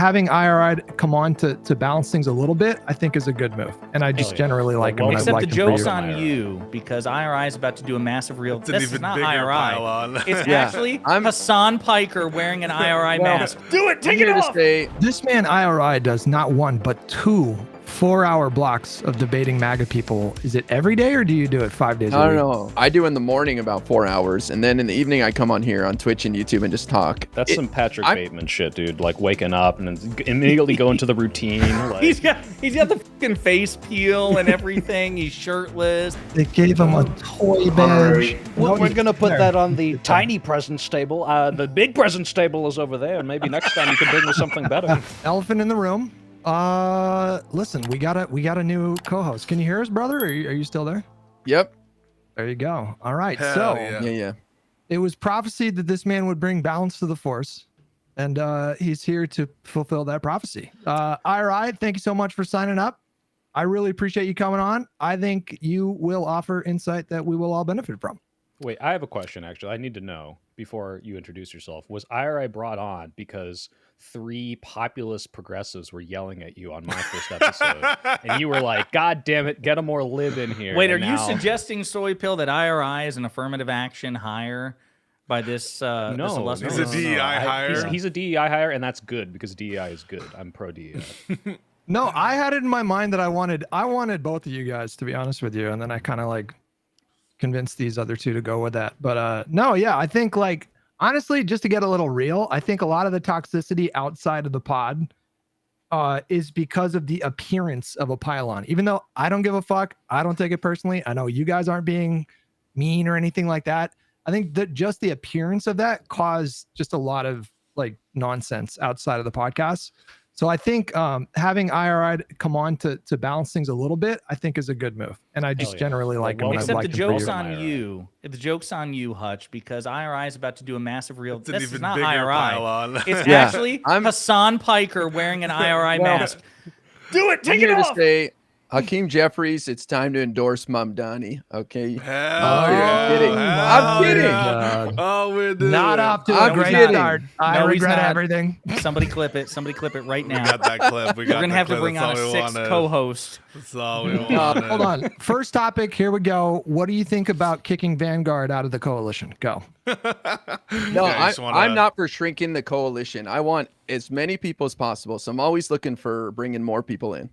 having IRI come on to balance things a little bit, I think is a good move. And I just generally like him. Except the joke's on IRI. you, because IRI is about to do a massive real. This is not IRI. It's Yeah, actually Hassan Piker wearing an IRI mask. Do it. Take it off. This man IRI does not one but 2 4-hour blocks of debating MAGA people. Is it every day or do you do it 5 days a week? I don't know. I do in the morning about 4 hours, and then in the evening I come on here on Twitch and YouTube and just talk. That's some Patrick Bateman shit, dude. Like waking up and then immediately go into the routine. Like... he's got the fucking face peel and everything. He's shirtless. They gave him a toy badge. We're gonna put that on the tiny presents table. The big presents table is over there, and maybe next time you can bring me something better. Elephant in the room. Listen, we got a new co-host. Can you hear us, brother? Are you still there? Yep. There you go. All right. Hell so yeah. It was prophesied that this man would bring balance to the force, and he's here to fulfill that prophecy. IRI, thank you so much for signing up. I really appreciate you coming on. I think you will offer insight that we will all benefit from. Wait, I have a question, actually. I need to know, before you introduce yourself, was IRI brought on because 3 populist progressives were yelling at you on my first episode, and you were like, God damn it, get a more lib in here. Wait, are you suggesting, Soy Pill, that IRI is an affirmative action hire by this No, he's a DEI hire. He's a DEI hire, and that's good, because DEI is good. I'm pro DEI. No, I had it in my mind that I wanted both of you guys, to be honest with you, and then I kind of like convinced these other 2 to go with that. But no, yeah, I think like honestly, just to get a little real, I think a lot of the toxicity outside of the pod is because of the appearance of a pylon. Even though I don't give a fuck, I don't take it personally. I know you guys aren't being mean or anything like that. I think that just the appearance of that caused just a lot of like nonsense outside of the podcast. So I think having IRI come on to balance things a little bit, I think is a good move. And I just generally like him. Except the joke's on you. The joke's on you, Hutch, because IRI is about to do a massive real. This is not IRI. It's actually Hassan Piker wearing an IRI mask. Do it. Take it off. Hakeem Jeffries, it's time to endorse Mamdani. Okay. I'm kidding. Oh, we're doing not off to a great start. I regret everything. Somebody clip it. Somebody clip it right now. We got that clip. We're gonna have to bring on a 6th co-host. That's all we want. Hold on. First topic. Here we go. What do you think about kicking Vanguard out of the coalition? Go. No, I'm not for shrinking the coalition. I want as many people as possible. So I'm always looking for bringing more people in.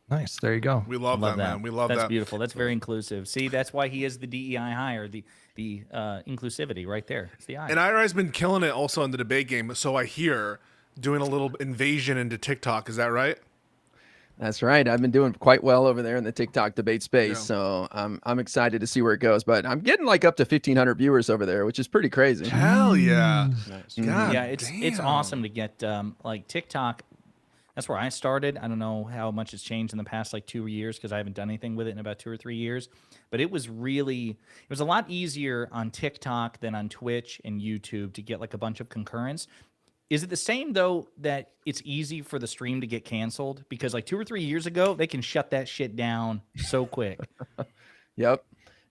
Nice. There you go. We love that, man. We love that. That's beautiful. That's very inclusive. See, that's why he is the DEI hire, the inclusivity right there. It's the I. And IRI's been killing it also in the debate game. So I hear doing a little invasion into TikTok. Is that right? That's right. I've been doing quite well over there in the TikTok debate space. So I'm excited to see where it goes. But I'm getting like up to 1,500 viewers over there, which is pretty crazy. Hell yeah. Nice. God yeah, it's awesome to get like TikTok. That's where I started. I don't know how much it's changed in the past like 2 years because I haven't done anything with it in about 2 or 3 years. But it was a lot easier on TikTok than on Twitch and YouTube to get like a bunch of concurrence. Is it the same though that it's easy for the stream to get canceled? Because like 2 or 3 years ago, they can shut that shit down so quick. Yep.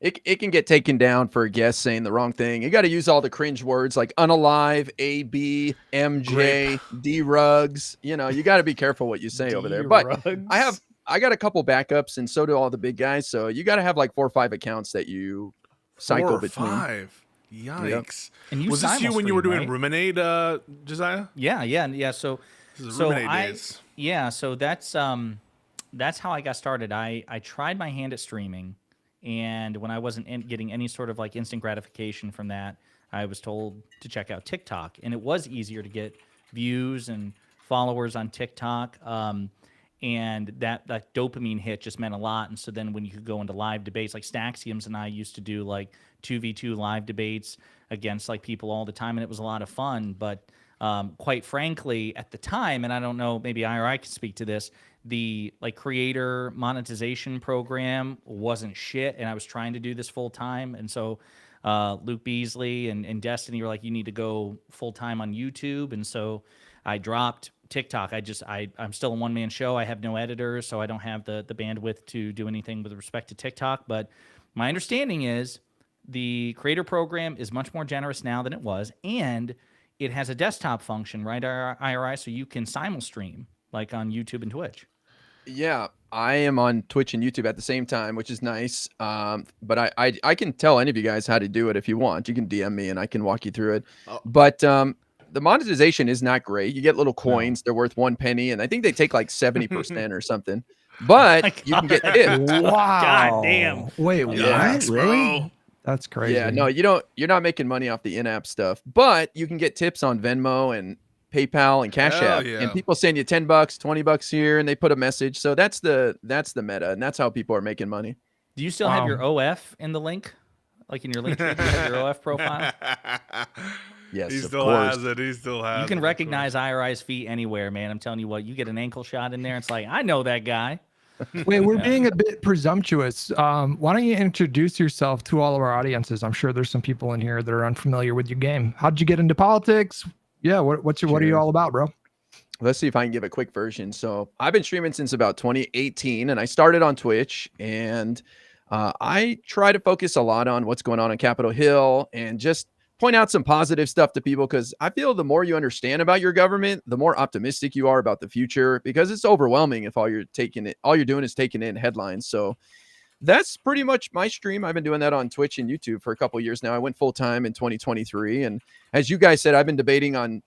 It can get taken down for a guest saying the wrong thing. You got to use all the cringe words like unalive, AB, MJ, D-Rugs. You know, you got to be careful what you say over there. But I got a couple backups, and so do all the big guys. So you got to have like 4 or 5 accounts that you cycle between. 4 or 5. Yikes. Yep. And was this you when you were doing Ruminate, Josiah? Yeah. So days. Yeah, so that's how I got started. I tried my hand at streaming. And when I wasn't getting any sort of like instant gratification from that, I was told to check out TikTok. And it was easier to get views and followers on TikTok. And that dopamine hit just meant a lot. And so then when you could go into live debates, like Staxiums and I used to do like 2v2 live debates against like people all the time. And it was a lot of fun. But quite frankly, at the time, and I don't know, maybe IRI can speak to this, the like creator monetization program wasn't shit, and I was trying to do this full time, and so Luke Beasley and Destiny were like, you need to go full time on YouTube, and so I dropped TikTok. I'm still a one-man show. I have no editors, so I don't have the bandwidth to do anything with respect to TikTok. But my understanding is the creator program is much more generous now than it was, and it has a desktop function, right, IRI, so you can simul-stream, like on YouTube and Twitch. Yeah, I am on Twitch and YouTube at the same time, which is nice. But I can tell any of you guys how to do it if you want. You can DM me and I can walk you through it. Oh. But the monetization is not great. You get little coins; they're worth 1 penny, and I think they take like 70% or something. But you can get tips. Wow. God damn. Wait, Yeah. what? Really? That's crazy. Yeah, no, you're not making money off the in-app stuff, but you can get tips on Venmo and PayPal and Cash Hell App, yeah. and people send you $10, $20 here, and they put a message. So that's the meta, and that's how people are making money. Do you still have your OF in the link? Like in your link tree, do you have your OF profile? Yes, He of still course. has it. He still has it. You can of recognize IRI's feet anywhere, man. I'm telling you what, you get an ankle shot in there, it's like, I know that guy. Wait, we're being a bit presumptuous. Why don't you introduce yourself to all of our audiences? I'm sure there's some people in here that are unfamiliar with your game. How'd you get into politics? Yeah, what are you Sure. all about, bro? Let's see if I can give a quick version. So I've been streaming since about 2018, and I started on Twitch, and I try to focus a lot on what's going on Capitol Hill and just point out some positive stuff to people, because I feel the more you understand about your government, the more optimistic you are about the future, because it's overwhelming if all you're doing is taking in headlines. So that's pretty much my stream. I've been doing that on Twitch and YouTube for a couple of years now. I went full time in 2023, and as you guys said, I've been debating on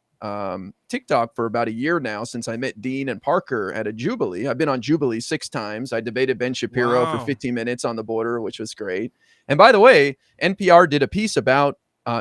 TikTok for about a year now, since I met Dean and Parker at a Jubilee. I've been on Jubilee 6 times. I debated Ben Shapiro for Wow. 15 minutes on the border, which was great. And by the way, NPR did a piece about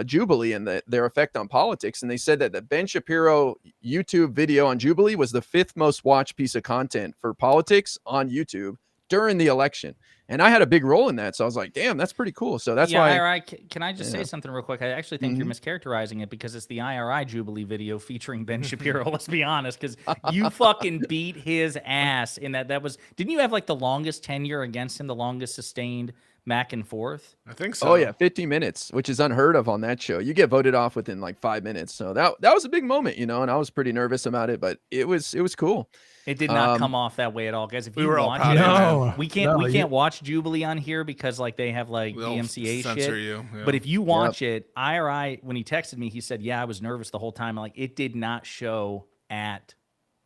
Jubilee and their effect on politics, and they said that the Ben Shapiro YouTube video on Jubilee was the 5th most watched piece of content for politics on YouTube during the election. And I had a big role in that, so I was like, damn, that's pretty cool. So that's why IRI, can I just say Yeah. something real quick? I actually think you're mischaracterizing it, because it's the IRI Jubilee video featuring Ben Shapiro. Let's be honest, because you fucking beat his ass in that. That was, didn't you have like the longest tenure against him, the longest sustained back and forth? I think so. Oh yeah, 50 minutes, which is unheard of on that show. You get voted off within like 5 minutes. So that was a big moment, and I was pretty nervous about it, but it was cool. It did not come off that way at all, guys. If We you were all watch proud it, of No, we can't no, watch Jubilee on here because like they have like They'll DMCA censor shit. you, yeah. But if you watch it, IRI, when he texted me, he said, "Yeah, I was nervous the whole time." I'm like, it did not show at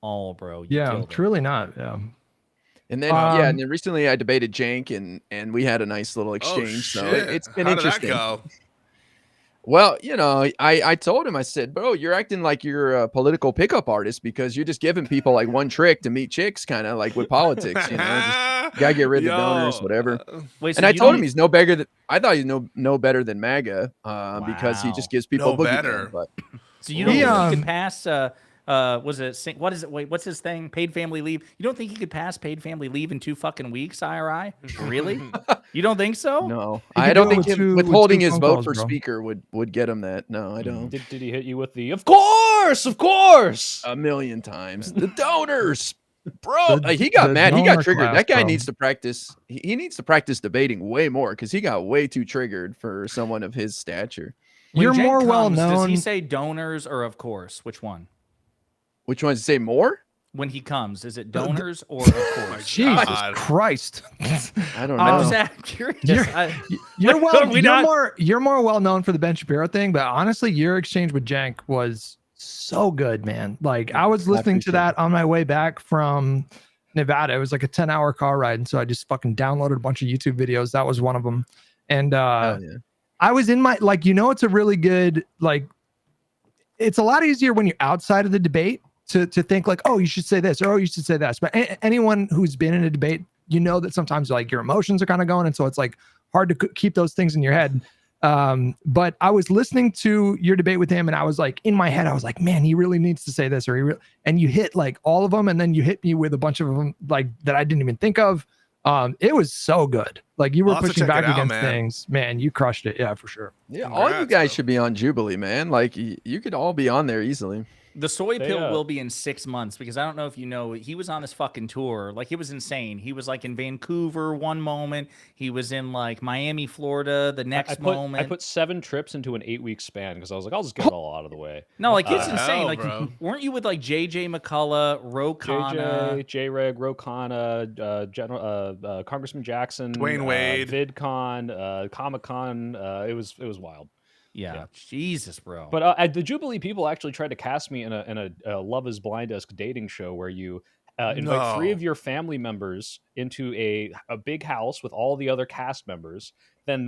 all, bro. You Yeah, killed it. truly not. Yeah. And then and then recently I debated Jank, and we had a nice little exchange. So shit. it's been How interesting. Did that go? Well, I told him, I said, bro, you're acting like you're a political pickup artist, because you're just giving people like one trick to meet chicks, kind of like with politics, just gotta get rid of the donors, whatever. Wait, And I told him he's no bigger than, I thought he's no better than MAGA, because he Wow. just gives people No boogie better. down, but So you don't He, think he um, could pass? Was it? What is it? Wait, what's his thing? Paid family leave. You don't think he could pass paid family leave in 2 fucking weeks? IRI? Really? You don't think so? no, He I could don't do it think with him two withholding phone his vote calls, for bro. speaker would get him that. No, I don't. Did he hit you with the of course? Of course. A million times. The donors, bro. The- he got the mad. He got donor triggered. class, That guy bro. needs to practice. He needs to practice debating way more, because he got way too triggered for someone of his stature. When You're Jen more well comes, Does he known. say donors or of course? Which one? Which one to say more? When he comes, is it donors or of course? Jesus God. Christ. I don't know. I'm just curious. You're- You're Are we not- you're more well known for the Ben Shapiro thing, but honestly, your exchange with Jank was so good, man. Like I was listening to appreciate that on my way back from Nevada. It was like a 10-hour car ride, and so I just fucking downloaded a bunch of YouTube videos. That was one of them. And Hell yeah. I was in my it's a really good it's a lot easier when you're outside of the debate to think like, oh, you should say this, or oh, you should say this. But anyone who's been in a debate, that sometimes like your emotions are kind of going, and so it's like hard to keep those things in your head. But I was listening to your debate with him, and I was like, in my head, I was like, man, he really needs to say this, or and you hit like all of them, and then you hit me with a bunch of them like that I didn't even think of. It was so good. Like you were I'll have to pushing check it back out, against man. things, man. You crushed it, yeah, for sure. Yeah, all you Congrats, guys bro. should be on Jubilee, man. Like you could all be on there easily. The soy They, pill will be in 6 months, because I don't know if you know, he was on this fucking tour. Like, it was insane. He was like in Vancouver one moment. He was in like Miami, Florida the next moment. I put 7 trips into an 8-week span because I was like, I'll just get it all out of the way. No, like it's the insane. hell, Like, bro? weren't you with like JJ McCullough, Ro Khanna? JJ, J-Reg, Ro Khanna, Congressman Jackson, Dwayne Wade. VidCon, Comic-Con. It was wild. Yeah. Jesus, bro. But the Jubilee people actually tried to cast me in a Love Is Blind-esque dating show where you invite 3 No. of your family members into a big house with all the other cast members. Then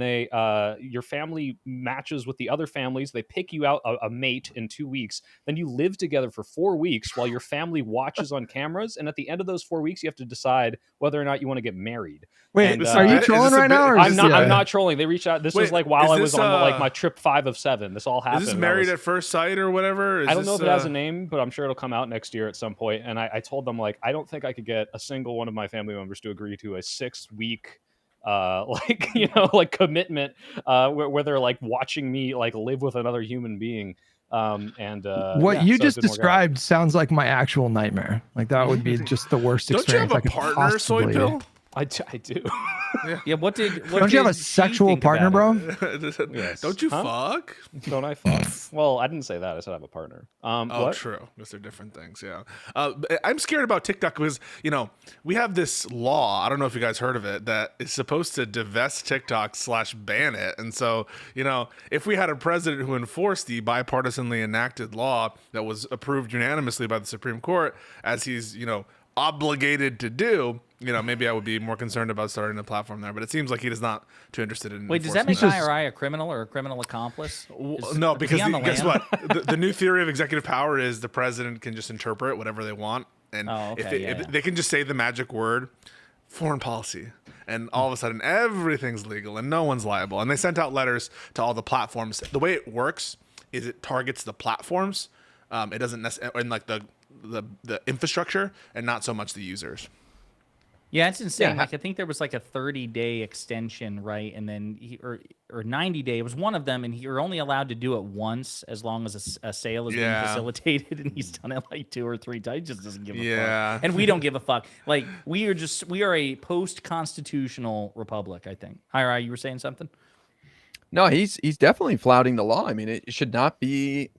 your family matches with the other families. They pick you out a mate in 2 weeks. Then you live together for 4 weeks while your family watches on cameras. And at the end of those 4 weeks, you have to decide whether or not you want to get married. Wait, And, are you is trolling this a right bit- now? Or I'm is not. this- I'm not trolling. They reached out. This was Wait, like while is I was this, on like my trip 5 of 7. This all happened. Is this and I Married was- at First Sight or whatever? I don't know if it has a name, but I'm sure it'll come out next year at some point. And I told them, like, I don't think I could get a single one of my family members to agree to a 6-week like commitment where they're like watching me like live with another human being. What So you it just didn't work out. described sounds like my actual nightmare. Like that would be just the worst Don't you experience. have I a could partner, Soy possibly- Pill? I do. Yeah, what did Don't you have a she sexual think partner, about bro? it? Yes. Don't you Huh? fuck? Don't I fuck? Well, I didn't say that. I said I have a partner. Oh, What? true. Because they're different things. Yeah. But I'm scared about TikTok because, we have this law. I don't know if you guys heard of it that is supposed to divest TikTok / ban it. And so, if we had a president who enforced the bipartisanly enacted law that was approved unanimously by the Supreme Court, as he's, obligated to do, maybe I would be more concerned about starting a platform there. But it seems like he is not too interested in. Wait, does that enforcing make IRI a criminal or a criminal accomplice? No, Is because he on the guess land? what? The new theory of executive power is the president can just interpret whatever they want, and Oh, if, okay, they, yeah, if yeah. they can just say the magic word, foreign policy, and all of a sudden everything's legal and no one's liable. And they sent out letters to all the platforms. The way it works is it targets the platforms. It doesn't necessarily and like the infrastructure and not so much the users. Yeah, it's insane. Yeah. Like I think there was like a 30-day extension, right? And then or 90-day. It was one of them, and you're only allowed to do it once as long as a sale is being Yeah. facilitated. And he's done it like 2 or 3 times. He just doesn't give a Yeah. fuck. And we don't give a fuck. Like we are a post-constitutional republic. I think. IRI, you were saying something? No, he's definitely flouting the law. I mean, it should not be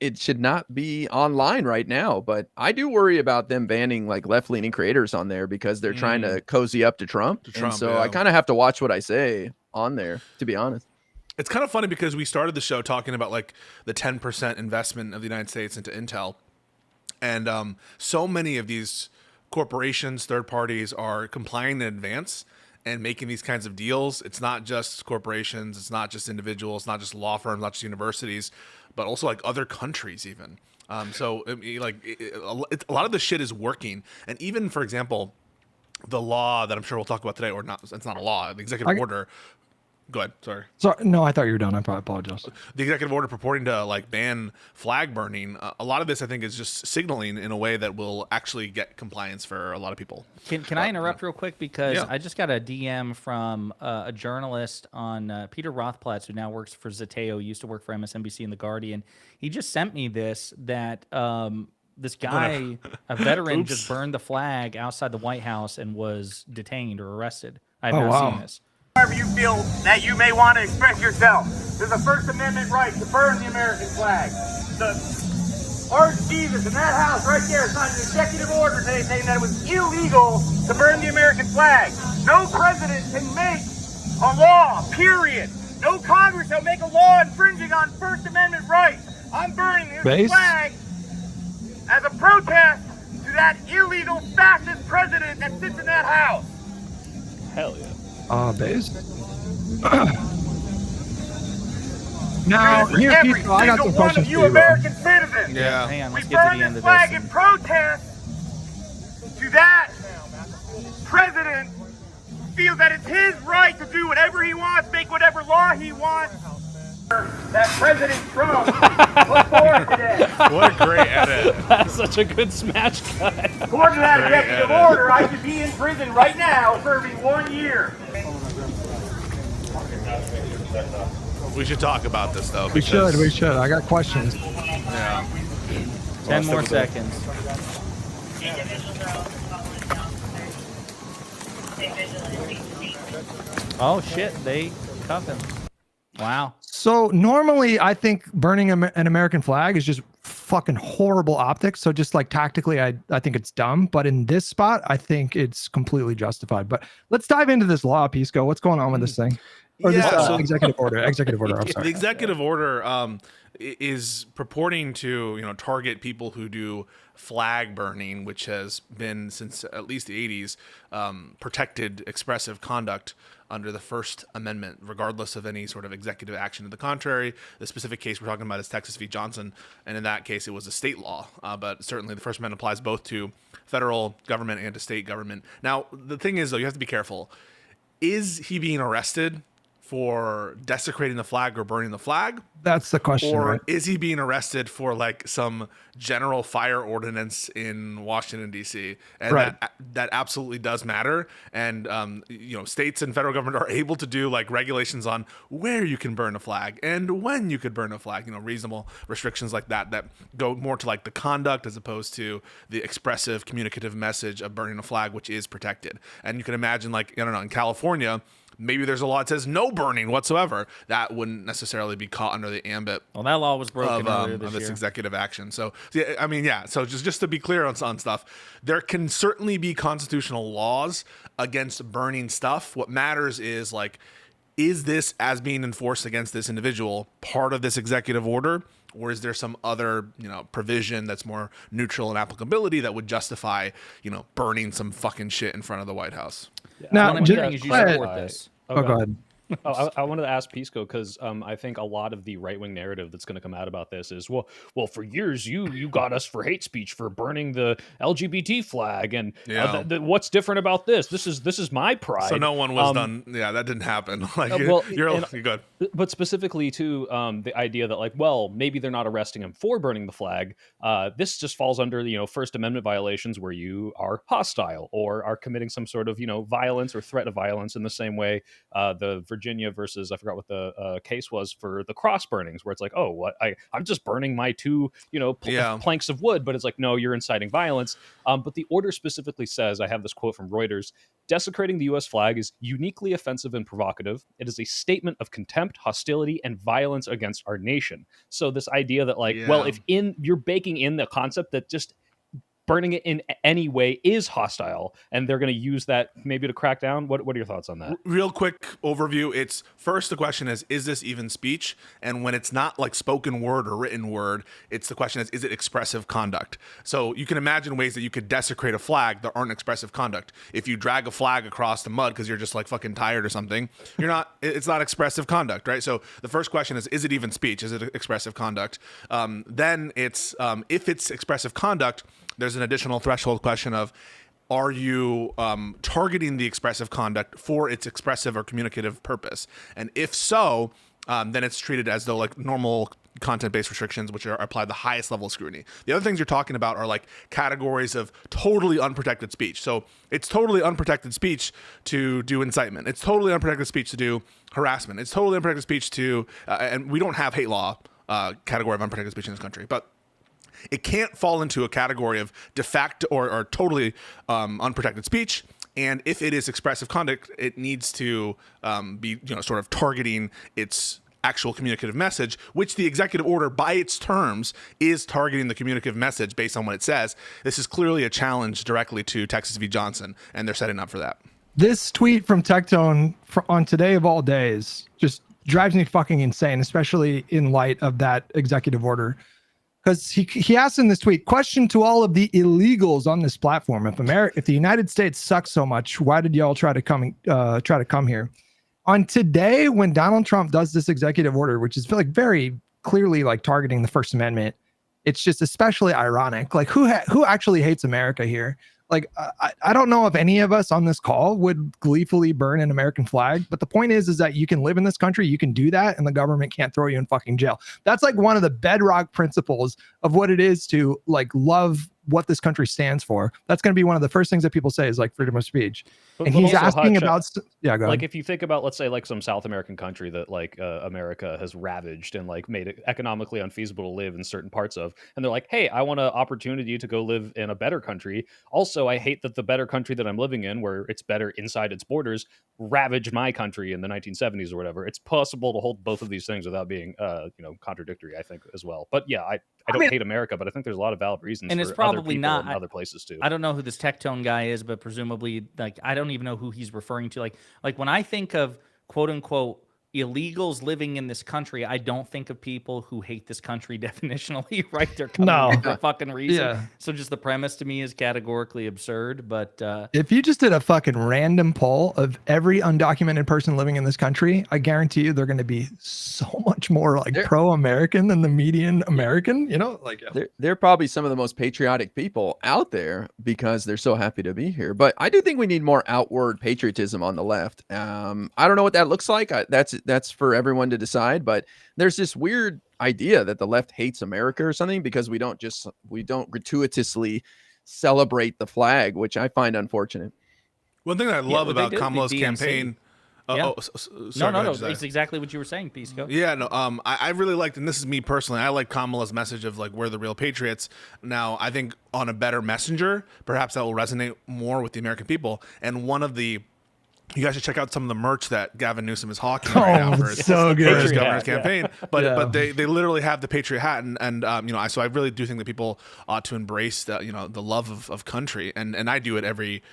it should not be online right now, but I do worry about them banning like left-leaning creators on there because they're trying to cozy up to Trump. Trump, and so yeah. I kind of have to watch what I say on there, to be honest. It's kind of funny because we started the show talking about like the 10% investment of the United States into Intel. And so many of these corporations, third parties are complying in advance and making these kinds of deals. It's not just corporations. It's not just individuals, not just law firms, not just universities, but also like other countries even. So I mean, like a lot of the shit is working. And even, for example, the law that I'm sure we'll talk about today, or not, it's not a law, the executive order. Go ahead. Sorry. So no, I thought you were done. I probably apologize. The executive order purporting to like ban flag burning. A lot of this, I think, is just signaling in a way that will actually get compliance for a lot of people. Can I interrupt real quick because Yeah. I just got a DM from a journalist on Peter Rothplatz who now works for Zateo, used to work for MSNBC and The Guardian. He just sent me this that this guy, a veteran, Oops. just burned the flag outside the White House and was detained or arrested. I have Oh, not wow. seen this. However you feel that you may want to express yourself. There's a First Amendment right to burn the American flag. The Archdiocese in that house right there signed an executive order today saying that it was illegal to burn the American flag. No president can make a law, period. No Congress will make a law infringing on First Amendment rights. I'm burning this Base? flag as a protest to that illegal fascist president that sits in that house. Hell yeah. Base. Now, here, Every Pete, I got single some one of questions you for you, bro. American citizens. Yeah. Hang on, We let's get to burn the end this of flag this. in protest to that president who feels that it's his right to do whatever he wants, make whatever law he wants. That President Trump put forward today. What a great edit. That's such a good smash cut. According to that executive order, I should be in prison right now serving 1 year. We should talk about this though. We should. We should. I got questions. Yeah. 10 more seconds. Oh shit, they cuff him. Wow. So normally, I think burning an American flag is just fucking horrible optics. So just like tactically, I think it's dumb. But in this spot, I think it's completely justified. But let's dive into this law, Pisco. What's going on with this thing? Or this Yeah, so- executive order. Executive order. I'm sorry. The executive order is purporting to target people who do flag burning, which has been since at least the 80s protected expressive conduct under the First Amendment, regardless of any sort of executive action to the contrary. The specific case we're talking about is Texas v. Johnson, and in that case it was a state law, but certainly the First Amendment applies both to federal government and to state government. Now, the thing is, though, you have to be careful. Is he being arrested for desecrating the flag or burning the flag? That's the question, Or right? is he being arrested for like some general fire ordinance in Washington, D.C.? And Right. that absolutely does matter. And, states and federal government are able to do like regulations on where you can burn a flag and when you could burn a flag, reasonable restrictions like that go more to like the conduct as opposed to the expressive communicative message of burning a flag, which is protected. And you can imagine like, I don't know, in California, maybe there's a law that says no burning whatsoever. That wouldn't necessarily be caught under the ambit Well, that law was broken earlier of this this year. executive action. So, So just to be clear on stuff, there can certainly be constitutional laws against burning stuff. What matters is like, is this as being enforced against this individual part of this executive order? Or is there some other, provision that's more neutral in applicability that would justify, burning some fucking shit in front of the White House? Now, What I'm just- hearing is you go ahead. support this. Oh, go ahead. I wanted to ask Pisco because I think a lot of the right wing narrative that's going to come out about this is well, for years you got us for hate speech for burning the LGBT flag, and Yeah. what's different about this? This is my pride. So no one was done. Yeah, that didn't happen. Like, well, you're and- good. But specifically to the idea that like, well, maybe they're not arresting him for burning the flag. This just falls under First Amendment violations where you are hostile or are committing some sort of violence or threat of violence in the same way the Virginia versus I forgot what the case was for the cross burnings, where it's like, oh, what I'm just burning my two planks of wood, but it's like, no, you're inciting violence. But the order specifically says, I have this quote from Reuters: desecrating the U.S. flag is uniquely offensive and provocative. It is a statement of contempt, hostility, and violence against our nation. So this idea that like, well, if you're baking in the concept that just burning it in any way is hostile, and they're going to use that maybe to crack down. What are your thoughts on that? Real quick overview. It's first, the question is this even speech? And when it's not like spoken word or written word, it's the question is it expressive conduct? So you can imagine ways that you could desecrate a flag that aren't expressive conduct. If you drag a flag across the mud because you're just like fucking tired or something, it's not expressive conduct, right? So the first question is it even speech? Is it expressive conduct? Then it's, if it's expressive conduct, there's an additional threshold question of, are you targeting the expressive conduct for its expressive or communicative purpose? And if so, then it's treated as though like normal content-based restrictions, which are applied the highest level of scrutiny. The other things you're talking about are like categories of totally unprotected speech. So it's totally unprotected speech to do incitement. It's totally unprotected speech to do harassment. It's totally unprotected speech to, and we don't have hate law category of unprotected speech in this country, but it can't fall into a category of de facto or totally unprotected speech. And if it is expressive conduct, it needs to be, sort of targeting its actual communicative message, which the executive order by its terms is targeting the communicative message based on what it says. This is clearly a challenge directly to Texas v. Johnson, and they're setting up for that. This tweet from Tectone on today of all days just drives me fucking insane, especially in light of that executive order. Because he asked in this tweet, question to all of the illegals on this platform: if the United States sucks so much, why did y'all try to come here? On today, when Donald Trump does this executive order, which is like very clearly like targeting the First Amendment, it's just especially ironic. Like who actually hates America here? Like, I don't know if any of us on this call would gleefully burn an American flag, but the point is that you can live in this country, you can do that, and the government can't throw you in fucking jail. That's like one of the bedrock principles of what it is to like love what this country stands for. That's going to be one of the first things that people say is like freedom of speech. But And he's also, asking Hutch, about, yeah, go ahead. like if you think about, let's say, like some South American country that like America has ravaged and like made it economically unfeasible to live in certain parts of, and they're like, hey, I want an opportunity to go live in a better country. Also, I hate that the better country that I'm living in, where it's better inside its borders, ravaged my country in the 1970s or whatever. It's possible to hold both of these things without being, contradictory, I think, as well. But yeah, I don't hate America, but I think there's a lot of valid reasons And for it's probably other people not- in other places too. I don't know who this Tectone guy is, but presumably, like, I don't even know who he's referring to. Like when I think of quote unquote illegals living in this country, I don't think of people who hate this country definitionally, right? They're coming No. here for a fucking reason. Yeah. So just the premise to me is categorically absurd. But If you just did a fucking random poll of every undocumented person living in this country, I guarantee you they're going to be so much more like pro-American than the median American, you know? Like, They're probably some of the most patriotic people out there because they're so happy to be here. But I do think we need more outward patriotism on the left. I don't know what that looks like. That's for everyone to decide. But there's this weird idea that the left hates America or something because we don't gratuitously celebrate the flag, which I find unfortunate. One thing that I love well, they about did, the Kamala's DNC. campaign. Yeah. Sorry, no, go ahead, it's exactly what you were saying, Pisco. Yeah, no. I really liked, and this is me personally. I like Kamala's message of like we're the real patriots. Now, I think on a better messenger, perhaps that will resonate more with the American people. And one of the, you guys should check out some of the merch that Gavin Newsom is hawking right now for his, so good. for his Patriot governor's hat, yeah. campaign. But they literally have the patriot hat, and you know, so I really do think that people ought to embrace the the love of country, and I do it every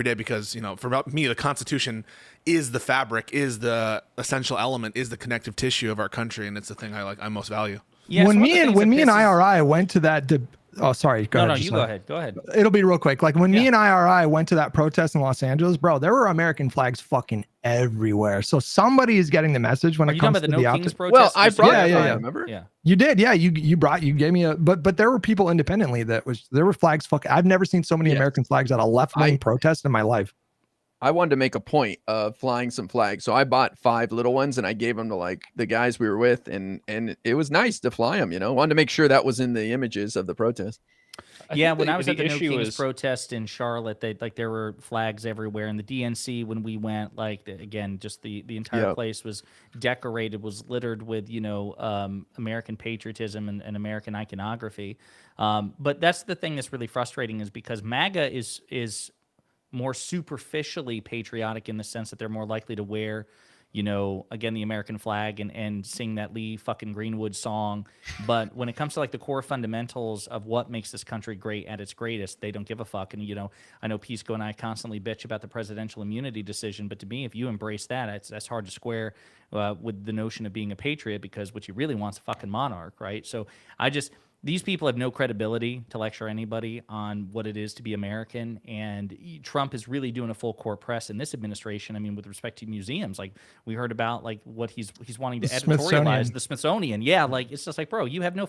day because for me the Constitution is the fabric, is the essential element, is the connective tissue of our country, and it's the thing I most value. Yeah, when so one of me the and things when that me and pisses- IRI went to that oh, sorry, go No, ahead. no, just you let- go ahead. Go ahead. It'll be real quick. Like when me Yeah. and IRI went to that protest in Los Angeles, bro, there were American flags fucking everywhere. So somebody is getting the message when Are it you talking comes about to the the No Kings opposite. protest? Well, I brought Yeah, it. yeah, yeah. Remember? Yeah. You did, yeah. You gave me a but there were people independently there were flags. I've never seen so many Yes. American flags at a left wing protest in my life. I wanted to make a point of flying some flags. So I bought 5 little ones and I gave them to like the guys we were with. And it was nice to fly them, wanted to make sure that was in the images of the protest. Yeah, when I was at the No issue Kings is- protest in Charlotte, there were flags everywhere. And the DNC, when we went, again, just the entire Yep. place was decorated, was littered with American patriotism and American iconography. But that's the thing that's really frustrating is because MAGA is more superficially patriotic in the sense that they're more likely to wear, again, the American flag and sing that Lee fucking Greenwood song. But when it comes to like the core fundamentals of what makes this country great at its greatest, they don't give a fuck. And, I know Pisco and I constantly bitch about the presidential immunity decision, but to me, if you embrace that, that's hard to square with the notion of being a patriot because what you really want is a fucking monarch, right? So these people have no credibility to lecture anybody on what it is to be American, and Trump is really doing a full court press in this administration. I mean, with respect to museums, like we heard about, like what he's wanting to editorialize the Smithsonian. Yeah, like it's just like, bro, you have no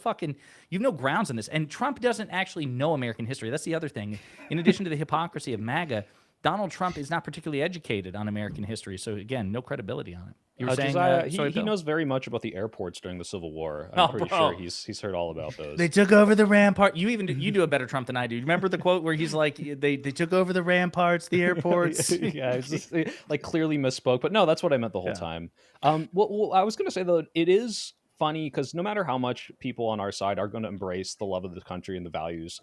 grounds in this, and Trump doesn't actually know American history. That's the other thing. In addition to the hypocrisy of MAGA, Donald Trump is not particularly educated on American history, so again, no credibility on it. You were saying Josiah, sorry, he Bill? knows very much about the airports during the Civil War. I'm Oh, pretty bro. sure he's heard all about those. They took over the rampart. You do a better Trump than I do. Remember the quote where he's like, they took over the ramparts, the airports. Yeah, it's just, like clearly misspoke, but no, that's what I meant the whole time. Well, I was going to say though, it is funny because no matter how much people on our side are going to embrace the love of the country and the values,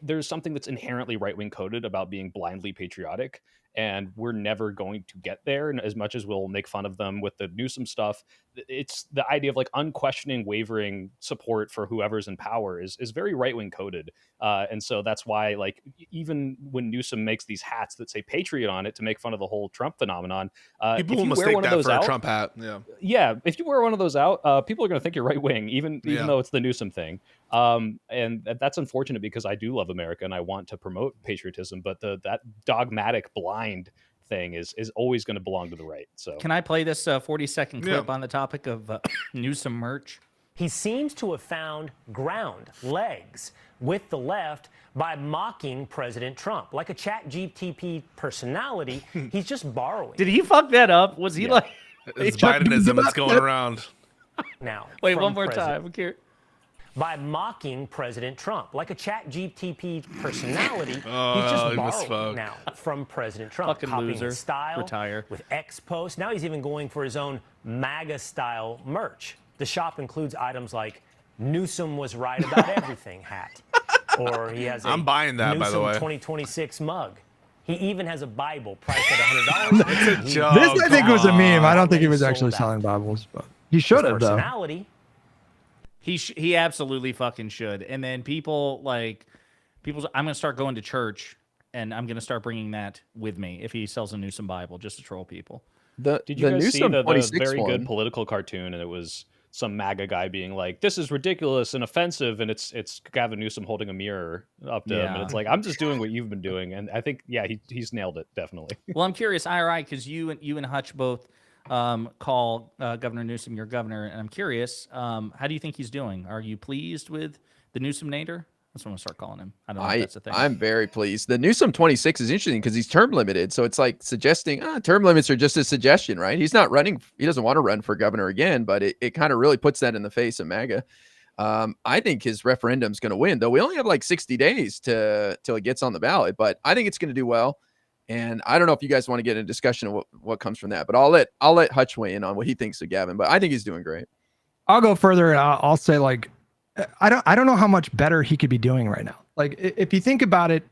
there's something that's inherently right-wing coded about being blindly patriotic. And we're never going to get there. And as much as we'll make fun of them with the Newsom stuff, it's the idea of like unquestioning, wavering support for whoever's in power is very right-wing coded. And so that's why, like, even when Newsom makes these hats that say patriot on it to make fun of the whole Trump phenomenon, People if will you wear mistake one of that those for out, a Trump hat. Yeah. yeah, if you wear one of those out, people are going to think you're right wing, even Yeah. though it's the Newsom thing. And that's unfortunate because I do love America and I want to promote patriotism, but that dogmatic blind thing is always going to belong to the right. So Can I play this 40-second clip on the topic of Newsom merch? He seems to have found ground, legs, with the left by mocking President Trump. Like a ChatGPT personality, he's just borrowing. Did he fuck that up? Was he like... It's Bidenism that's going around. Now, Wait, from one more President- time. I'm curious. By mocking President Trump. Like a ChatGPT personality, he's Oh, just he borrowing misspoke. now from President Trump. Fucking copying loser. his style Retire. with X posts. Now he's even going for his own MAGA-style merch. The shop includes items like Newsom was right about everything hat. Or he has a I'm buying that, Newsom by the way. 2026 mug. He even has a Bible priced at $100. It's a joke. This I think was a meme. I don't think he was Sold actually out. selling Bibles, but he should have though. Personality. He absolutely fucking should. And then I'm going to start going to church, and I'm going to start bringing that with me if he sells a Newsom Bible just to troll people. Did you guys see Newsom the 26 very good one? political cartoon? And it was some MAGA guy being like, "This is ridiculous and offensive," and it's Gavin Newsom holding a mirror up to him, and Yeah. it's like, "I'm just doing what you've been doing," and I think, yeah, he's nailed it definitely. Well, I'm curious, IRI, because you and Hutch both call Governor Newsom your governor, and I'm curious, how do you think he's doing? Are you pleased with the Newsom-nator? That's what I'm gonna start calling him. I don't know if that's a thing. I'm very pleased. The Newsom 26 is interesting because he's term limited. So it's like suggesting term limits are just a suggestion, right? He's not running. He doesn't want to run for governor again, but it kind of really puts that in the face of MAGA. I think his referendum's going to win, though. We only have like 60 days till it gets on the ballot, but I think it's going to do well. And I don't know if you guys want to get a discussion of what comes from that, but I'll let Hutch weigh in on what he thinks of Gavin, but I think he's doing great. I'll go further and I'll say, like, I don't know how much better he could be doing right now. Like, if you think about it,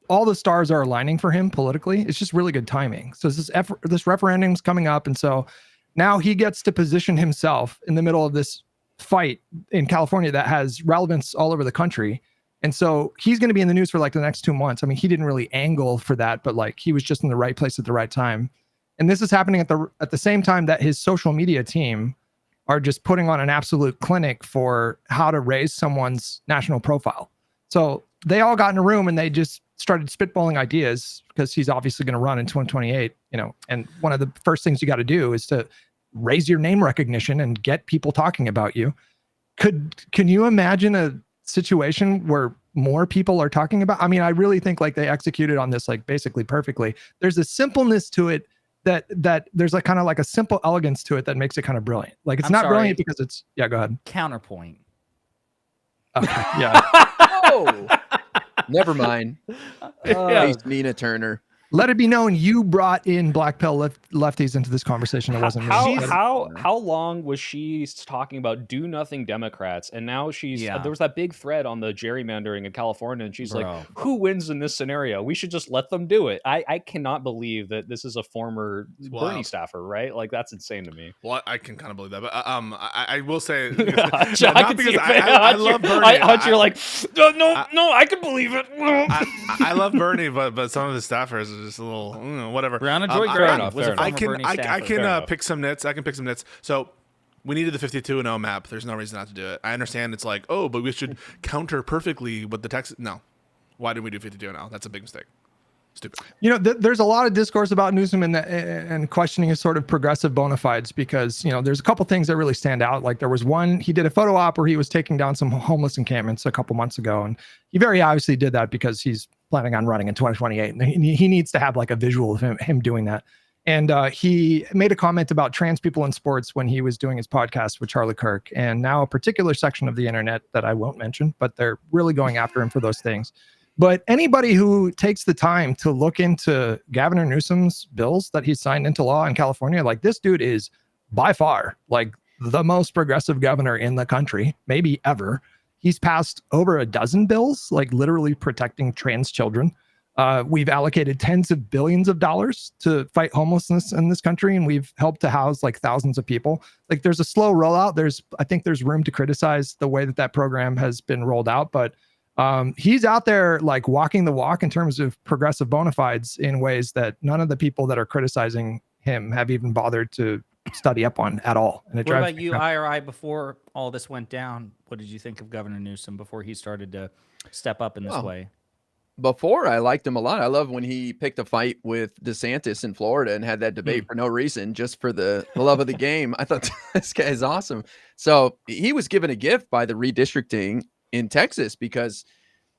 all the stars are aligning for him politically. It's just really good timing. So this referendum's coming up, and so now he gets to position himself in the middle of this fight in California that has relevance all over the country. And so he's going to be in the news for like the next 2 months. I mean, he didn't really angle for that, but like he was just in the right place at the right time. And this is happening at the same time that his social media team are just putting on an absolute clinic for how to raise someone's national profile. So they all got in a room and they just started spitballing ideas because he's obviously going to run in 2028, and one of the first things you got to do is to raise your name recognition and get people talking about you. Can you imagine a situation where more people are talking about? I mean, I really think like they executed on this like basically perfectly. There's a simpleness to it that there's like kind of like a simple elegance to it that makes it kind of brilliant. Like it's not brilliant because it's go ahead. Counterpoint. Okay, yeah. Oh, never mind. Face Nina Turner. Let it be known you brought in black pill lefties into this conversation. It wasn't me. How long was she talking about do nothing Democrats, and now there was that big thread on the gerrymandering in California, and she's like, who wins in this scenario? We should just let them do it. I cannot believe that this is a former Bernie staffer, right? Like that's insane to me. Well, I can kind of believe that, but I will say, I love Bernie. Hutch, you're like, no, I can believe it. I love Bernie, but some of the staffers are just a little whatever. Brianna Joy I can pick some nits. So we needed the 52-0 map. There's no reason not to do it. I understand it's like, but we should counter perfectly with the Texas. No, why did we do 52-0? That's a big mistake. Stupid. There's a lot of discourse about Newsom and questioning his sort of progressive bona fides because, there's a couple things that really stand out. Like there was one, he did a photo op where he was taking down some homeless encampments a couple months ago. And he very obviously did that because he's planning on running in 2028. And he needs to have like a visual of him doing that. And he made a comment about trans people in sports when he was doing his podcast with Charlie Kirk. And now a particular section of the internet that I won't mention, but they're really going after him for those things. But anybody who takes the time to look into Gavin Newsom's bills that he signed into law in California, like this dude is by far like the most progressive governor in the country, maybe ever. He's passed over a dozen bills, like literally protecting trans children. We've allocated tens of billions of dollars to fight homelessness in this country, and we've helped to house like thousands of people. Like there's a slow rollout. I think there's room to criticize the way that program has been rolled out, but he's out there like walking the walk in terms of progressive bona fides in ways that none of the people that are criticizing him have even bothered to study up on at all. And what about you, IRI, before all this went down? What did you think of Governor Newsom before he started to step up in this way? Before, I liked him a lot. I love when he picked a fight with DeSantis in Florida and had that debate for no reason, just for the love of the game. I thought this guy is awesome. So he was given a gift by the redistricting in Texas because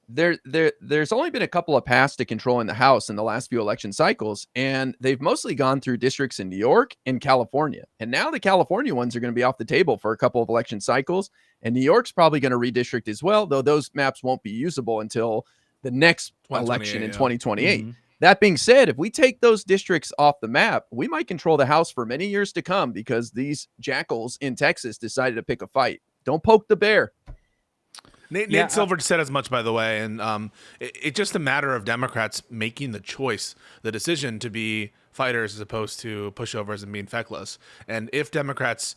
there's only been a couple of paths to controlling the House in the last few election cycles, and they've mostly gone through districts in New York and California. And now the California ones are going to be off the table for a couple of election cycles, and New York's probably going to redistrict as well, though those maps won't be usable until the next election in 2028. Mm-hmm. That being said, if we take those districts off the map, we might control the House for many years to come because these jackals in Texas decided to pick a fight. Don't poke the bear. Nate Silver said as much, by the way, and it's just a matter of Democrats making the choice, the decision to be fighters as opposed to pushovers and being feckless. And if Democrats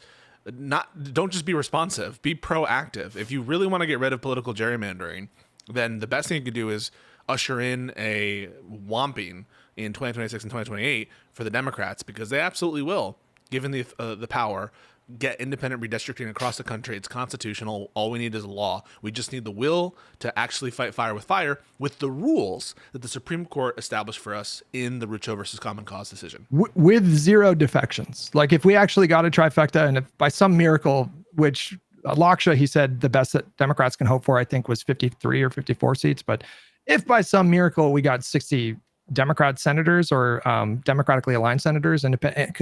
don't just be responsive, be proactive. If you really want to get rid of political gerrymandering, then the best thing you can do is usher in a whomping in 2026 and 2028 for the Democrats, because they absolutely will, given the power, get independent redistricting across the country. It's constitutional. All we need is a law. We just need the will to actually fight fire with the rules that the Supreme Court established for us in the Rucho versus Common Cause decision. With zero defections. Like if we actually got a trifecta, and if by some miracle, which Laksha, he said the best that Democrats can hope for, I think, was 53 or 54 seats. But if by some miracle we got 60 Democrat senators or democratically aligned senators,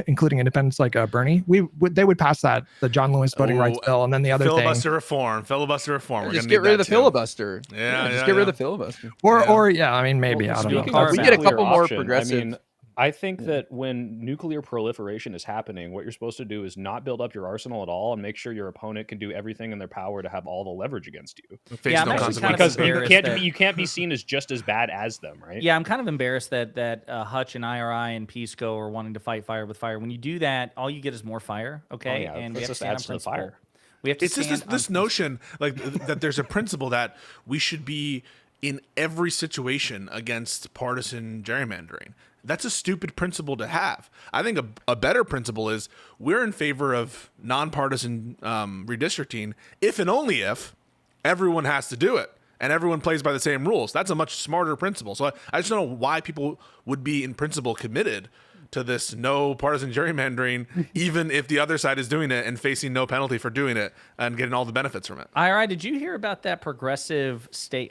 including independents like Bernie, they would pass the John Lewis voting rights bill, and then the other filibuster reform. We're just get rid of the filibuster. Yeah, just get rid of the filibuster. Or I mean, maybe I don't know. We get a couple more option. progressive. I mean, I think that when nuclear proliferation is happening, what you're supposed to do is not build up your arsenal at all and make sure your opponent can do everything in their power to have all the leverage against you. Yeah, I'm actually kind of because embarrassed you can't be seen as just as bad as them, right? Yeah, I'm kind of embarrassed that Hutch and IRI and Pisco are wanting to fight fire with fire. When you do that, all you get is more fire. Okay, and we have to stand on principle. fire. We have to. It's just this notion, like that there's a principle that we should be in every situation against partisan gerrymandering. That's a stupid principle to have. I think a better principle is we're in favor of nonpartisan redistricting if and only if everyone has to do it and everyone plays by the same rules. That's a much smarter principle. So I just don't know why people would be in principle committed to this no partisan gerrymandering, even if the other side is doing it and facing no penalty for doing it and getting all the benefits from it. IRI, did you hear about that progressive state?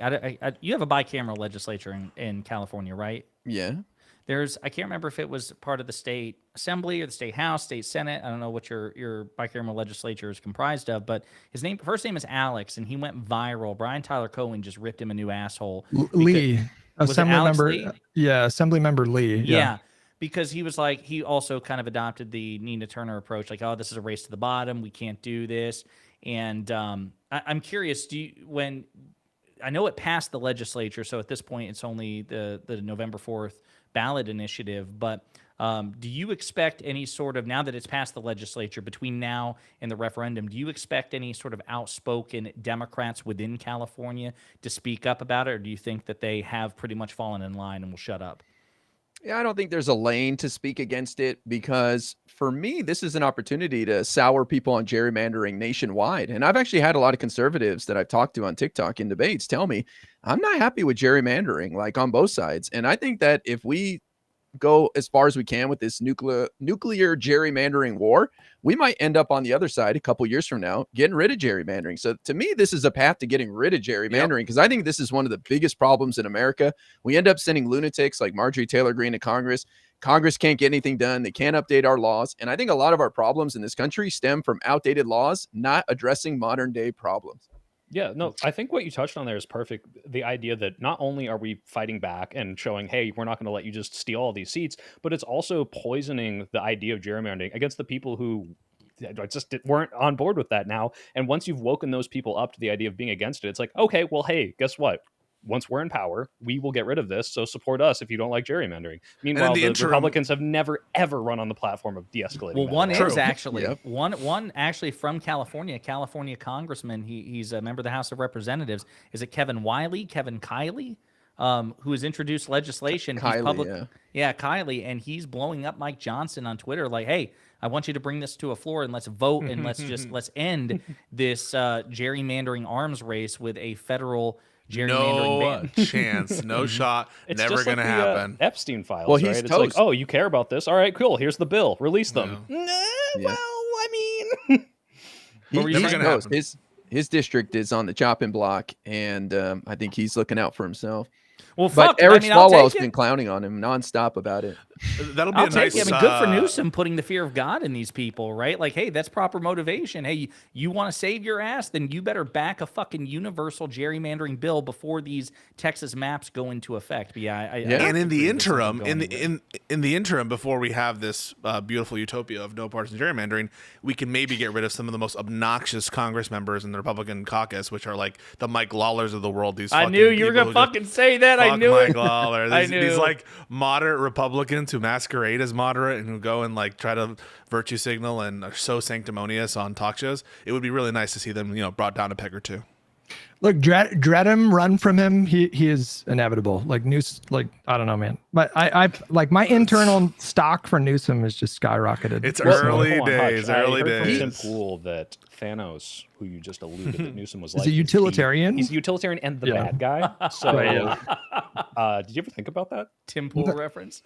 You have a bicameral legislature in California, right? Yeah. I can't remember if it was part of the state assembly or the state house, state senate. I don't know what your bicameral legislature is comprised of, but his first name is Alex, and he went viral. Brian Tyler Cohen just ripped him a new asshole. Lee, assembly member. Lee? Yeah, assembly member Lee. Yeah. Because he was like, he also kind of adopted the Nina Turner approach, like, oh, this is a race to the bottom. We can't do this. And I'm curious, when I know it passed the legislature, so at this point it's only the November 4th ballot initiative, but do you expect any sort of, now that it's passed the legislature, between now and the referendum, do you expect any sort of outspoken Democrats within California to speak up about it, or do you think that they have pretty much fallen in line and will shut up? Yeah, I don't think there's a lane to speak against it, because for me, this is an opportunity to sour people on gerrymandering nationwide. And I've actually had a lot of conservatives that I've talked to on TikTok in debates tell me, I'm not happy with gerrymandering, like on both sides. And I think that if we go as far as we can with this nuclear gerrymandering war, we might end up on the other side a couple years from now getting rid of gerrymandering. So to me, this is a path to getting rid of gerrymandering, because I think this is one of the biggest problems in America. We end up sending lunatics like Marjorie Taylor Greene to Congress. Congress can't get anything done. They can't update our laws. And I think a lot of our problems in this country stem from outdated laws, not addressing modern day problems. Yeah, no, I think what you touched on there is perfect. The idea that not only are we fighting back and showing, hey, we're not going to let you just steal all these seats, but it's also poisoning the idea of gerrymandering against the people who just weren't on board with that now. And once you've woken those people up to the idea of being against it, it's like, okay, well, hey, guess what? Once we're in power, we will get rid of this. So support us if you don't like gerrymandering. Meanwhile, the Republicans have never, ever run on the platform of de-escalating. Well, one is actually one actually from California, congressman. He's a member of the House of Representatives. Is it Kevin Kiley, who has introduced legislation? Kiley, Kiley, and he's blowing up Mike Johnson on Twitter, like, hey, I want you to bring this to a floor and let's vote and let's end this gerrymandering arms race with a federal gerrymandering ban. Chance, no shot, it's never just going to happen. Epstein files, well, right? he's It's like, oh, you care about this? All right, cool. Here's the bill. Release them. Yeah. Well, I mean, Never gonna happen. His district is on the chopping block, and I think he's looking out for himself. Well, But Eric Swalwell's been clowning on him nonstop about it. That'll be I'll a take nice. it. I mean, good for Newsom putting the fear of God in these people, right? Like, hey, that's proper motivation. Hey, you want to save your ass? Then you better back a fucking universal gerrymandering bill before these Texas maps go into effect. But And in the interim, in the interim, before we have this beautiful utopia of no partisan gerrymandering, we can maybe get rid of some of the most obnoxious Congress members in the Republican caucus, which are like the Mike Lawlers of the world. These I knew you were gonna fucking say that. I knew Mike it. Lawler. I knew. These like moderate Republicans who masquerade as moderate and who go and like try to virtue signal and are so sanctimonious on talk shows. It would be really nice to see them, brought down a peg or two. Look, dread him, run from him. He is inevitable. Like I don't know, man. But I like my internal stock for Newsom is just skyrocketed. It's Well, early hold on, days. Hutch. Early I heard days. from Tim Pool that Thanos, who you just alluded that Newsom was like, Is a utilitarian? He's a utilitarian and the Yeah. bad guy. So, Right, did you ever think about that? Tim Pool reference.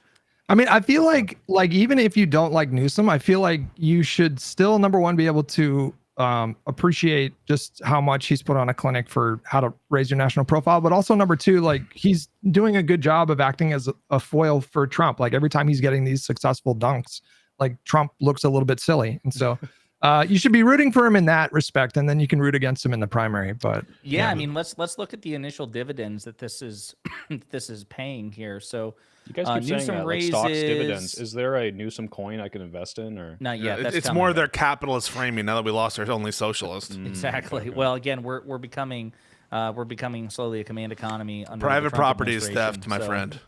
I mean, I feel like even if you don't like Newsom, I feel like you should still, number one, be able to appreciate just how much he's put on a clinic for how to raise your national profile. But also number two, like he's doing a good job of acting as a foil for Trump. Like every time he's getting these successful dunks, like Trump looks a little bit silly. And so you should be rooting for him in that respect. And then you can root against him in the primary. But Yeah, I mean, let's look at the initial dividends that this is paying here. So You guys keep saying Newsom that, like stocks, raises- dividends. Is there a Newsom coin I can invest in, or not yet. That's It's coming. more their capitalist framing now that we lost our only socialist. Exactly. Well, again, we're becoming slowly a command economy under the Private Trump property is administration. theft, my So, friend.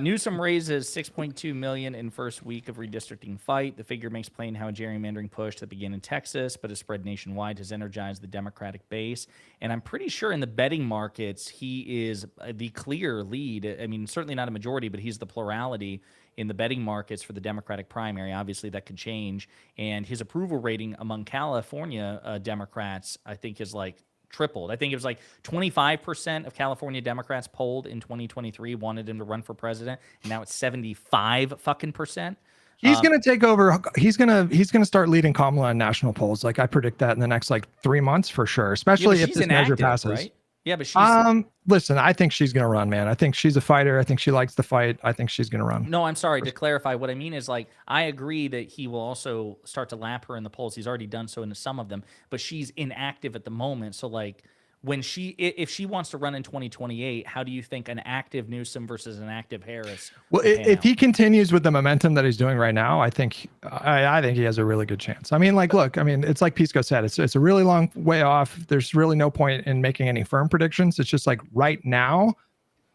Newsom raises $6.2 million in first week of redistricting fight. The figure makes plain how a gerrymandering push that began in Texas but has spread nationwide has energized the Democratic base. And I'm pretty sure in the betting markets, he is the clear lead. I mean, certainly not a majority, but he's the plurality in the betting markets for the Democratic primary. Obviously, that could change. And his approval rating among California Democrats, I think, is like tripled. I think it was like 25% of California Democrats polled in 2023 wanted him to run for president, and now it's 75%. he's gonna take over. He's gonna start leading Kamala in national polls. Like I predict that in the next like 3 months for sure. Especially if this measure passes. Right? Yeah, but she's Listen, I think she's gonna run, man. I think she's a fighter. I think she likes to fight. I think she's gonna run. no, I'm sorry to clarify. What I mean is, like, I agree that he will also start to lap her in the polls. He's already done so in some of them, but she's inactive at the moment. So, like, if she wants to run in 2028, how do you think an active Newsom versus an active Harris? Well, would pan if out? he continues with the momentum that he's doing right now, I think he has a really good chance. I mean, like, look, I mean, it's like Pisco said, it's a really long way off. There's really no point in making any firm predictions. It's just like right now,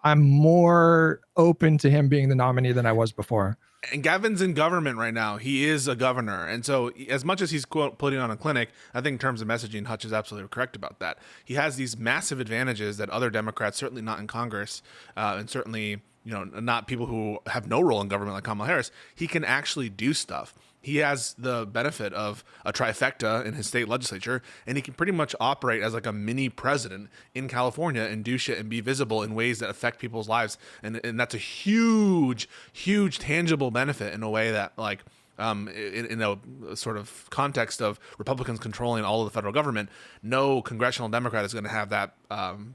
I'm more open to him being the nominee than I was before. And Gavin's in government right now. He is a governor. And so as much as he's quote putting on a clinic, I think in terms of messaging, Hutch is absolutely correct about that. He has these massive advantages that other Democrats, certainly not in Congress, and certainly, you know, not people who have no role in government like Kamala Harris. He can actually do stuff. He has the benefit of a trifecta in his state legislature, and he can pretty much operate as like a mini president in California and do shit and be visible in ways that affect people's lives. And that's a huge, huge tangible benefit in a way that, like, in a sort of context of Republicans controlling all of the federal government, no congressional Democrat is going to have that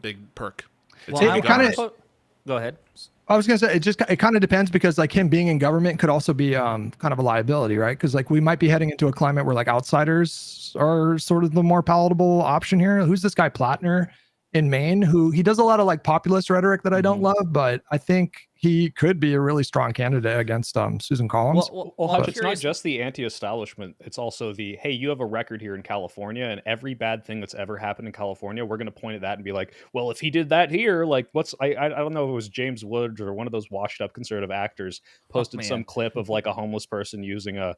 big perk. It's Well, gonna be kinda- governors. Go ahead. I was gonna say it kind of depends because like him being in government could also be kind of a liability, right? Because like we might be heading into a climate where like outsiders are sort of the more palatable option here. Who's this guy Plattner in Maine? Who he does a lot of like populist rhetoric that I don't love, but I think he could be a really strong candidate against Susan Collins. Well, Hutch, I'm it's not curious. just the anti-establishment. It's also the, hey, you have a record here in California, and every bad thing that's ever happened in California, we're going to point at that and be like, well, if he did that here, like, I don't know if it was James Woods or one of those washed-up conservative actors posted some man. clip of like a homeless person using a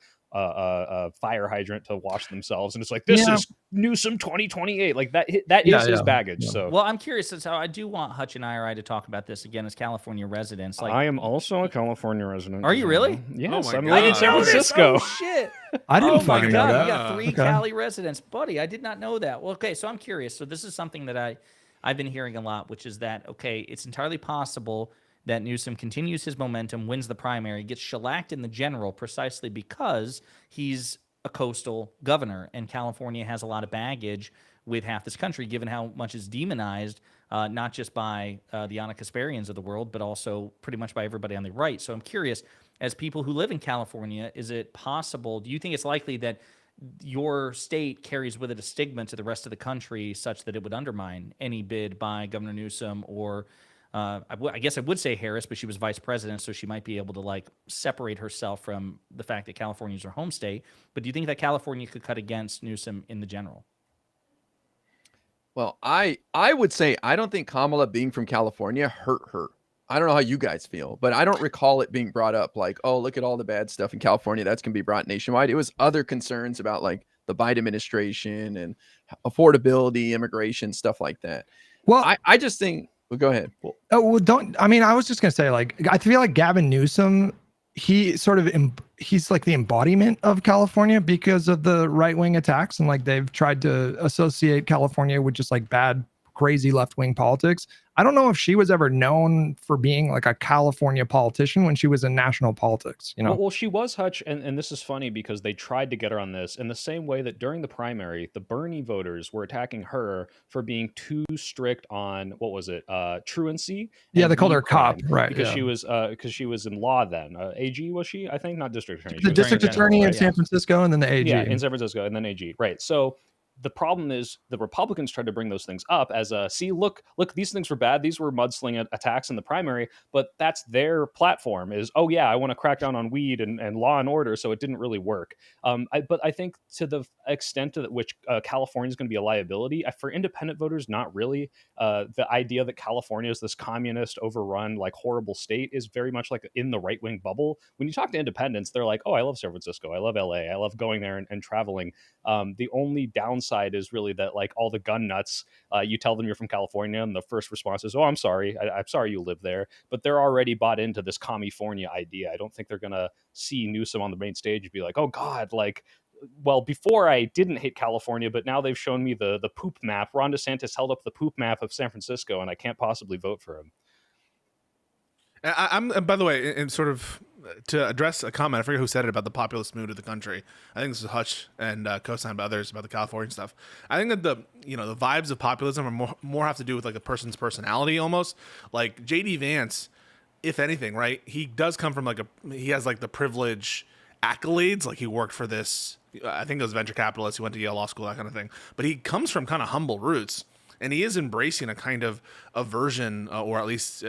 fire hydrant to wash themselves, and it's like, this is Newsom 2028. Like that is his baggage. So Well, I'm curious as how I do want Hutch and IRI to talk about this again as California residents. Like, I am also a California resident. Are you really? Yes, my I'm God. living in San know this. Francisco. Oh shit! I didn't Oh my fucking know god, that. we got 3 Okay. Cali residents, buddy. I did not know that. Well, okay, so I'm curious. So this is something that I've been hearing a lot, which is that okay, it's entirely possible that Newsom continues his momentum, wins the primary, gets shellacked in the general, precisely because he's a coastal governor, and California has a lot of baggage with half this country, given how much is demonized, not just by the Ana Kasparians of the world, but also pretty much by everybody on the right. So I'm curious, as people who live in California, is it possible, do you think it's likely that your state carries with it a stigma to the rest of the country such that it would undermine any bid by Governor Newsom or I guess I would say Harris, but she was vice president, so she might be able to like separate herself from the fact that California is her home state. But do you think that California could cut against Newsom in the general? Well, I would say I don't think Kamala being from California hurt her. I don't know how you guys feel, but I don't recall it being brought up like, oh, look at all the bad stuff in California that's going to be brought nationwide. It was other concerns about like the Biden administration and affordability, immigration, stuff like that. Well, I just think. Well, go ahead. Well, I was just gonna say, like, I feel like Gavin Newsom, he's like the embodiment of California because of the right-wing attacks, and like they've tried to associate California with just like bad, crazy left-wing politics. I don't know if she was ever known for being like a California politician when she was in national politics, you know? Well, she was, Hutch, and this is funny because they tried to get her on this in the same way that during the primary, the Bernie voters were attacking her for being too strict on, what was it, truancy? Yeah, and they called her a crime, cop, right? because Yeah. she was in law then. AG was she? I think not district attorney. She The was district attorney attorney general, in right? San Francisco, and then the AG. Yeah, in San Francisco, and then AG, right? So the problem is the Republicans tried to bring those things up as a, see, look, these things were bad. These were mudsling attacks in the primary, but that's their platform is, oh yeah, I want to crack down on weed and law and order. So it didn't really work. But I think to the extent to which California is going to be a liability for independent voters, not really. The idea that California is this communist, overrun, like horrible state is very much like in the right wing bubble. When you talk to independents, they're like, oh, I love San Francisco, I love LA, I love going there and traveling. The only downside is really that like all the gun nuts, you tell them you're from California and the first response is, oh, I'm sorry. I'm sorry you live there. But they're already bought into this California idea. I don't think they're going to see Newsom on the main stage and be like, oh God, like, well, before I didn't hate California, but now they've shown me the poop map. Ron DeSantis held up the poop map of San Francisco and I can't possibly vote for him. I'm by the way, in sort of to address a comment, I forget who said it about the populist mood of the country. I think this is Hutch and co-signed by others about the California stuff. I think that the vibes of populism are more have to do with like a person's personality almost. Like JD Vance, if anything, right? He does come from he has like the privilege accolades. Like he worked for this, I think it was venture capitalist. He went to Yale Law School, that kind of thing. But he comes from kind of humble roots. And he is embracing a kind of aversion, or at least,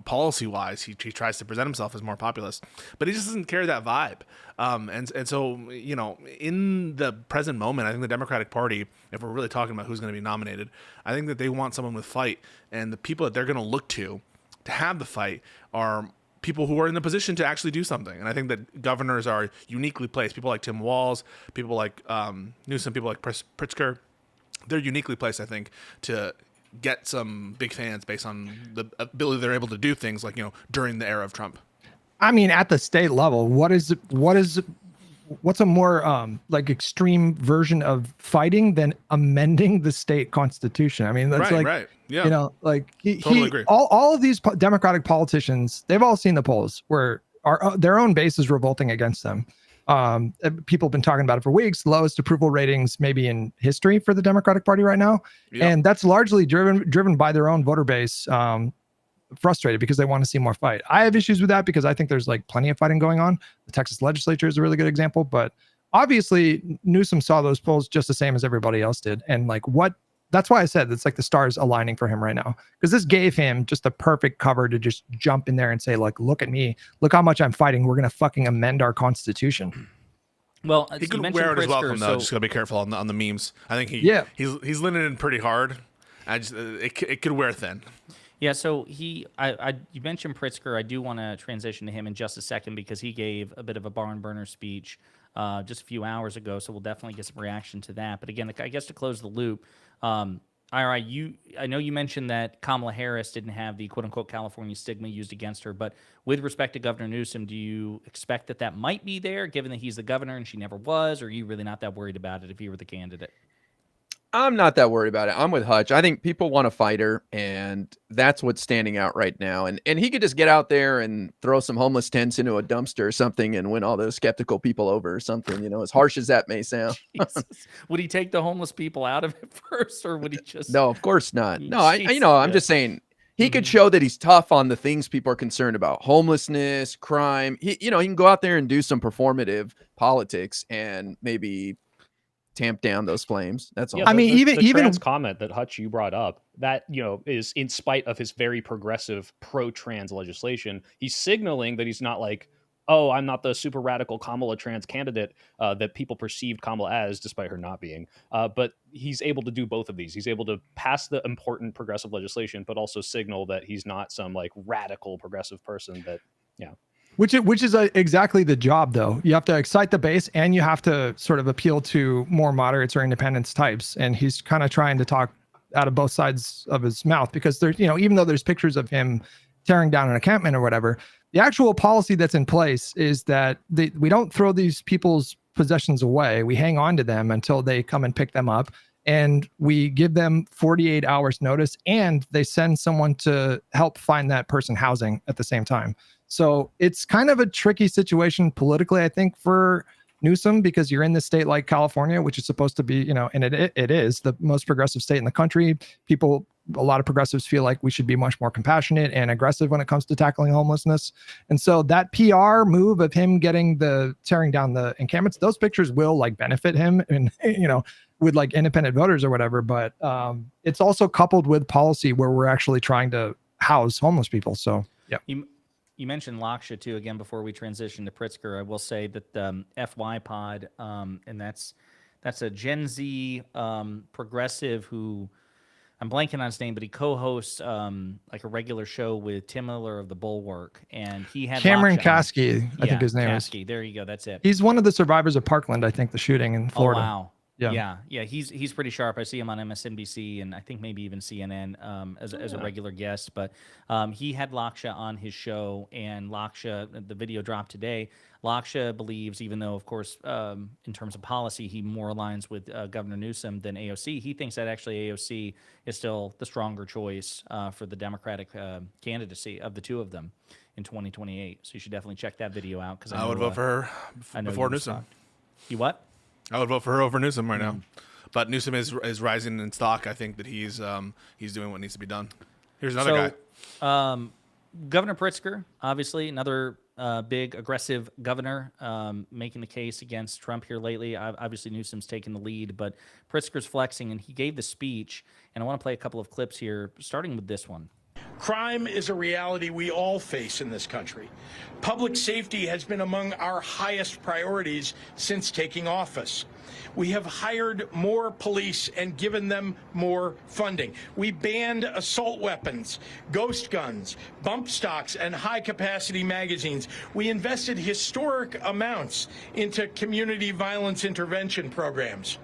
policy-wise, he tries to present himself as more populist. But he just doesn't carry that vibe. And so, in the present moment, I think the Democratic Party, if we're really talking about who's going to be nominated, I think that they want someone with fight. And the people that they're going to look to have the fight are people who are in the position to actually do something. And I think that governors are uniquely placed. People like Tim Walz, people like Newsom, people like Pritzker. They're uniquely placed, I think, to get some big fans based on the ability they're able to do things like, during the era of Trump. I mean, at the state level, what's a more like extreme version of fighting than amending the state constitution? I mean, that's right. Yeah. Like Totally agree. all of these Democratic politicians, they've all seen the polls where their own base is revolting against them. People have been talking about it for weeks. Lowest approval ratings maybe in history for the Democratic Party right now. Yep. And that's largely driven by their own voter base, frustrated because they want to see more fight. I have issues with that because I think there's like plenty of fighting going on. The Texas legislature is a really good example, but obviously Newsom saw those polls just the same as everybody else did. And like that's why I said it's like the stars aligning for him right now, because this gave him just the perfect cover to just jump in there and say, like, look at me, look how much I'm fighting. We're going to fucking amend our constitution. Well, he could wear it as welcome, though. Just gotta be careful on the memes. I think he's leaning in pretty hard. It could wear thin. Yeah, so you mentioned Pritzker. I do want to transition to him in just a second because he gave a bit of a barn burner speech just a few hours ago. So we'll definitely get some reaction to that. But again, I guess to close the loop, I know you mentioned that Kamala Harris didn't have the quote-unquote California stigma used against her, but with respect to Governor Newsom, do you expect that might be there, given that he's the governor and she never was, or are you really not that worried about it if you were the candidate? I'm not that worried about it. I'm with Hutch. I think people want a fighter, and that's what's standing out right now. And he could just get out there and throw some homeless tents into a dumpster or something and win all those skeptical people over or something, as harsh as that may sound. Would he take the homeless people out of it first, or would he just... No, of course not. No, I'm just saying he could show that he's tough on the things people are concerned about: homelessness, crime. He can go out there and do some performative politics and maybe tamp down those flames. That's all. Yeah, I mean, the even trans comment that Hutch you brought up, that is in spite of his very progressive pro-trans legislation, he's signaling that he's not like, oh, I'm not the super radical Kamala trans candidate that people perceived Kamala as, despite her not being. But he's able to do both of these. He's able to pass the important progressive legislation, but also signal that he's not some like radical progressive person. Which is exactly the job, though. You have to excite the base, and you have to sort of appeal to more moderates or independents types. And he's kind of trying to talk out of both sides of his mouth, because there's, even though there's pictures of him tearing down an encampment or whatever, the actual policy that's in place is that we don't throw these people's possessions away. We hang on to them until they come and pick them up. And we give them 48 hours notice, and they send someone to help find that person housing at the same time. So it's kind of a tricky situation politically, I think, for Newsom, because you're in this state like California, which is supposed to be, and it is the most progressive state in the country. A lot of progressives feel like we should be much more compassionate and aggressive when it comes to tackling homelessness. And so that PR move of him tearing down the encampments, those pictures will like benefit him and, with like independent voters or whatever. But it's also coupled with policy where we're actually trying to house homeless people. So, yeah. You mentioned Laksha too, again, before we transition to Pritzker. I will say that FY Pod, and that's a Gen Z progressive who, I'm blanking on his name, but he co-hosts like a regular show with Tim Miller of the Bulwark, and he had Cameron Laksha Caskey, I think his name is. There you go, that's it. He's one of the survivors of Parkland, I think, the shooting in Florida. Oh, wow. Yeah. He's pretty sharp. I see him on MSNBC and I think maybe even CNN as a regular guest. But he had Laksha on his show, and Laksha, the video dropped today. Laksha believes, even though, of course, in terms of policy, he more aligns with Governor Newsom than AOC, he thinks that actually AOC is still the stronger choice for the Democratic candidacy of the two of them in 2028. So you should definitely check that video out. Because I would vote for her before Newsom. You what? I would vote for her over Newsom right now. But Newsom is rising in stock. I think that he's doing what needs to be done. Here's another guy. Governor Pritzker, obviously another big aggressive governor, making the case against Trump here lately. Obviously Newsom's taking the lead, but Pritzker's flexing, and he gave the speech. And I want to play a couple of clips here, starting with this one. Crime is a reality we all face in this country. Public safety has been among our highest priorities since taking office. We have hired more police and given them more funding. We banned assault weapons, ghost guns, bump stocks, and high-capacity magazines. We invested historic amounts into community violence intervention programs.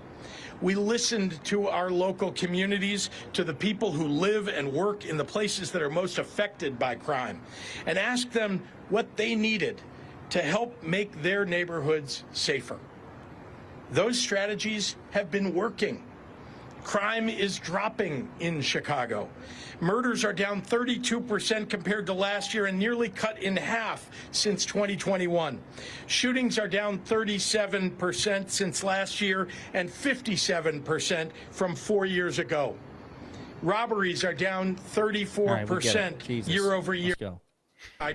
We listened to our local communities, to the people who live and work in the places that are most affected by crime, and asked them what they needed to help make their neighborhoods safer. Those strategies have been working. Crime is dropping in Chicago. Murders are down 32% compared to last year and nearly cut in half since 2021. Shootings are down 37% since last year and 57% from 4 years ago. Robberies are down 34% year over year.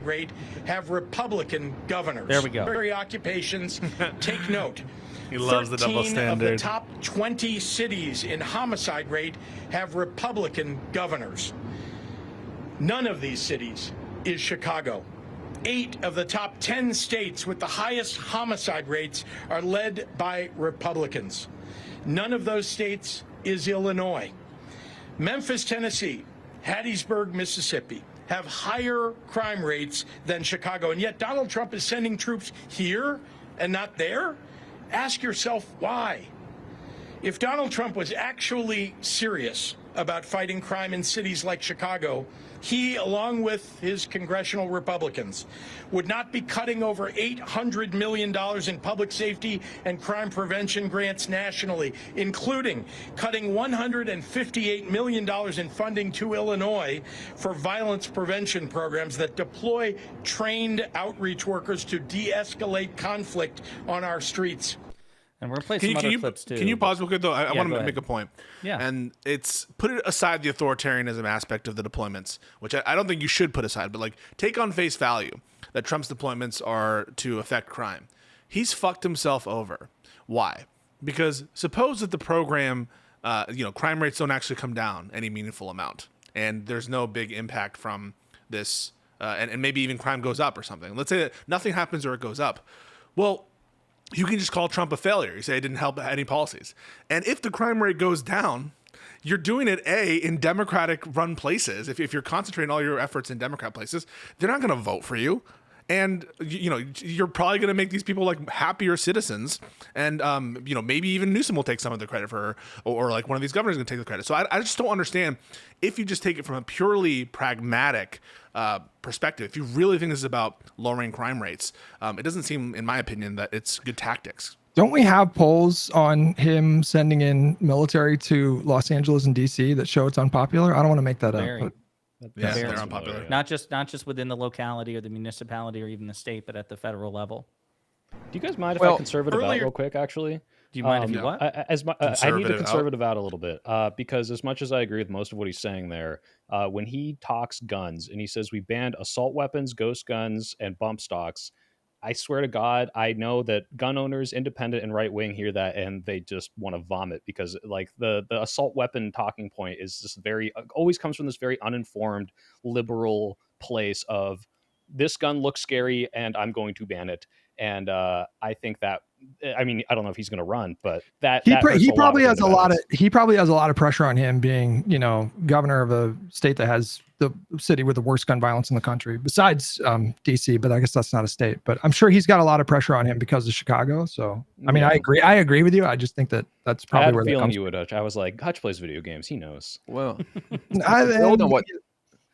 Rate have Republican governors. There we go. Occupations, take note. He loves the double 13 standard. of the top 20 cities in homicide rate have Republican governors. None of these cities is Chicago. 8 of the top 10 states with the highest homicide rates are led by Republicans. None of those states is Illinois. Memphis, Tennessee, Hattiesburg, Mississippi have higher crime rates than Chicago, and yet Donald Trump is sending troops here and not there? Ask yourself why. If Donald Trump was actually serious about fighting crime in cities like Chicago, he, along with his congressional Republicans, would not be cutting over $800 million in public safety and crime prevention grants nationally, including cutting $158 million in funding to Illinois for violence prevention programs that deploy trained outreach workers to de-escalate conflict on our streets. And we're going to play some other clips too. Can you pause real quick, though? I want to go make a point. Yeah. And it's put it aside the authoritarianism aspect of the deployments, which I don't think you should put aside, but like take on face value that Trump's deployments are to affect crime. He's fucked himself over. Why? Because suppose that the program, crime rates don't actually come down any meaningful amount, and there's no big impact from this, and maybe even crime goes up or something. Let's say that nothing happens or it goes up. Well, you can just call Trump a failure. You say it didn't help any policies. And if the crime rate goes down, you're doing it, in Democratic-run places. If you're concentrating all your efforts in Democrat places, they're not going to vote for you. And you're probably going to make these people like happier citizens, and maybe even Newsom will take some of the credit for, or like one of these governors is going to take the credit. So I just don't understand, if you just take it from a purely pragmatic perspective, if you really think this is about lowering crime rates, it doesn't seem, in my opinion, that it's good tactics. Don't we have polls on him sending in military to Los Angeles and DC that show it's unpopular? I don't want to make that up. But Yeah, Very they're similar, unpopular. not just within the locality or the municipality or even the state, but at the federal level. Do you guys mind if Well, I conservative out earlier- real quick? Actually, Do you mind if you what? I need to Conservative out? conservative out a little bit because as much as I agree with most of what he's saying there, when he talks guns and he says we banned assault weapons, ghost guns, and bump stocks, I swear to God, I know that gun owners, independent and right wing, hear that and they just want to vomit, because like the assault weapon talking point is just very always comes from this very uninformed liberal place of this gun looks scary and I'm going to ban it. And I think that, I mean, I don't know if he's going to run, but that he hurts a lot probably with has a lot of independents. pressure on him being, governor of a state that has the city with the worst gun violence in the country, besides DC. But I guess that's not a state. But I'm sure he's got a lot of pressure on him because of Chicago. So I mean, Yeah. I agree with you. I just think that's I probably had a where that feeling comes you would, Hutch. I was like, Hutch plays video games. He knows. Well, from. build on what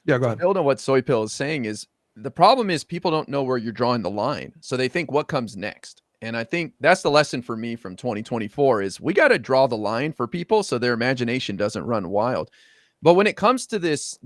Yeah, go ahead. build on what Soy Pill is saying is the problem is people don't know where you're drawing the line, so they think what comes next. And I think that's the lesson for me from 2024 is we got to draw the line for people so their imagination doesn't run wild. But when it comes to this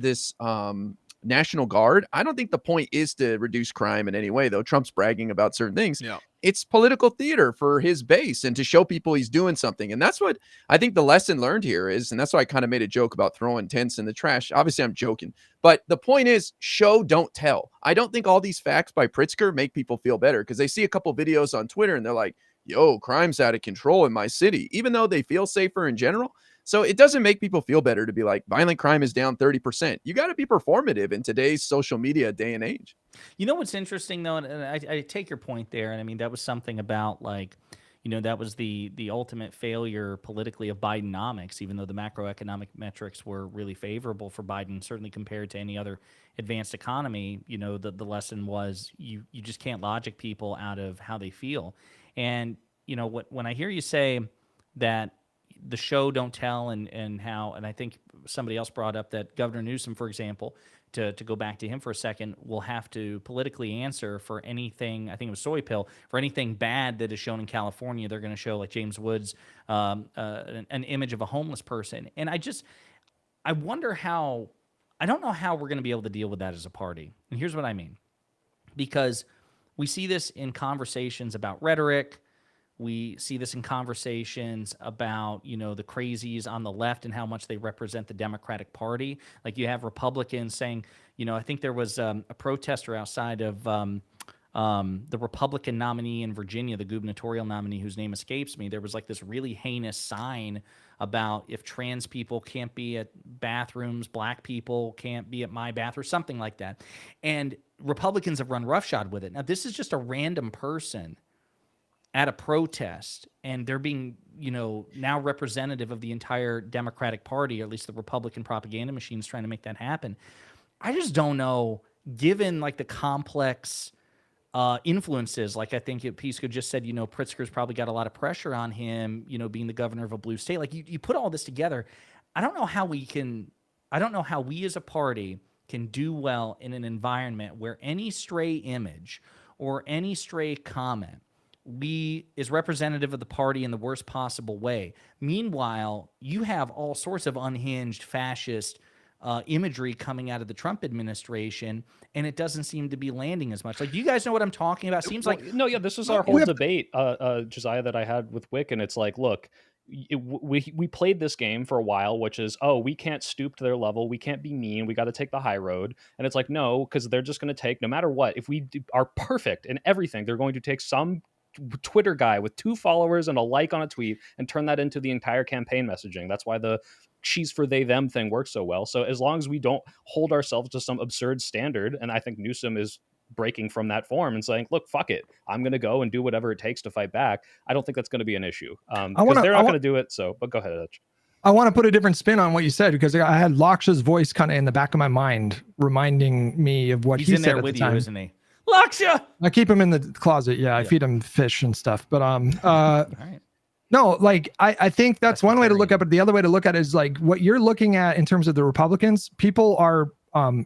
National Guard, I don't think the point is to reduce crime in any way, though Trump's bragging about certain things. Yeah. It's political theater for his base and to show people he's doing something. And that's what I think the lesson learned here is. And that's why I kind of made a joke about throwing tents in the trash. Obviously, I'm joking. But the point is, show, don't tell. I don't think all these facts by Pritzker make people feel better because they see a couple videos on Twitter and they're like, yo, crime's out of control in my city, even though they feel safer in general. So it doesn't make people feel better to be like, violent crime is down 30%. You got to be performative in today's social media day and age. You know what's interesting though, and I take your point there, and I mean that was something about like, that was the ultimate failure politically of Bidenomics, even though the macroeconomic metrics were really favorable for Biden, certainly compared to any other advanced economy. The lesson was you just can't logic people out of how they feel. And when I hear you say that the show don't tell and how, and I think somebody else brought up that Governor Newsom, for example, to go back to him for a second, will have to politically answer for anything, I think it was Soy Pill, for anything bad that is shown in California. They're going to show like James Woods, an image of a homeless person. And I wonder I don't know how we're going to be able to deal with that as a party. And here's what I mean. Because we see this in conversations about rhetoric. We see this in conversations about, the crazies on the left and how much they represent the Democratic Party. Like you have Republicans saying, I think there was a protester outside of the Republican nominee in Virginia, the gubernatorial nominee whose name escapes me. There was like this really heinous sign about if trans people can't be at bathrooms, black people can't be at my bathroom, something like that. And Republicans have run roughshod with it. Now, this is just a random person at a protest, and they're being, now representative of the entire Democratic Party, or at least the Republican propaganda machine is trying to make that happen. I just don't know, given like the complex influences, like I think Pisco just said, Pritzker's probably got a lot of pressure on him, being the governor of a blue state. Like you put all this together, I don't know how we as a party can do well in an environment where any stray image or any stray comment is representative of the party in the worst possible way. Meanwhile, you have all sorts of unhinged fascist imagery coming out of the Trump administration, and it doesn't seem to be landing as much. Like, you guys know what I'm talking about? Seems like no, yeah, this was our whole debate, Josiah, that I had with Wick, and it's like, look, we played this game for a while, which is, we can't stoop to their level, we can't be mean, we got to take the high road, and it's like, no, because they're just going to take, no matter what, if we are perfect in everything, they're going to take some Twitter guy with 2 followers and a like on a tweet and turn that into the entire campaign messaging. That's why the she's for they them thing works so well. So as long as we don't hold ourselves to some absurd standard, and I think Newsom is breaking from that form and saying, look, fuck it, I'm going to go and do whatever it takes to fight back, I don't think that's going to be an issue, because they're not going to do it. So, but go ahead, Hutch. I want to put a different spin on what you said, because I had Laksha's voice kind of in the back of my mind, reminding me of what he's he in said there at with the you, time. isn't he? Laksha. I keep him in the closet. Yeah, I feed him fish and stuff. But All right. no, like I think that's one way to look at Pescatarian. it. The other way to look at it is like what you're looking at in terms of the Republicans. People are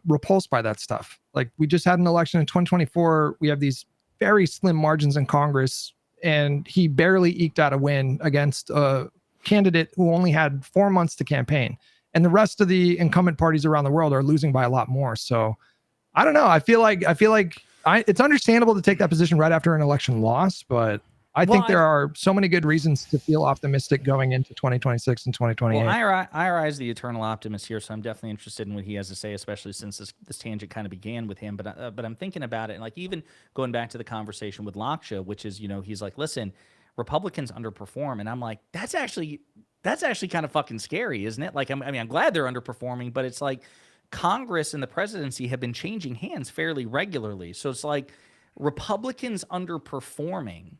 repulsed by that stuff. Like we just had an election in 2024. We have these very slim margins in Congress, and he barely eked out a win against a candidate who only had 4 months to campaign. And the rest of the incumbent parties around the world are losing by a lot more. So I don't know. I feel like it's understandable to take that position right after an election loss, but I think there are so many good reasons to feel optimistic going into 2026 and 2028. Well, IRI is the eternal optimist here, so I'm definitely interested in what he has to say, especially since this tangent kind of began with him. But I'm thinking about it, and like even going back to the conversation with Laksha, which is, he's like, listen, Republicans underperform, and I'm like, that's actually kind of fucking scary, isn't it? Like, I'm glad they're underperforming, but it's like Congress and the presidency have been changing hands fairly regularly, so it's like Republicans underperforming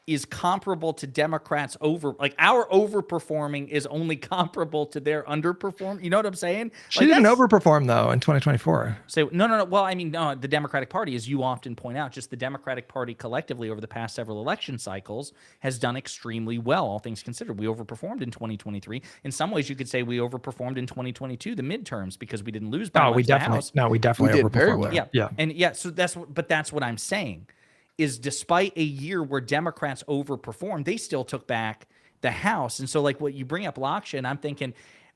is comparable to Democrats our overperforming is only comparable to their underperform. You know what I'm saying? She didn't overperform though in 2024. So no. Well, I mean, no, the Democratic Party, as you often point out, just the Democratic Party collectively over the past several election cycles has done extremely well, all things considered. We overperformed in 2023. In some ways, you could say we overperformed in 2022, the midterms, because we didn't lose by much to the House. We definitely did very overperformed. well. Yeah. So that's what I'm saying. Is despite a year where Democrats overperformed, they still took back the House. And so like what you bring up Laksha, and I'm thinking,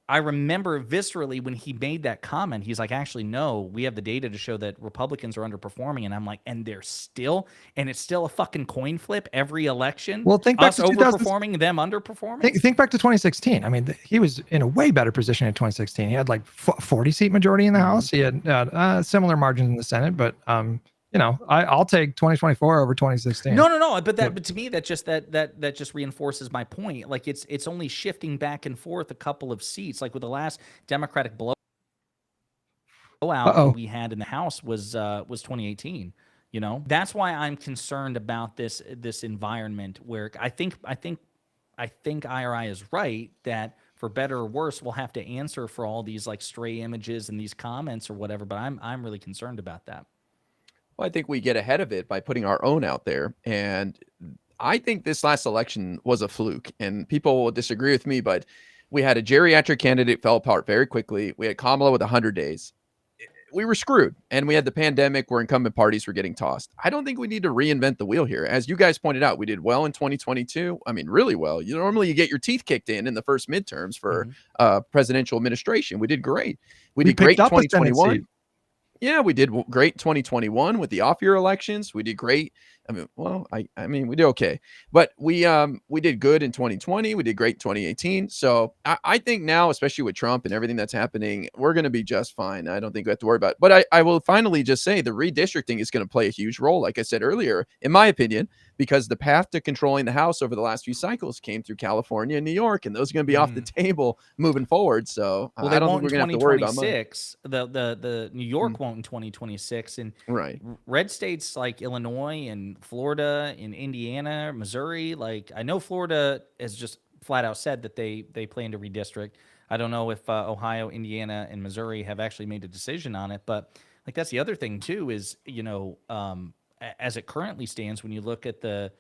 I remember viscerally when he made that comment, he's like, actually, no, we have the data to show that Republicans are underperforming. And I'm like, and it's still a fucking coin flip every election. Well, think back us to overperforming, them underperforming. Think back to 2016. I mean, he was in a way better position in 2016. He had like 40 seat majority in the House. He had similar margins in the Senate, but I'll take 2024 over 2016. No. But to me, that just reinforces my point. Like it's only shifting back and forth a couple of seats. Like with the last Democratic blowout that we had in the House was 2018. That's why I'm concerned about this environment where I think IRI is right that for better or worse, we'll have to answer for all these like stray images and these comments or whatever. But I'm really concerned about that. Well, I think we get ahead of it by putting our own out there. And I think this last election was a fluke, and people will disagree with me, but we had a geriatric candidate fell apart very quickly. We had Kamala with 100 days. We were screwed, and we had the pandemic where incumbent parties were getting tossed. I don't think we need to reinvent the wheel here. As you guys pointed out, we did well in 2022. I mean, really well. Normally you get your teeth kicked in the first midterms for presidential administration. We did great. We did great in 2021. Yeah, we did great in 2021 with the off-year elections. We did great. I mean, we did okay, but we did good in 2020. We did great in 2018. So I think now, especially with Trump and everything that's happening, we're going to be just fine. I don't think we have to worry about it. But I will finally just say the redistricting is going to play a huge role, like I said earlier, in my opinion, because the path to controlling the House over the last few cycles came through California and New York, and those are going to be off the table moving forward. So I don't think we're going to have to worry about much. The New York won't in 2026, and red states like Illinois and Florida and Indiana, Missouri, like I know Florida has just flat out said that they plan to redistrict. I don't know if Ohio, Indiana, and Missouri have actually made a decision on it, but like that's the other thing too is as it currently stands, when you look at the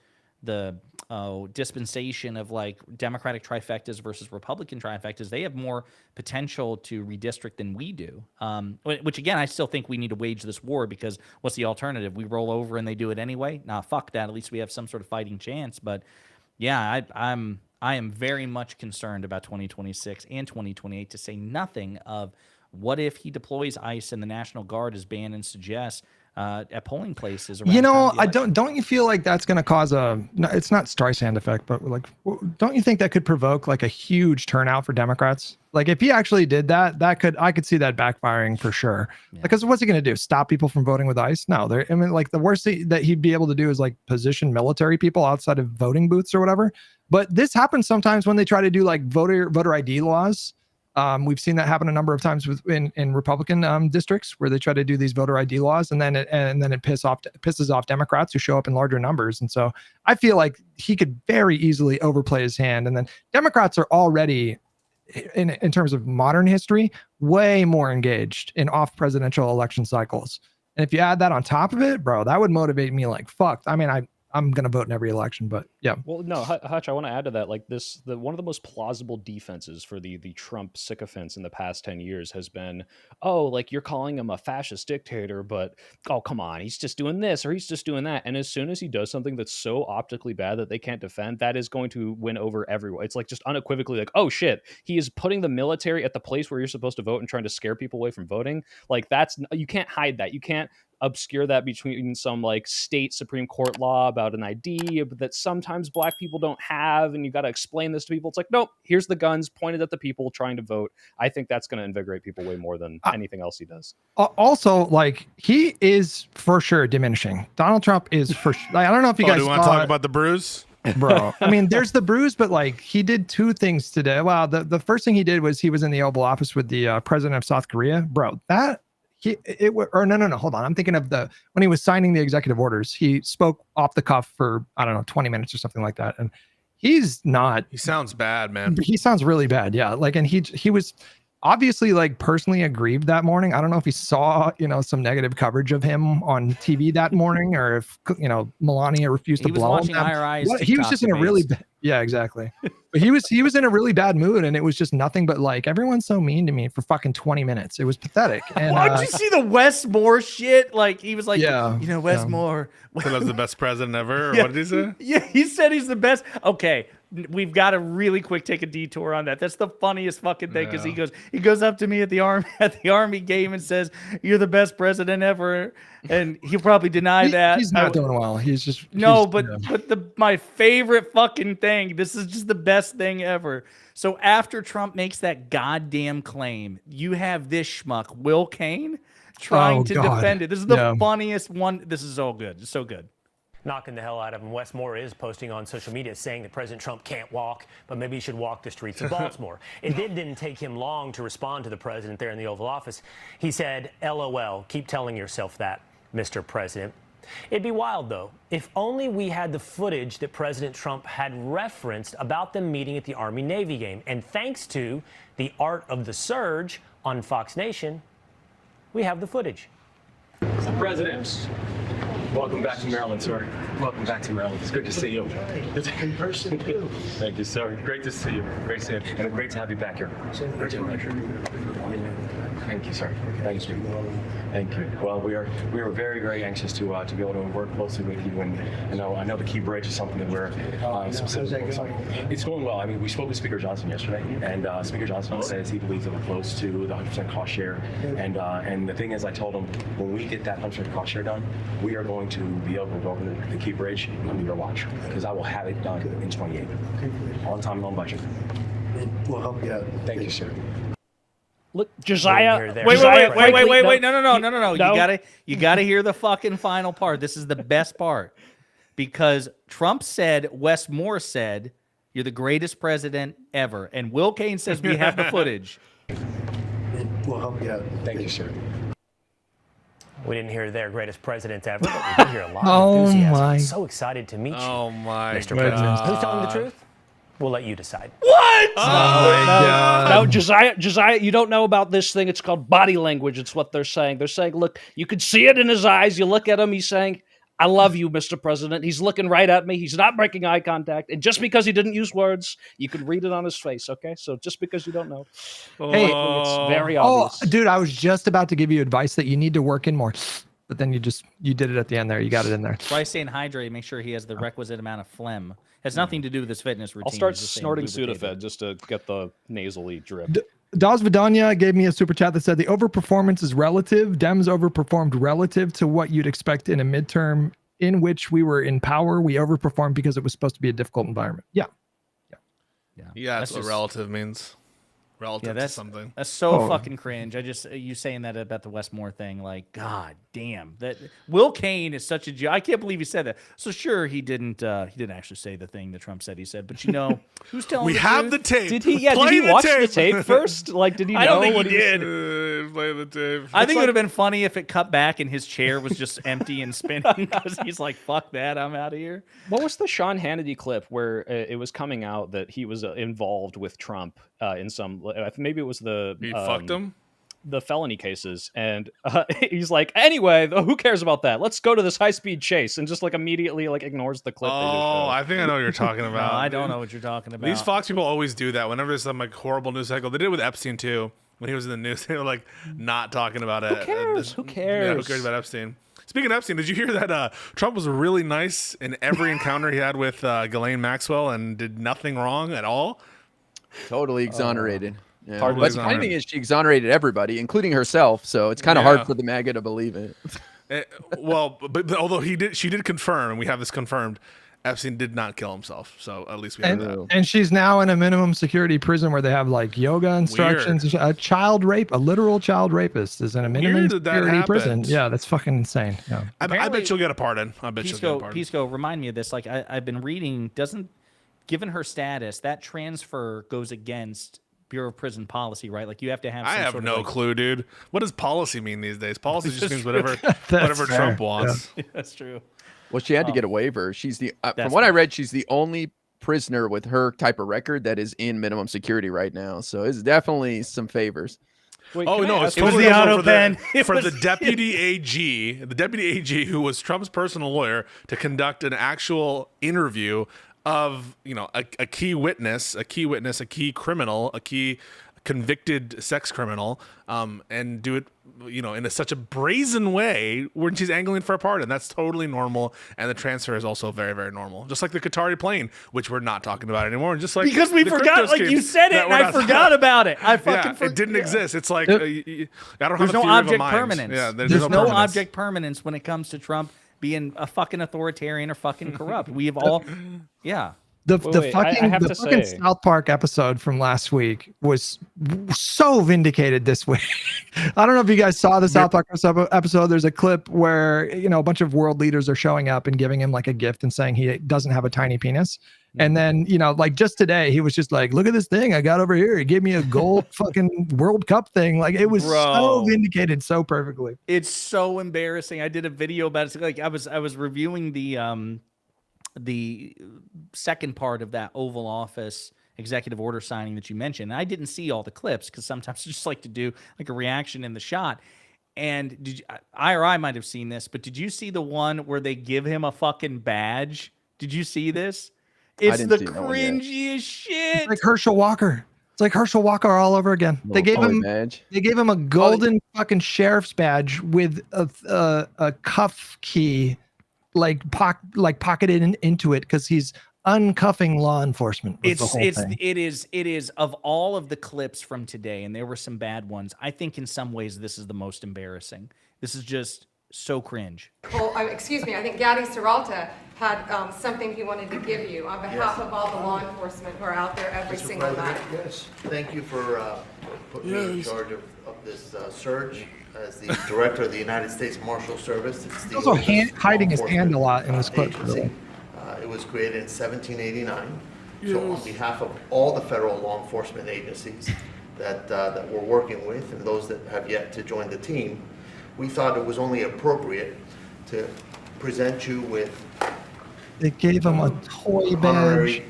dispensation of like Democratic trifectas versus Republican trifectas, they have more potential to redistrict than we do. Which again, I still think we need to wage this war, because what's the alternative? We roll over and they do it anyway? Nah, fuck that. At least we have some sort of fighting chance. But yeah, I am very much concerned about 2026 and 2028, to say nothing of what if he deploys ICE and the National Guard, as Bannon suggests, at polling places. Around don't you feel like that's going to cause it's not Streisand effect, but like, don't you think that could provoke like a huge turnout for Democrats? Like if he actually did that, I could see that backfiring for sure. Yeah. Because what's he going to do? Stop people from voting with ICE? No, like the worst thing that he'd be able to do is like position military people outside of voting booths or whatever. But this happens sometimes when they try to do like voter ID laws. We've seen that happen a number of times in Republican districts where they try to do these voter ID laws, and then it pisses off Democrats who show up in larger numbers. And so I feel like he could very easily overplay his hand. And then Democrats are already, in terms of modern history, way more engaged in off presidential election cycles. And if you add that on top of it, bro, that would motivate me like fuck. I mean, I'm gonna vote in every election, but yeah. Well, no, Hutch, I want to add to that. Like one of the most plausible defenses for the Trump sycophants in the past 10 years has been, oh, like you're calling him a fascist dictator, but oh, come on, he's just doing this or he's just doing that. And as soon as he does something that's so optically bad that they can't defend, that is going to win over everyone. It's like just unequivocally like, oh shit, he is putting the military at the place where you're supposed to vote and trying to scare people away from voting. Like you can't hide that. You can't obscure that between some like state Supreme Court law about an ID that sometimes black people don't have, and you got to explain this to people. It's like, nope, here's the guns pointed at the people trying to vote. I think that's going to invigorate people way more than anything else he does. Also, like, he is for sure diminishing. Donald Trump is for sure. Like, I don't know if you guys do you want to talk about the bruise? Bro, I mean, there's the bruise, but like he did two things today. Wow, the first thing he did was he was in the Oval Office with the president of South Korea. Bro, that no, hold on. I'm thinking of when he was signing the executive orders, he spoke off the cuff for, I don't know, 20 minutes or something like that. And he sounds bad, man. He sounds really bad. Yeah. Like, and he was obviously like personally aggrieved that morning. I don't know if he saw, some negative coverage of him on TV that morning, or if, Melania refused to blow him. He was just in a really bad, yeah, exactly. But he was in a really bad mood, and it was just nothing but like, everyone's so mean to me for fucking 20 minutes. It was pathetic. And did you see the Wes Moore shit? Like, he was like, Wes Moore. So that's the best president ever? Or what did he say? Yeah, he said he's the best. Okay, we've got to really quick take a detour on that. That's the funniest fucking thing, because he goes up to me at the army game and says, "You're the best president ever," and he'll probably deny that. He's not doing well. He's just my favorite fucking thing. This is just the best thing ever. So after Trump makes that goddamn claim, you have this schmuck, Will Cain, trying to defend it. This is the funniest one. This is so good. It's so good. Knocking the hell out of him. Wes Moore is posting on social media saying that President Trump can't walk, but maybe he should walk the streets of Baltimore. It didn't take him long to respond to the president there in the Oval Office. He said, LOL, keep telling yourself that, Mr. President. It'd be wild, though, if only we had the footage that President Trump had referenced about them meeting at the Army-Navy game. And thanks to the Art of the Surge on Fox Nation, we have the footage. Mr. President, welcome back to Maryland, sir. Welcome back to Maryland. It's good to see you. It's in person, too. Thank you, sir. Great to see you. Great to see you. And great to have you back here. Thank you, sir. Thank you. Thank you. Well, we were very, very anxious to be able to work closely with you, and I know the Key Bridge is something that we're specifically. It's going well. I mean, we spoke with Speaker Johnson yesterday, and Speaker Johnson says he believes that we're close to the 100% cost share. And the thing is, I told him when we get that 100% cost share done, we are going to be able to go over the Key Bridge under your watch, because I will have it done in 28, on time and on budget. We'll help you out. Thank you, sir. Look, Josiah. Wait. No. You gotta hear the fucking final part. This is the best part, because Trump said, Wes Moore said, "You're the greatest president ever," and Will Cain says we have the footage. We'll help you out. Thank you, sir. We didn't hear their greatest president ever, but we did hear a lot of enthusiasm. I'm so excited to meet you, Mr. President. Who's telling the truth? We'll let you decide. What? No, Josiah, you don't know about this thing. It's called body language. It's what they're saying. They're saying, look, you can see it in his eyes. You look at him, he's saying, I love you, Mr. President. He's looking right at me. He's not breaking eye contact. And just because he didn't use words, you can read it on his face, okay? So just because you don't know. Hey, it's very obvious. Oh, dude, I was just about to give you advice that you need to work in more. But then you did it at the end there. You got it in there. That's why I say hydrate, make sure he has the requisite amount of phlegm. Has nothing to do with his fitness routine. I'll start snorting Sudafed just to get the nasally drip. Daz Vidania gave me a super chat that said the overperformance is relative. Dems overperformed relative to what you'd expect in a midterm in which we were in power. We overperformed because it was supposed to be a difficult environment. Yeah, that's what relative means. Relative to something. That's so fucking cringe. You saying that about the Wes Moore thing, like, god damn, that Will Cain is such a I can't believe he said that. So sure, he didn't actually say the thing that Trump said he said, but who's telling we the have truth? the tape. Did he watch the tape first? Like, did he know? I don't think what he did. Play the tape. I think it would have been funny if it cut back and his chair was just empty and spinning, because he's like, fuck that, I'm out of here. What was the Sean Hannity clip where it was coming out that he was involved with Trump in some, maybe it was he fucked him? the felony cases, and he's like, anyway, who cares about that? Let's go to this high-speed chase, and just like immediately like ignores the clip. Oh, I think I know what you're talking No, about. I don't know what you're talking about. These Fox people always do that. Whenever there's some like horrible news cycle, they did it with Epstein too. When he was in the news, they were like not talking about it. Who cares? Who cares? Yeah, who cares about Epstein? Speaking of Epstein, did you hear that Trump was really nice in every encounter he had with Ghislaine Maxwell and did nothing wrong at all? Totally exonerated. Yeah. Totally But the funny thing is, she exonerated everybody, including herself. So it's kind of hard for the MAGA to believe it. But although she did confirm, and we have this confirmed, Epstein did not kill himself. So at least we have that. And she's now in a minimum security prison where they have like yoga instructions. A child rape, a literal child rapist is in a minimum security prison. Yeah, that's fucking insane. Yeah. I bet she'll get a pardon. I bet she'll get a pardon. Pisco, remind me of this. Like I've been reading, given her status, that transfer goes against Bureau of Prison policy, right? Like you have to have. I have no clue, dude. What does policy mean these days? Policy just means whatever fair. Trump wants. Yeah, that's true. Well, she had to get a waiver. She's from what I read, she's the only prisoner with her type of record that is in minimum security right now. So it's definitely some favors. Wait, it's totally the auto pen for the deputy AG, who was Trump's personal lawyer, to conduct an actual interview of a key witness, a key criminal, a key convicted sex criminal, and do it in such a brazen way when she's angling for a pardon. That's totally normal, and the transfer is also very, very normal. Just like the Qatari plane, which we're not talking about anymore. Just like because we forgot, like you said it, and I forgot about it. I fucking forgot. It didn't exist. It's like I don't have there's a no theory of a object mind. permanence. Yeah, there's no object permanence when it comes to Trump being a fucking authoritarian or fucking corrupt. We have all, yeah. The fucking South Park episode from last week was so vindicated this week. I don't know if you guys saw the South Park episode. There's a clip where a bunch of world leaders are showing up and giving him like a gift and saying he doesn't have a tiny penis. And then like just today he was just like, look at this thing I got over here. He gave me a gold fucking World Cup thing. Like it was so vindicated so perfectly. It's so embarrassing. I did a video about it. Like I was reviewing the second part of that Oval Office executive order signing that you mentioned. And I didn't see all the clips because sometimes I just like to do like a reaction in the shot. And I might have seen this, but did you see the one where they give him a fucking badge? Did you see this? It's the cringiest shit. It's like Herschel Walker. It's like Herschel Walker all over again. They gave him a golden fucking sheriff's badge with a cuff key pocketed into it because he's uncuffing law enforcement. It is of all of the clips from today, and there were some bad ones. I think in some ways this is the most embarrassing. This is just so cringe. Well, excuse me, I think Gadi Serralta had something he wanted to give you on behalf of all the law enforcement who are out there every single night. Yes, thank you for putting me in charge of this surge as the director of the United States Marshal Service. It's the also hiding his hand a lot in this clip. It was created in 1789. So on behalf of all the federal law enforcement agencies that we're working with and those that have yet to join the team, we thought it was only appropriate to present you with they gave him a toy badge.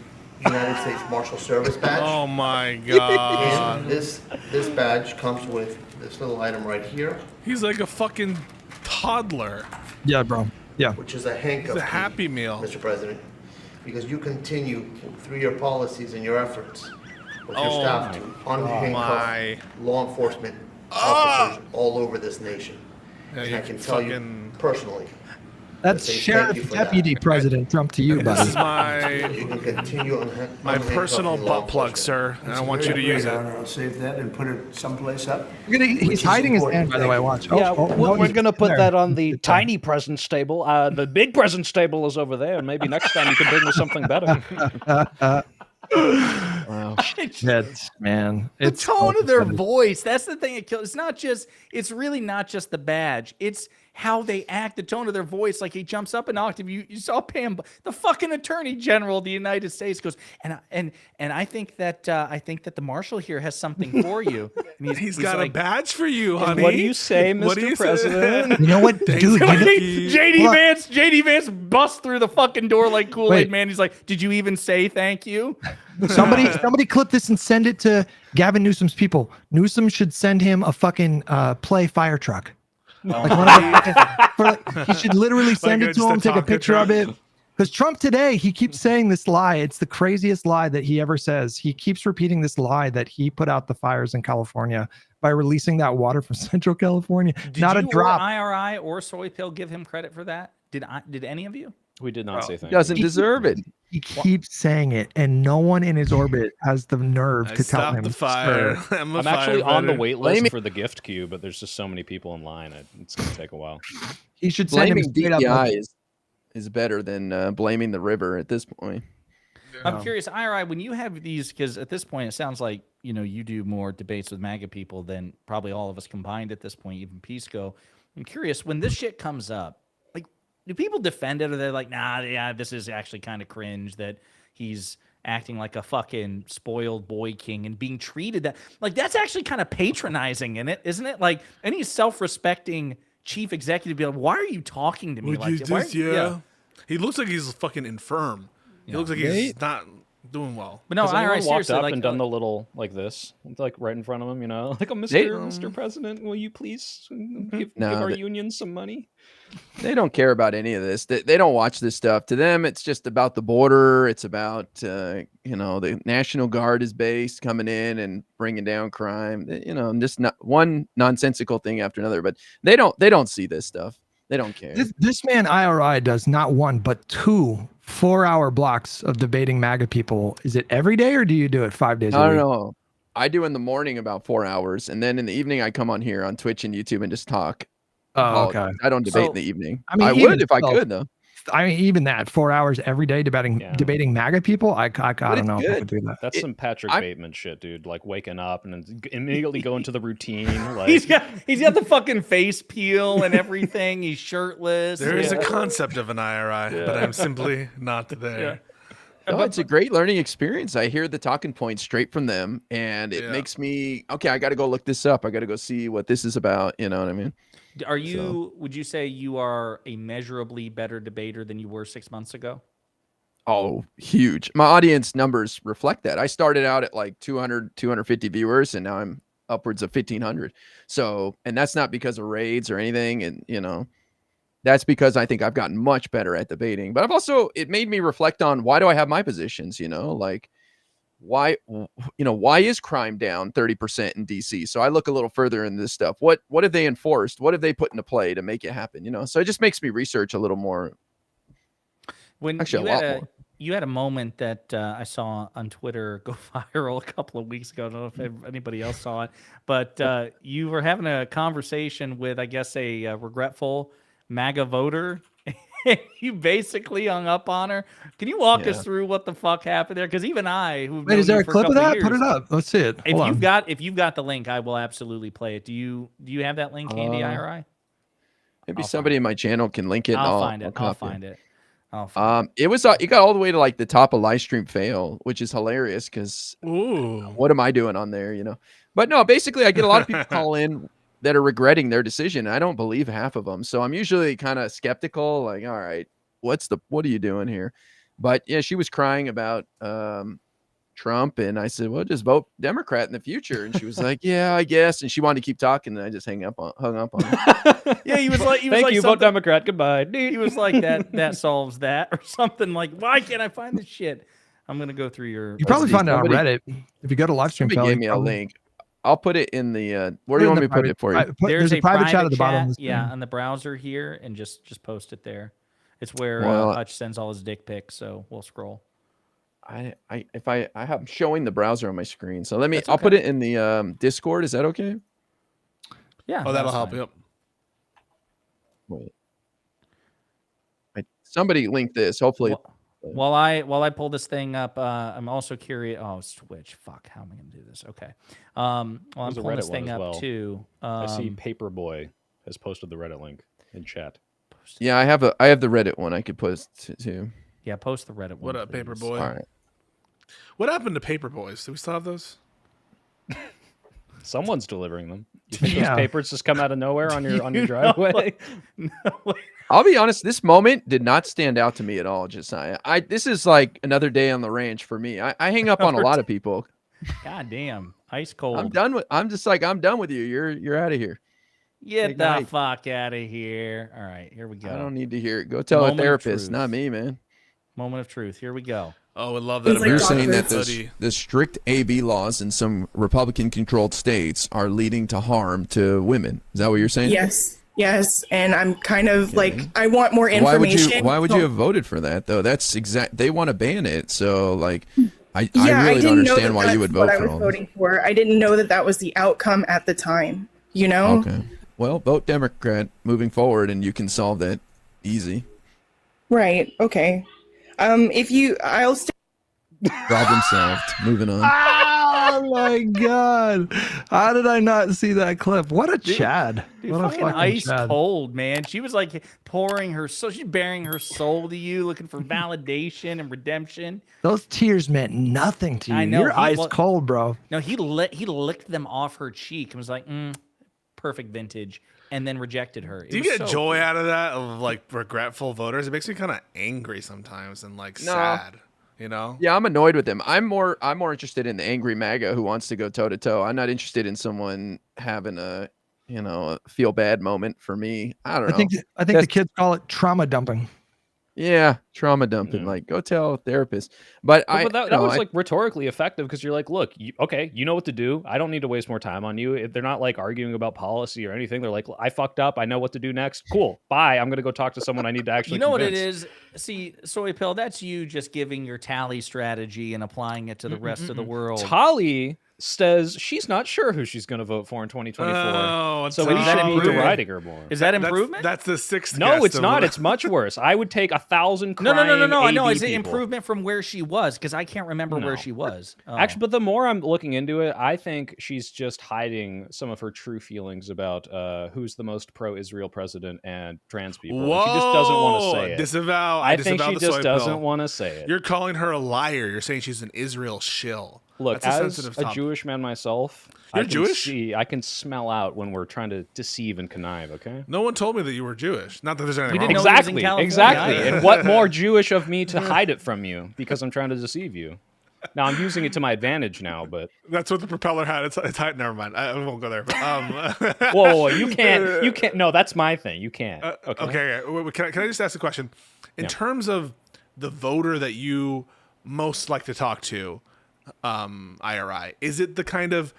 United States Marshal Service badge. Oh my God. And this badge comes with this little item right here. He's like a fucking toddler. Yeah, bro. Yeah. Which is a handcuff. It's a Happy Meal. Mr. President, because you continue through your policies and your efforts with your staff to unhandcuff law enforcement officers all over this nation. Yeah, and I can tell you personally. That's Sheriff Deputy President Trump to you, buddy. This is you can continue my personal butt plug, sir, and I want you to use it. I'll save that and put it someplace up. He's hiding his hand, by the way. Watch. Yeah, we're going to put that on the tiny president's table. The big president's table is over there, and maybe next time you can bring me something better. Wow. Man. The tone of their voice. That's the thing it kills. It's really not just the badge. It's how they act, the tone of their voice, like he jumps up an octave. You saw Pam, the fucking Attorney General of the United States goes, and I think that the marshal here has something for you. And He's got like, a badge for you, honey. What do you say, What do Mr. you say? President? You know what, dude? JD Vance busts through the fucking door like Kool-Aid Wait. Man. He's like, "Did you even say thank you?" Somebody clip this and send it to Gavin Newsom's people. Newsom should send him a fucking play fire truck. Like he should literally send it to him, take a picture of it. Because Trump today, he keeps saying this lie. It's the craziest lie that he ever says. He keeps repeating this lie that he put out the fires in California by releasing that water from Central California. Not a drop. Or IRI or Soy Pill give him credit for that? Did any of you? We did not say thank Doesn't you. deserve it. He keeps saying it, and no one in his orbit has the nerve to tell Stop him. the fire. "Sir." I'm actually on the wait list for the gift queue, but there's just so many people in line. It's going to take a while. He should send him Blaming straight up. DEI is better than blaming the river at this point. I'm curious, IRI, when you have these, because at this point it sounds like you do more debates with MAGA people than probably all of us combined at this point, even Pisco. I'm curious, when this shit comes up, like, do people defend it, or they're like, nah, yeah, this is actually kind of cringe that he's acting like a fucking spoiled boy king and being treated that, like, that's actually kind of patronizing, isn't it? Like, any self-respecting chief executive be like, why are you talking to me Would like you that? just, yeah. He looks like he's fucking infirm. He looks like he's not doing well. But no, Has anyone IRI, walked seriously, up like, and done the little like this, like right in front of him, like, oh, Mr. President, will you please give our union some money? They don't care about any of this. They don't watch this stuff. To them, it's just about the border. It's about the National Guard is based coming in and bringing down crime. Just not one nonsensical thing after another. But they don't see this stuff. They don't care. This man IRI does not one but 2 4-hour blocks of debating MAGA people. Is it every day, or do you do it 5 days a week? No. I do in the morning about 4 hours, and then in the evening I come on here on Twitch and YouTube and just talk. Oh, okay. I don't debate in the evening. I mean, I would if I could, though. I mean, even that 4 hours every day debating MAGA people. I don't know if I could do that. That's some Patrick Bateman shit, dude. Like waking up and then immediately go into the routine. Like he's got the fucking face peel and everything. He's shirtless. There is a concept of an IRI, but I'm simply not there. Oh, it's a great learning experience. I hear the talking points straight from them, and it makes me okay. I got to go look this up. I got to go see what this is about. You know what I mean? Are you? Would you say you are a measurably better debater than you were 6 months ago? Oh, huge. My audience numbers reflect that. I started out at like 200, 250 viewers, and now I'm upwards of 1,500. So, and that's not because of raids or anything. And, that's because I think I've gotten much better at debating. But it made me reflect on, why do I have my positions, like why is crime down 30% in DC? So I look a little further into this stuff. What have they enforced? What have they put into play to make it happen? So it just makes me research a little more. You had a moment that I saw on Twitter go viral a couple of weeks ago. I don't know if anybody else saw it, but you were having a conversation with, I guess, a regretful MAGA voter. You basically hung up on her. Can you walk us through what the fuck happened there? Because even wait, is there a clip of that? Put it up. Let's see it. If you've got the link, I will absolutely play it. Do you have that link handy, IRI? Maybe somebody in my channel can link it. I'll find it. It got all the way to like the top of live stream fail, which is hilarious because what am I doing on there? But no, basically I get a lot of people call in that are regretting their decision. I don't believe half of them. So I'm usually kind of skeptical, like, all right, what are you doing here? But yeah, she was crying about Trump. And I said, well, just vote Democrat in the future. And she was like, yeah, I guess. And she wanted to keep talking. And I just hung up on her. Yeah, he was like, thank you, vote Democrat. Goodbye. He was like, that solves that, or something like, why can't I find this shit? I'm going to go through your. You probably find it on Reddit. If you go to live stream, give me a link. I'll put it in the where do you want me to put it for you? There's a private chat at the bottom of the screen. Yeah, on the browser here, and just post it there. It's where Hutch sends all his dick pics, so we'll scroll. I'm showing the browser on my screen, so I'll put it in the Discord. Is that okay? Yeah. Oh, that'll help. Yep. Wait. Somebody link this. Hopefully. While I pull this thing up, I'm also curious. Oh, it's Twitch. Fuck. How am I going to do this? Okay. Well, I'm pulling this thing up too. I see Paperboy has posted the Reddit link. in chat. Yeah, I have the Reddit one I could post too. Yeah, post the Reddit one. What up, please. Paperboy? All right. What happened to Paperboys? Do we still have those? Someone's delivering them. You think Yeah. those papers just come out of nowhere on your driveway? I'll be honest, this moment did not stand out to me at all, Josiah. This is like another day on the ranch for me. I hang up on a lot of people. God damn, ice cold. I'm done with you. You're out of here. Get Good the night. fuck out of here. All right, here we go. I don't need to hear it. Go tell Moment a of therapist, truth. not me, man. Moment of truth. Here we go. Oh, I love that. It's like You're American saying that hoodie. the strict AB laws in some Republican-controlled states are leading to harm to women. Is that what you're saying? Yes, and I'm kind of like, I want more information. Why would you have voted for that though? That's exact. They want to ban it, so like, I Yeah, really don't didn't know understand that why you would that's what vote I for was all voting for. I didn't know that that was the outcome at the time. You know? this. Okay. Well, vote Democrat moving forward, and you can solve that easy. Right. Okay. I'll stay. Problem solved. Moving on. Oh my god! How did I not see that clip? What a Chad! Dude, What a fucking fucking ice Chad! cold, man. She was like pouring her soul. She's bearing her soul to you, looking for validation and redemption. Those tears meant nothing to you. I know, You're ice cold, bro. No, he licked them off her cheek and was like, perfect vintage, and then rejected her. Do you get joy out of that, of like regretful voters? It makes me kind of angry sometimes and like sad. You know? Yeah, I'm annoyed with them. I'm more interested in the angry MAGA who wants to go toe to toe. I'm not interested in someone having a feel bad moment for me. I don't know. I think the kids call it trauma dumping. Yeah, trauma dumping. Like, go tell a therapist. But that was like rhetorically effective because you're like, look, you know what to do. I don't need to waste more time on you. They're not like arguing about policy or anything. They're like, I fucked up. I know what to do next. Cool. Bye. I'm gonna go talk to someone I need to actually. You know convince. what it is? See, Soy Pill, that's you just giving your tally strategy and applying it to the rest of the world. Tali says she's not sure who she's going to vote for in 2024. So we should be deriding her more. Is that improvement? That's the sixth. No, it's not. It's much worse. I would take 1,000 crying No. I know. AB Is it people. improvement from where she was? Because I can't remember where she was. Oh. Actually, but the more I'm looking into it, I think she's just hiding some of her true feelings about who's the most pro-Israel president and trans people. Whoa, she just doesn't want to say it. Disavow. I think she just doesn't want to say it. You're calling her a liar. You're saying she's an Israel shill. Look, That's as a topic. Jewish man myself, You're I can Jewish? I can smell out when we're trying to deceive and connive. Okay. No one told me that you were Jewish. Not that there's anything We wrong. didn't know he was in Exactly. California Exactly. either. And what more Jewish of me to hide it from you because I'm trying to deceive you? Now I'm using it to my advantage now, but That's what the propeller had. It's high. Never mind. I won't go there. But, whoa, you can't. No, that's my thing. You can't. Okay. Wait, can I just ask a question? In terms of the voter that you most like to talk to, IRI, is it the kind of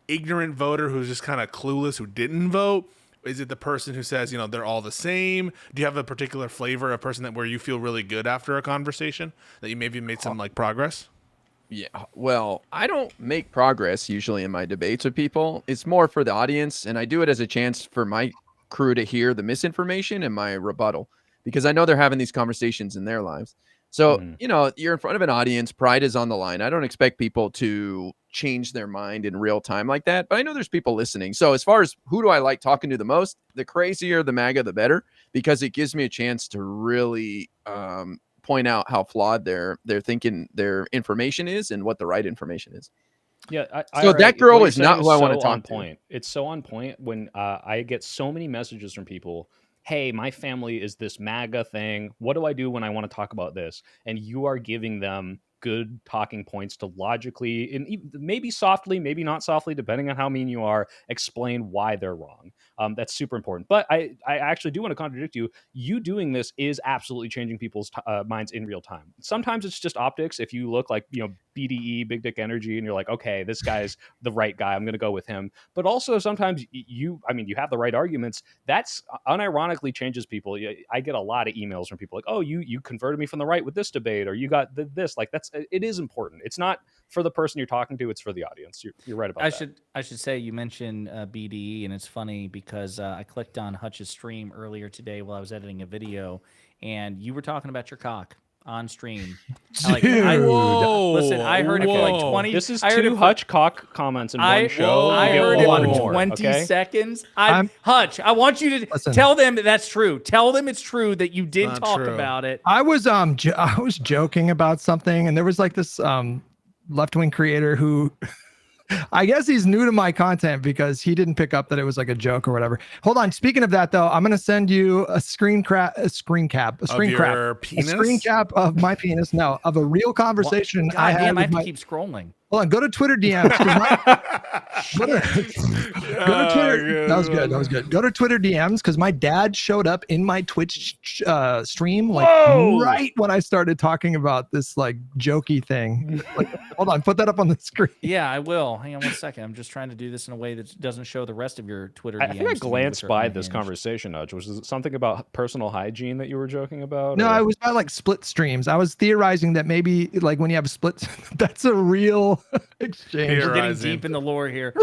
ignorant voter who's just kind of clueless who didn't vote? Is it the person who says, they're all the same? Do you have a particular flavor, a person that where you feel really good after a conversation that you maybe made some like progress? Yeah, well, I don't make progress usually in my debates with people. It's more for the audience, and I do it as a chance for my crew to hear the misinformation and my rebuttal, because I know they're having these conversations in their lives. So, you're in front of an audience, pride is on the line. I don't expect people to change their mind in real time like that, but I know there's people listening. So as far as who do I like talking to the most, the crazier the MAGA, the better, because it gives me a chance to really point out how flawed their thinking their information is and what the right information is. Yeah. So that girl is not who I want to talk to. It's so on point when I get so many messages from people. Hey, my family is this MAGA thing. What do I do when I want to talk about this? And you are giving them good talking points to logically, and maybe softly, maybe not softly, depending on how mean you are, explain why they're wrong. That's super important. But I actually do want to contradict you. You doing this is absolutely changing people's minds in real time. Sometimes it's just optics. If you look like, BDE, big dick energy, and you're like, okay, this guy's the right guy, I'm going to go with him. But also sometimes you have the right arguments. That's unironically changes people. I get a lot of emails from people like, oh, you converted me from the right with this debate, or you got this. Like it is important. It's not for the person you're talking to, it's for the audience. You're right about that. I should say you mentioned BDE, and it's funny because I clicked on Hutch's stream earlier today while I was editing a video, and you were talking about your cock on stream, Listen, I heard it for like 20. This is I heard two it Hutch cock comments in one show. I You get heard it one for more, 20 okay? seconds. Hutch, I want you to Listen. tell them that that's true. Tell them it's true that you did Not talk true. about it. I was joking about something, and there was like this left-wing creator who I guess he's new to my content because he didn't pick up that it was like a joke or whatever. Hold on. Speaking of that, though, I'm gonna send you a screen cap of your of my penis. No, of a real conversation God I had. damn, I with have my, to keep scrolling. Hold on. Go to Twitter DMs. Go to Twitter. That was good. That was good. Go to Twitter DMs because my dad showed up in my Twitch stream like right when I started talking about this like jokey thing. Like, hold on, put that up on the screen. Yeah, I will. Hang on one second. I'm just trying to do this in a way that doesn't show the rest of your Twitter DMs. I think I to me, glanced which are by this unhinged. conversation, Hutch. Was it something about personal hygiene that you were joking about? No, or- I was by like split streams. I was theorizing that maybe like when you have split, that's a real exchange. We're getting deep in the lore here.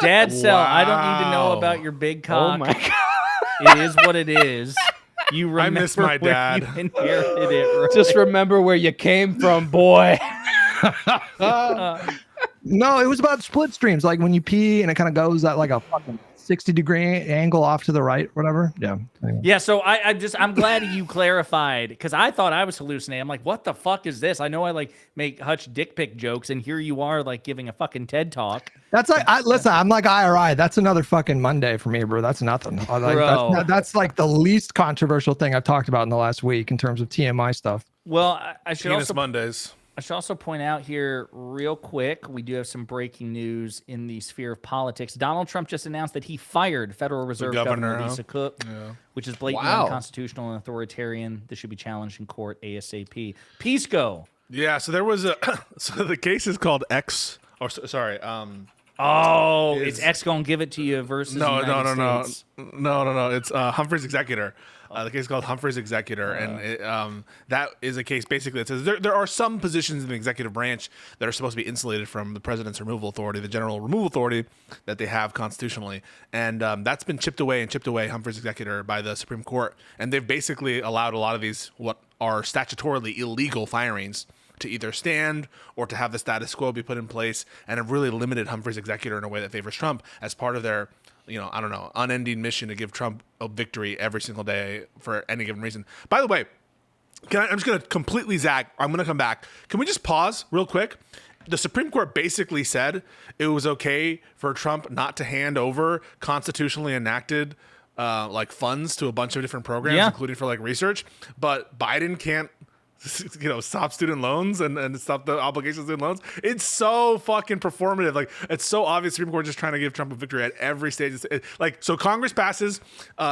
Dad Cell, I don't need to know about your big cock. Oh my God. It is what it is. You remember I miss my where dad. you inherited it, right? Just remember where you came from, boy. No, it was about split streams, like when you pee and it kind of goes at like a fucking 60-degree angle off to the right, whatever. Yeah. Anyway. Yeah, so I'm glad you clarified because I thought I was hallucinating. I'm like, what the fuck is this? I know I like make Hutch dick pic jokes, and here you are like giving a fucking TED talk. That's like, listen, I'm like IRI. That's another fucking Monday for me, bro. That's nothing. Like, Bro. that's like the least controversial thing I've talked about in the last week in terms of TMI stuff. Well, I should Penis also Mondays. I should also point out here real quick, we do have some breaking news in the sphere of politics. Donald Trump just announced that he fired Federal Reserve Governor huh? Lisa Cook, which is blatantly Wow. unconstitutional and authoritarian. This should be challenged in court ASAP. Peace go. Yeah, so there was a so the case is called X or sorry, Oh, Is- it's X gonna give it to you versus no, United no. States. It's Humphrey's Executor. The case is called Humphrey's Executor, and that is a case basically that says there are some positions in the executive branch that are supposed to be insulated from the president's removal authority, the general removal authority that they have constitutionally, and that's been chipped away, Humphrey's Executor, by the Supreme Court, and they've basically allowed a lot of these what are statutorily illegal firings to either stand or to have the status quo be put in place, and have really limited Humphrey's Executor in a way that favors Trump as part of their, unending mission to give Trump a victory every single day for any given reason. By the way, I'm just going to completely zag. I'm going to come back. Can we just pause real quick? The Supreme Court basically said it was okay for Trump not to hand over constitutionally enacted like funds to a bunch of different programs, including for like research, but Biden can't stop student loans and stop the obligations of student loans. It's so fucking performative. Like, it's so obvious Supreme Court just trying to give Trump a victory at every stage. So Congress passes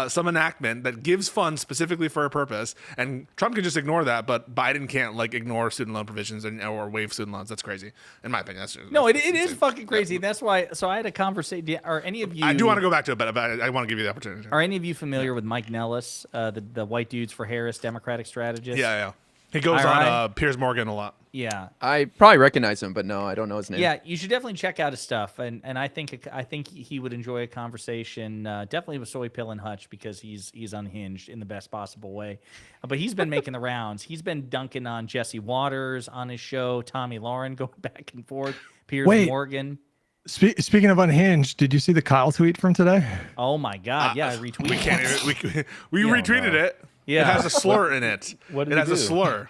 some enactment that gives funds specifically for a purpose, and Trump can just ignore that, but Biden can't like ignore student loan provisions or waive student loans. That's crazy, in my opinion. It is fucking crazy. That's why. So I had a conversation. Are any of you? I do want to go back to it, but I want to give you the opportunity. Are any of you familiar with Mike Nellis, the White Dudes for Harris Democratic strategist? Yeah. He goes on Piers Morgan a lot. Yeah. I probably recognize him, but no, I don't know his name. Yeah, you should definitely check out his stuff, and I think he would enjoy a conversation, definitely with Soy Pill and Hutch, because he's unhinged in the best possible way. But he's been making the rounds. He's been dunking on Jesse Waters on his show, Tommy Lauren going back and forth, Piers Morgan. Speaking of unhinged, did you see the Kyle tweet from today? Oh my God! Yeah, I retweeted. We can't even. We retweeted it. Yeah. It has a slur in it. What did it he has do? a slur.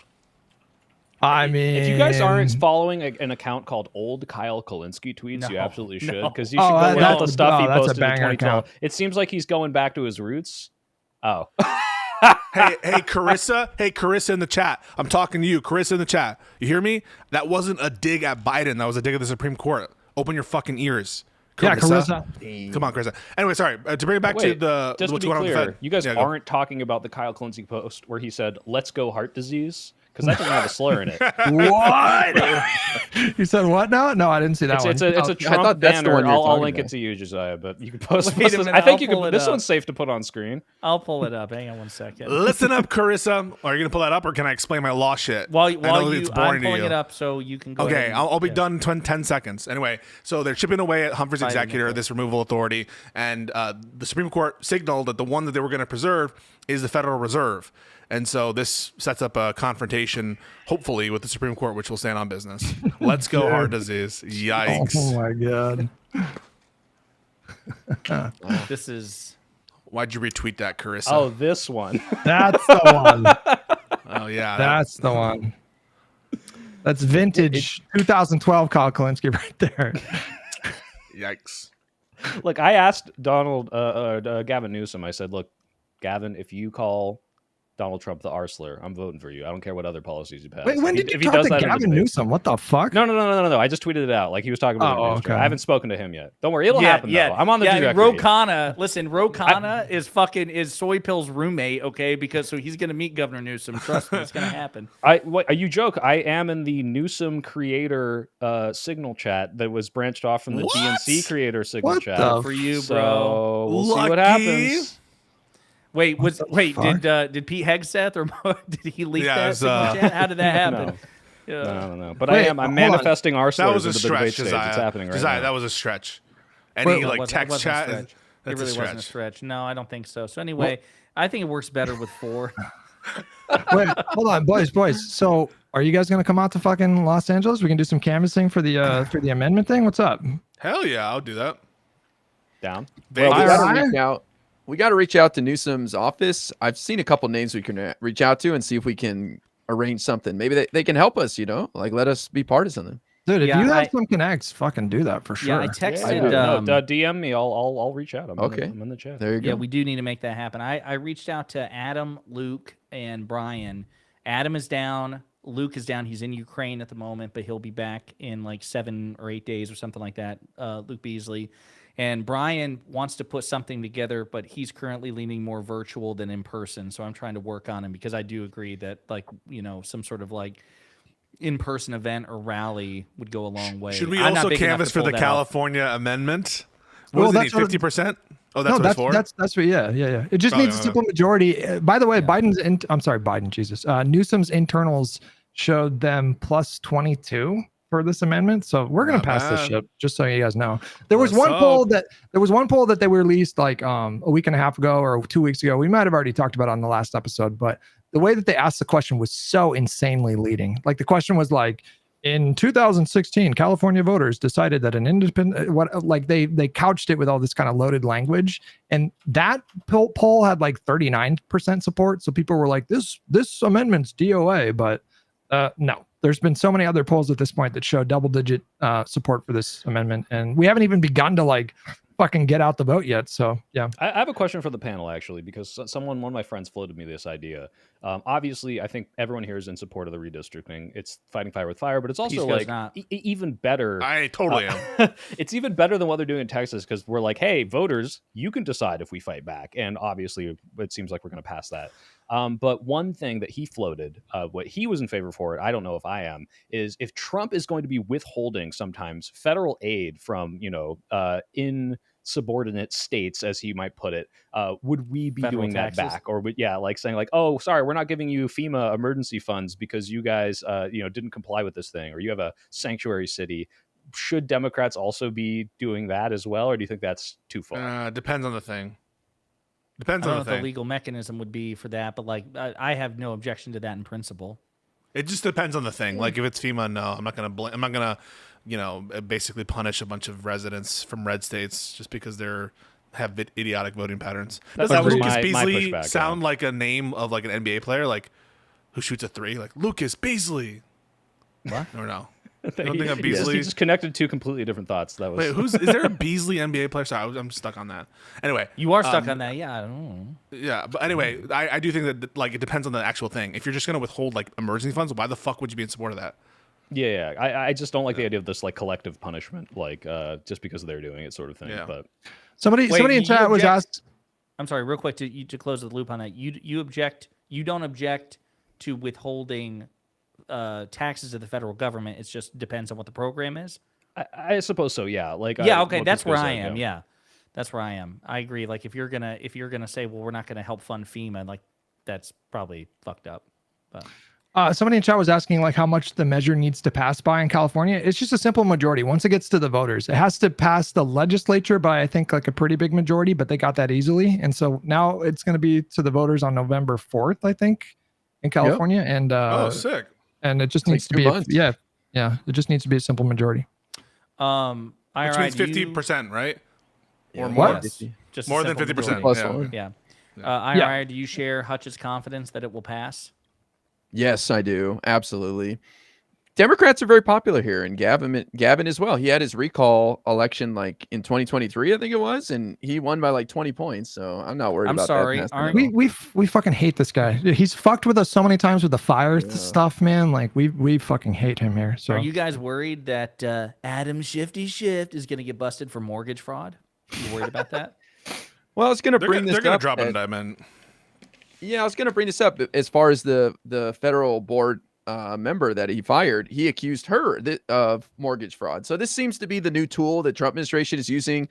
I mean, If you guys aren't following an account called Old Kyle Kolinski Tweets, you absolutely should, because you should go look at the stuff he posted in 2012. Account. It seems like he's going back to his roots. Oh. hey, Carissa in the chat. I'm talking to you, Carissa in the chat. You hear me? That wasn't a dig at Biden. That was a dig at the Supreme Court. Open your fucking ears. Carissa. Come on, Carissa. Anyway, sorry. To bring it back to the just what's to be going on with the clear, Fed. you guys Yeah, go. aren't talking about the Kyle Kolinski post where he said, "Let's go heart disease," because that doesn't have a slur in it. What? You said what now? No, I didn't see that one. It's a Trump thought that's the banner. one you were I'll talking link about. it to you, Josiah, but you can post. Wait a minute, I think I'll you pull can. it This up. one's safe to put on screen. I'll pull it up. Hang on one second. Listen up, Carissa. Are you gonna pull that up, or can I explain my law shit? While I know I'm it's boring to pulling you. it up, so you can go. Okay, ahead and- I'll be done in 10 seconds. Anyway, so they're chipping away at Humphrey's Executor, this removal authority, and the Supreme Court signaled that the one that they were going to preserve is the Federal Reserve. And so this sets up a confrontation, hopefully, with the Supreme Court, which will stand on business. Let's go, heart disease. Yikes. Oh my god. This is. Why'd you retweet that, Carissa? Oh, this one. That's the one. Oh, yeah. That's the one. That's vintage 2012 Kyle Kalinske right there. Yikes. Look, I asked Gavin Newsom, I said, look, Gavin, if you call Donald Trump the arseler, I'm voting for you. I don't care what other policies you pass. Wait, when did you talk to Gavin Newsom? What the fuck? No. I just tweeted it out. Like he was talking about. okay. I haven't spoken to him yet. Don't worry, it'll happen. Though. I'm on the trajectory. Ro Khanna is Soy Pill's roommate. Okay, because he's gonna meet Governor Newsom. Trust me, it's gonna happen. You joke. I am in the Newsom creator signal chat that was branched off from the DNC creator signal chat. For you, bro. So we'll see what happens. Wait, did Pete Hegseth or did he leak that signal chat? How did that happen? No. But I'm manifesting arsenals. That was a into the stretch, debate stage. It's happening right now. That was a stretch. Any text chat? It really wasn't a stretch. No, I don't think so. So anyway, I think it works better with 4. Wait, hold on, boys. So are you guys gonna come out to fucking Los Angeles? We can do some canvassing for the amendment thing. What's up? Hell yeah, I'll do that. Down. Well, we got to reach out to Newsom's office. I've seen a couple names we can reach out to and see if we can arrange something. Maybe they can help us, like let us be partisan. Dude, if you have some connects, fucking do that for sure. Yeah, I texted. DM me. I'll reach out. I'm in the chat. There you go. Yeah, we do need to make that happen. I reached out to Adam, Luke, and Brian. Adam is down. Luke is down. He's in Ukraine at the moment, but he'll be back in like 7 or 8 days or something like that. Luke Beasley. And Brian wants to put something together, but he's currently leaning more virtual than in person. So I'm trying to work on him because I do agree that some sort of in-person event or rally would go a long way. Should we also canvass for the California amendment? What does it need, 50%? Oh, that's what it's for? That's what, yeah. It just needs a simple majority. By the way, Newsom's internals showed them plus 22 for this amendment, so we're gonna pass this shit. Just so you guys know, there was one poll that they released like a week and a half ago or 2 weeks ago. We might have already talked about it on the last episode, but the way that they asked the question was so insanely leading. Like the question was like, in 2016, California voters decided that an independent they couched it with all this kind of loaded language, and that poll had like 39% support. So people were like, this amendment's DOA, but no. There's been so many other polls at this point that show double-digit support for this amendment, and we haven't even begun to fucking get out the vote yet. So yeah, I have a question for the panel actually, because one of my friends floated me this idea. Obviously, I think everyone here is in support of the redistricting. It's fighting fire with fire, but it's also even better. I totally am. It's even better than what they're doing in Texas because we're like, hey, voters, you can decide if we fight back, and obviously, it seems like we're going to pass that. But one thing that he floated, what he was in favor for it, I don't know if I am, is if Trump is going to be withholding sometimes federal aid from, insubordinate states, as he might put it, would we be Federal doing taxes? that back? Or saying oh, sorry, we're not giving you FEMA emergency funds because you guys, didn't comply with this thing, or you have a sanctuary city. Should Democrats also be doing that as well? Or do you think that's too far? Depends on the thing. I don't know what the legal mechanism would be for that, but I have no objection to that in principle. It just depends on the thing. Like if it's FEMA, no, I'm not gonna basically punish a bunch of residents from red states just because they're have idiotic voting patterns. Does that Lucas Beasley sound like a name of like an NBA player, like who shoots a 3, like Lucas Beasley? What? Or no? I don't think I'm Beasley. He just connected two completely different thoughts. That was wait. Is there a Beasley NBA player? Sorry, I'm stuck on that. Anyway, you are stuck on that. Yeah, I don't know. Yeah, but anyway, I do think that it depends on the actual thing. If you're just gonna withhold emergency funds, why the fuck would you be in support of that? Yeah. I just don't like the idea of this collective punishment, just because they're doing it, sort of thing. Yeah. But somebody in chat was asked. I'm sorry, real quick to close the loop on that. You object. You don't object to withholding taxes to the federal government. It just depends on what the program is. I suppose so. Yeah. Okay. That's where I am. Yeah, that's where I am. I agree. Like if you're gonna say, well, we're not gonna help fund FEMA, that's probably fucked up. But somebody in chat was asking how much the measure needs to pass by in California. It's just a simple majority. Once it gets to the voters, it has to pass the legislature by I think a pretty big majority, but they got that easily. And so now it's going to be to the voters on November 4th, I think. in California, and sick. And it just It's needs like to 2 be months. yeah. It just needs to be a simple majority. Which means 50%, right? Yeah, Or more. Yes. Just a More than simple 50%. majority. Plus Yeah. one. Yeah. Yeah. IRI, do you share Hutch's confidence that it will pass? Yes, I do. Absolutely. Democrats are very popular here, and Gavin as well. He had his recall election like in 2023, I think it was, and he won by like 20 points. So I'm not worried I'm about sorry, that. aren't- We fucking hate this guy. He's fucked with us so many times with the fire stuff, man. Like we fucking hate him here. So Are you guys worried that Adam Shifty Shift is going to get busted for mortgage fraud? You worried about that? Well, I was going to They're bring this going to up. drop an as- indictment. Yeah, I was going to bring this up as far as the federal board member that he fired. He accused her of mortgage fraud. So this seems to be the new tool that Trump administration is using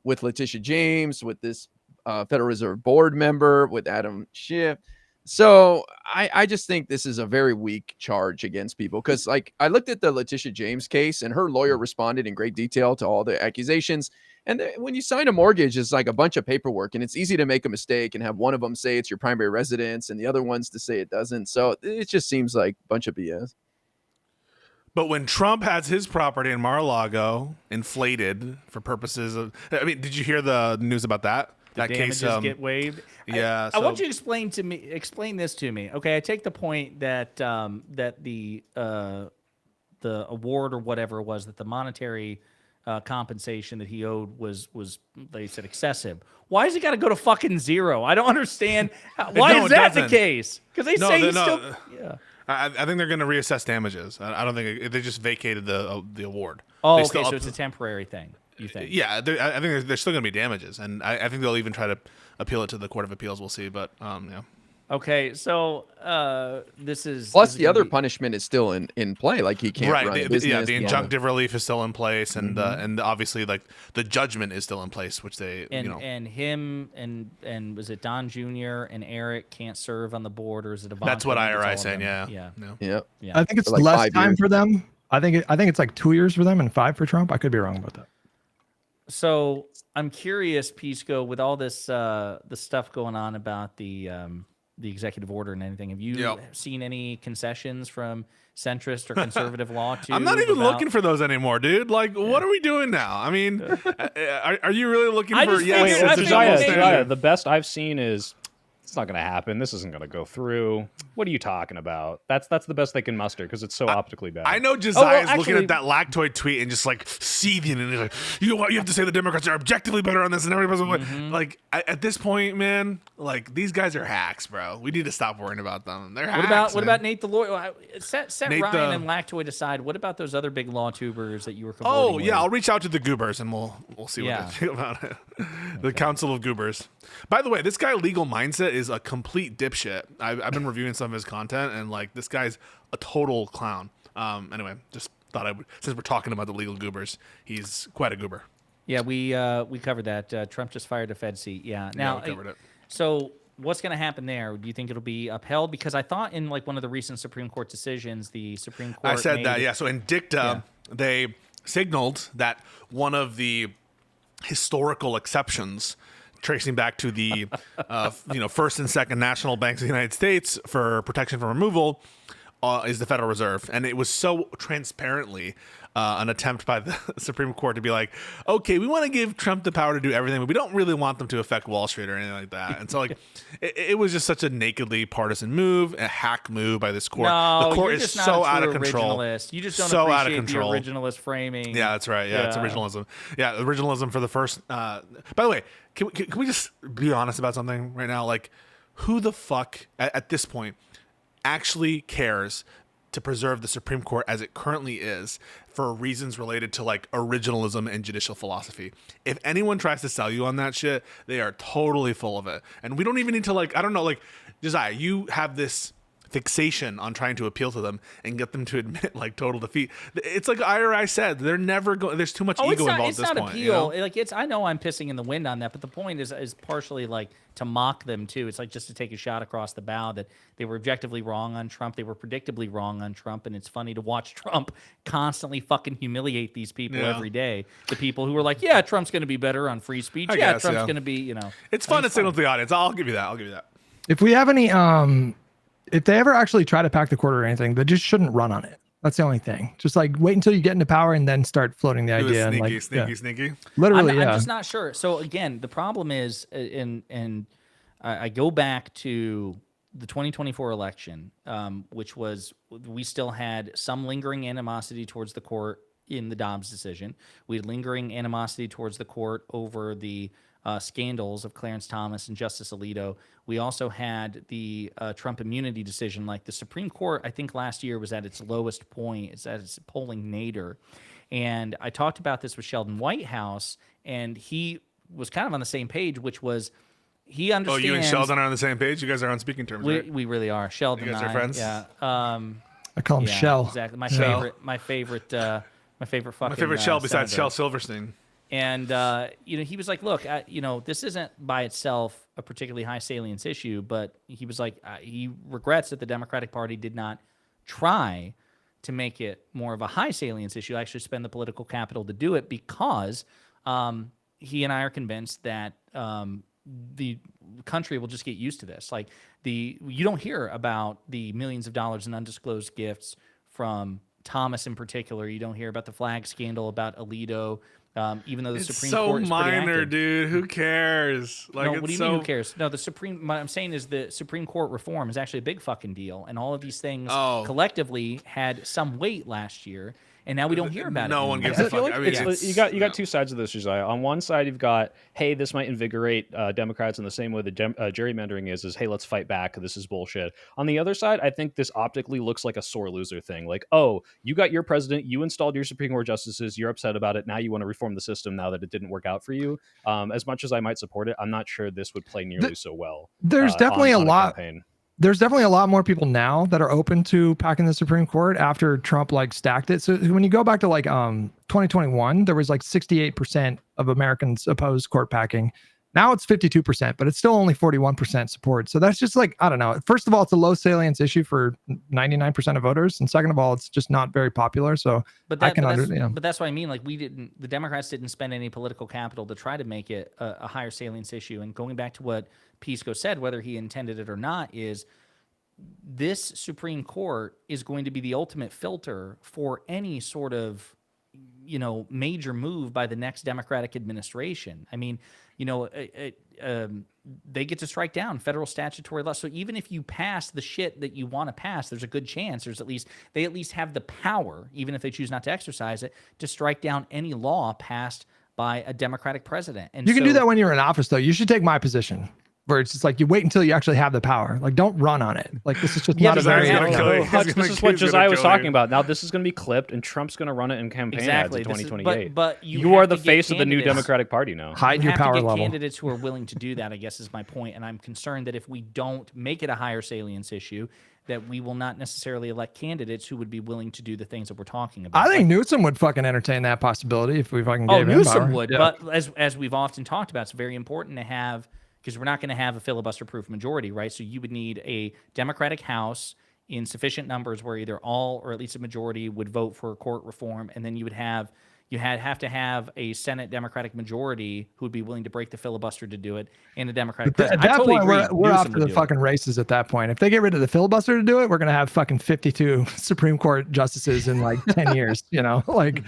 with Letitia James, with this Federal Reserve Board member, with Adam Schiff. So I just think this is a very weak charge against people because, like, I looked at the Letitia James case and her lawyer responded in great detail to all the accusations. And when you sign a mortgage, it's like a bunch of paperwork, and it's easy to make a mistake and have one of them say it's your primary residence and the other ones to say it doesn't. So it just seems like a bunch of BS. But when Trump has his property in Mar-a-Lago inflated for purposes of, I mean, did you hear the news about that? That Damages case get waived. Yeah, I want you to explain this to me. Okay, I take the point that that the award or whatever it was, that the monetary compensation that he owed was they said excessive. Why has it got to go to fucking zero? I don't understand. Why No, is it that the doesn't. case? Because they say he's still. Yeah. I think they're going to reassess damages. I don't think they just vacated the award. Oh, They okay, still so it's a temporary thing. You think? Yeah, I think there's still going to be damages, and I think they'll even try to appeal it to the Court of Appeals. We'll see, but yeah. Okay, so this is Plus, this is the gonna other be- punishment is still in play. Like he can't run a The business. injunctive relief is still in place, and obviously like the judgment is still in place, which they and him and was it Don Jr. and Eric can't serve on the board, or is it Ivanka? That's what that gets all IRI of saying. them? Yeah. Yeah. Yeah. I think it's For like less 5 time years. for them. I think it's like 2 years for them and 5 for Trump. I could be wrong about that. So I'm curious, Pisco, with all this the stuff going on about the executive order and anything, have you seen any concessions from centrist or conservative law? I'm not even looking for those anymore, dude. Like, what are we doing now? I mean, are you really looking I for? just Yes, figured- I it's a figured double maybe- standard. The best I've seen is it's not going to happen. This isn't going to go through. What are you talking about? That's the best they can muster because it's so optically bad. I know Josiah is looking actually- at that lactoid tweet and just like seething, and he's like, "You know what? You have to say the Democrats are objectively better on this than everybody else." Like at this point, man, like these guys are hacks, bro. We need to stop worrying about them. They're hacks. What man. about Nate the lawyer? Set Nate Ryan the- and Lactoid aside. What about those other big law tubers that you were? Oh cavorting yeah, with? I'll reach out to the goobers and we'll see what they think about it. The Council of Goobers. By the way, this guy Legal Mindset is a complete dipshit. I've been reviewing some of his content and like this guy's a total clown. Anyway, just thought I would, since we're talking about the legal goobers, he's quite a goober. Yeah, we covered that. Trump just fired a Fed seat. Yeah. Now, we covered it. So what's going to happen there? Do you think it'll be upheld? Because I thought in like one of the recent Supreme Court decisions, the Supreme Court. I said made that, it- yeah. So in dicta, they signaled that one of the historical exceptions tracing back to the first and second national banks of the United States for protection from removal is the Federal Reserve. And it was so transparently an attempt by the Supreme Court to be like, okay, we want to give Trump the power to do everything, but we don't really want them to affect Wall Street or anything like that. And so like it was just such a nakedly partisan move, a hack move by this court. No, The court you're is just not so a out true of control. originalist. You just don't so out of appreciate the control. originalist framing. Yeah, that's right. Yeah, it's originalism. Yeah, originalism for the first. By the way, can we just be honest about something right now? Like, who the fuck at this point actually cares to preserve the Supreme Court as it currently is for reasons related to like originalism and judicial philosophy? If anyone tries to sell you on that shit, they are totally full of it. And we don't even need to like, I don't know, like, Josiah, you have this fixation on trying to appeal to them and get them to admit like total defeat. It's like IRI said, they're never going. There's too much ego involved at this point. Appeal. You know? Like I know I'm pissing in the wind on that, but the point is partially like to mock them too. It's like just to take a shot across the bow that they were objectively wrong on Trump. They were predictably wrong on Trump, and it's funny to watch Trump constantly fucking humiliate these people every day. The people who are like, yeah, Trump's going to be better on free speech. Trump's going to be, It's fun to signal to the audience. I'll give you that. If we have any if they ever actually try to pack the court or anything, they just shouldn't run on it. That's the only thing. Just like wait until you get into power and then start floating the idea. Sneaky, and like, sneaky. Literally, I'm just not sure. So again, the problem is, and I go back to the 2024 election, which was we still had some lingering animosity towards the court in the Dobbs decision. We had lingering animosity towards the court over the scandals of Clarence Thomas and Justice Alito. We also had the Trump immunity decision. Like the Supreme Court, I think last year was at its lowest point. It's at its polling nadir. And I talked about this with Sheldon Whitehouse, and he was kind of on the same page, which was he understands. Oh, you and Sheldon are on the same page? You guys are on speaking terms, right? We really are. Sheldon You guys and are friends? Yeah. I call him Shell. Exactly. My Shell. favorite fucking. My favorite Shell besides senator. Shel Silverstein. And he was like, "Look, this isn't by itself a particularly high salience issue, but he was like, he regrets that the Democratic Party did not try to make it more of a high salience issue. Actually, spend the political capital to do it because he and I are convinced that the country will just get used to this. Like you don't hear about the millions of dollars in undisclosed gifts from Thomas in particular. You don't hear about the flag scandal about Alito." Even though the Supreme Court is pretty minor, active. dude. Who cares? Like, No, it's what do you mean? Who cares? No, what I'm saying is the Supreme Court reform is actually a big fucking deal, and all of these things collectively had some weight last year, and now we don't hear about it. No one gives I a feel fuck. like I mean, you got two sides of this, Josiah. On one side, you've got, hey, this might invigorate Democrats in the same way that gerrymandering is hey, let's fight back. This is bullshit. On the other side, I think this optically looks like a sore loser thing. Like, oh, you got your president, you installed your Supreme Court justices, you're upset about it. Now you want to reform the system now that it didn't work out for you. As much as I might support it, I'm not sure this would play nearly so well. There's definitely on a lot. Campaign. There's definitely a lot more people now that are open to packing the Supreme Court after Trump like stacked it. So when you go back to like 2021, there was like 68% of Americans opposed court packing. Now it's 52%, but it's still only 41% support. So that's just like, I don't know. First of all, it's a low salience issue for 99% of voters. And second of all, it's just not very popular. So but that's what I mean. Like the Democrats didn't spend any political capital to try to make it a higher salience issue. And going back to what Pisco said, whether he intended it or not, is this Supreme Court is going to be the ultimate filter for any sort of, major move by the next Democratic administration. I mean, they get to strike down federal statutory law. So even if you pass the shit that you want to pass, there's a good chance they at least have the power, even if they choose not to exercise it, to strike down any law passed by a Democratic president. And you can do that when you're in office, though. You should take my position, where it's just like you wait until you actually have the power. Like, don't run on it. Like, this is just not a very. Hutch, this is what Josiah was talking about. Now this is going to be clipped, and Trump's going to run it in campaign ads in 2028. But you are the face of the new Democratic Party now. Hide your power level. Candidates who are willing to do that, I guess, is my point. And I'm concerned that if we don't make it a higher salience issue, that we will not necessarily elect candidates who would be willing to do the things that we're talking about. I think Newsom would fucking entertain that possibility if we fucking gave him Newsom power. would. Yeah. But as we've often talked about, it's very important to have, because we're not going to have a filibuster-proof majority, right? So you would need a Democratic House in sufficient numbers where either all or at least a majority would vote for court reform, and then you would have to have a Senate Democratic majority who would be willing to break the filibuster to do it, and a Democratic president. At that totally point, we're off Newsom to would the do fucking races at that point. If they get rid of the filibuster to do it, we're going to have fucking 52 Supreme Court justices in like 10 years, like...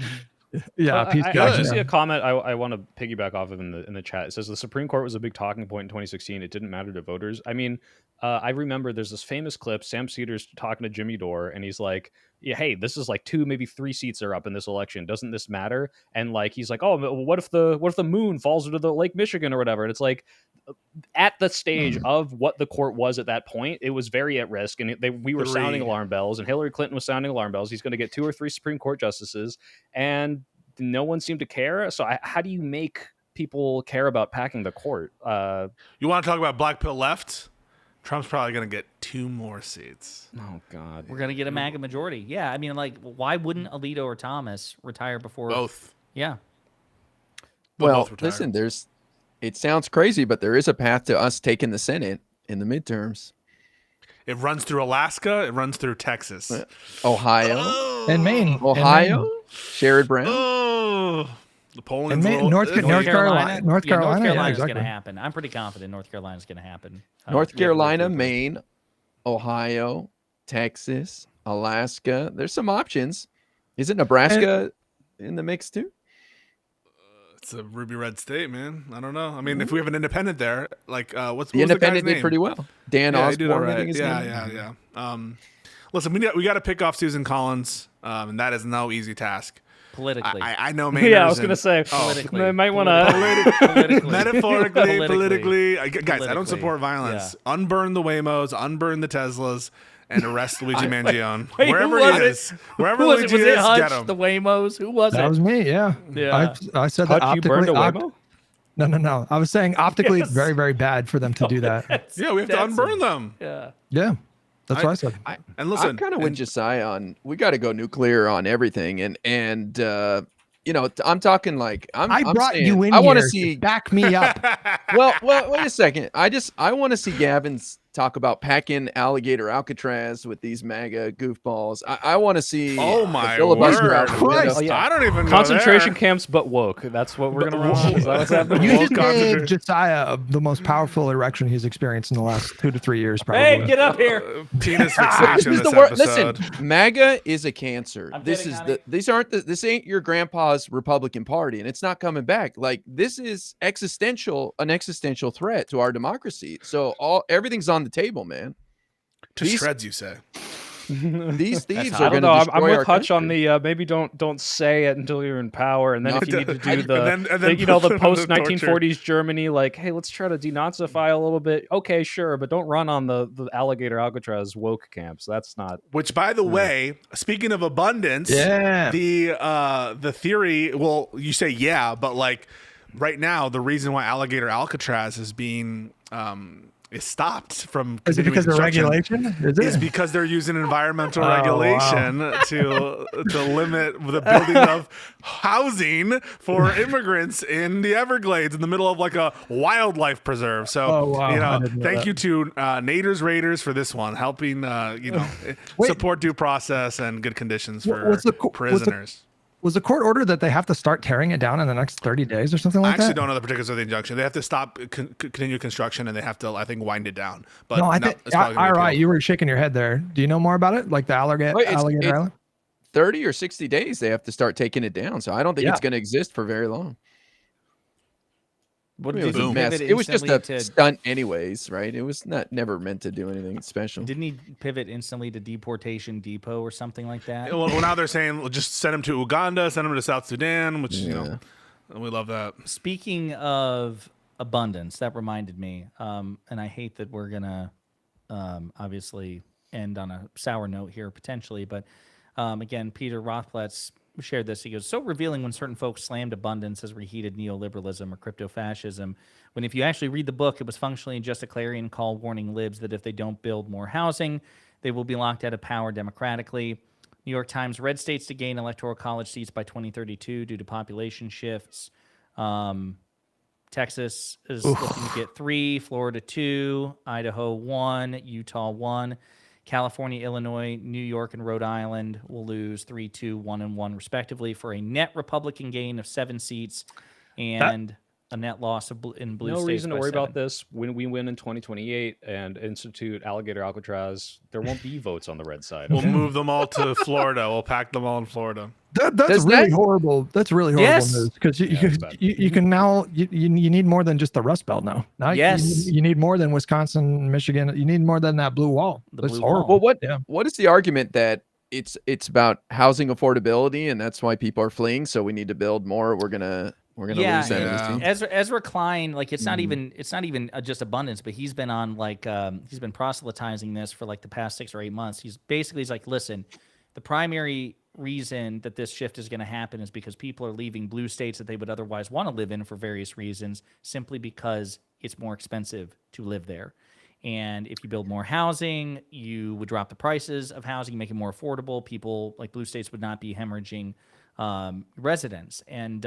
Yeah, I see a comment I want to piggyback off of in the chat. It says the Supreme Court was a big talking point in 2016. It didn't matter to voters. I mean, I remember there's this famous clip, Sam Cedars talking to Jimmy Dore, and he's like, yeah, hey, this is like 2, maybe 3 seats are up in this election. Doesn't this matter? And like, he's like, oh, what if the moon falls into the Lake Michigan or whatever? And it's like, at the stage of what the court was at that point, it was very at risk, and we were sounding alarm bells, and Hillary Clinton was sounding alarm bells. He's going to get 2 or 3 Supreme Court justices, and no one seemed to care. So how do you make people care about packing the court? You want to talk about black pill left? Trump's probably going to get 2 more seats. Oh, God. We're going to get a MAGA majority. Yeah, I mean, like, why wouldn't Alito or Thomas retire before? Both. Yeah. Well, listen, it sounds crazy, but there is a path to us taking the Senate in the midterms. It runs through Alaska. It runs through Texas. Ohio. And Maine. Ohio. Sherrod Brown. The polling. North Carolina. North Carolina is going to happen. I'm pretty confident North Carolina is going to happen. North Carolina, Maine, Ohio, Texas, Alaska. There's some options. Isn't Nebraska in the mix too? It's a ruby red state, man. I don't know. I mean, if we have an independent there, like what's The the guy's independent did name? pretty well. Dan Yeah, he did all Osborne, I right. think his name. Yeah. Listen, we got to pick off Susan Collins, and that is no easy task. Politically. I know Maynard's Yeah, I was going to say, politically. they might want to... Politically. metaphorically, politically. Guys, I Politically. don't support violence. Yeah. Unburn the Waymos, unburn the Teslas, and arrest Luigi Mangione. Wait, Wherever who was he it? is. Wherever Who was Luigi it? Was it is, Hutch, get him. the Waymos? Who was That it? was me. Yeah. Yeah. I said that Hutch, you burned a optically. Waymo? No. I was saying optically, Yes. it's very, very bad for them to do that. Yeah, we have to That's unburn it. them. Yeah. Yeah. That's what I said. And listen, I'm kind of with Josiah on we got to go nuclear on everything, and I'm talking like I I'm brought saying, you in I want to here see. back me up. Well, wait a second. I want to see Gavin's talk about packing alligator Alcatraz with these MAGA goofballs. I want to see. oh the my filibuster word. out the window. Oh, yeah. I don't even Concentration go camps, but woke. That's what we're going to run on. Is that what's happening? You just Concentrate. gave Josiah the most powerful erection he's experienced in the last 2 to 3 years, probably. Hey, get up here. Penis This fixation is this the word. episode. Listen, MAGA is a cancer. I'm This kidding, is honey. this ain't your grandpa's Republican Party, and it's not coming back. Like this is an existential threat to our democracy. So everything's on the table, man. To These- shreds, you say. These thieves I are don't going know. to I'm destroy our with Hutch on country. the maybe don't say it until you're in power, and then No. if you need to do And then the put the them under post torture. 1940s Germany, like, hey, let's try to denazify a little bit. Okay, sure, but don't run on the alligator Alcatraz woke camps. That's not. Which, by the way, speaking of abundance, Yeah. the theory. Well, you say yeah, but like right now, the reason why alligator Alcatraz is being is stopped from Is it continuing because of construction regulation? Is is it? because they're using environmental Oh, wow. regulation to limit the building of housing for immigrants in the Everglades in the middle of like a wildlife preserve. So Oh, wow. I didn't know thank that. you to Naders Raiders for this one, helping Wait. support due process and good conditions for What's the co- what's the- prisoners. Was the court ordered that they have to start tearing it down in the next 30 days or something I like actually that? don't know the particulars of the injunction. They have to stop continue construction and they have to, I think, wind it down. But No, I no, think. it's probably gonna All be right, appealed. you were shaking your head there. Do you know more about it? Like the alligator, Well, it's- Island? 30 or 60 days they have to start taking it down. So I don't think Yeah. it's going to exist for very long. What It was a he mess. pivot It was just a instantly to- stunt anyways, right? It was never meant to do anything special. Didn't he pivot instantly to deportation depot or something like that? Well, now they're saying, well, just send them to Uganda, send them to South Sudan, which, we love that. Speaking of abundance, that reminded me, and I hate that we're going to obviously end on a sour note here potentially, but again, Peter Rothblatt's shared this. He goes, so revealing when certain folks slammed abundance as reheated neoliberalism or crypto-fascism, when if you actually read the book, it was functionally just a clarion call warning libs that if they don't build more housing, they will be locked out of power democratically. New York Times, red states to gain electoral college seats by 2032 due to population shifts. Texas is looking to get 3, Florida 2, Idaho 1, Utah 1. California, Illinois, New York, and Rhode Island will lose 3, 2, 1, and 1 respectively for a net Republican gain of 7 seats and a net loss of in blue No states reason to by worry 7. about this. When we win in 2028 and institute alligator Alcatraz, there won't be votes on the red side. We'll move them all to Florida. We'll pack them all in Florida. That's Does really that- horrible. That's really horrible Yes. news because it's bad. you can now you need more than just the Rust Belt now. Now Yes. you need more than Wisconsin, Michigan. You need more than that blue wall. The That's blue horrible. wall. Well, Yeah. what is the argument that it's about housing affordability and that's why people are fleeing? So we need to build more. We're gonna lose that. Yeah. Ezra Klein, like it's not even just abundance, but he's been on like he's been proselytizing this for like the past 6 or 8 months. He's like, listen, the primary reason that this shift is going to happen is because people are leaving blue states that they would otherwise want to live in for various reasons, simply because it's more expensive to live there. And if you build more housing, you would drop the prices of housing, make it more affordable. People like blue states would not be hemorrhaging residents. And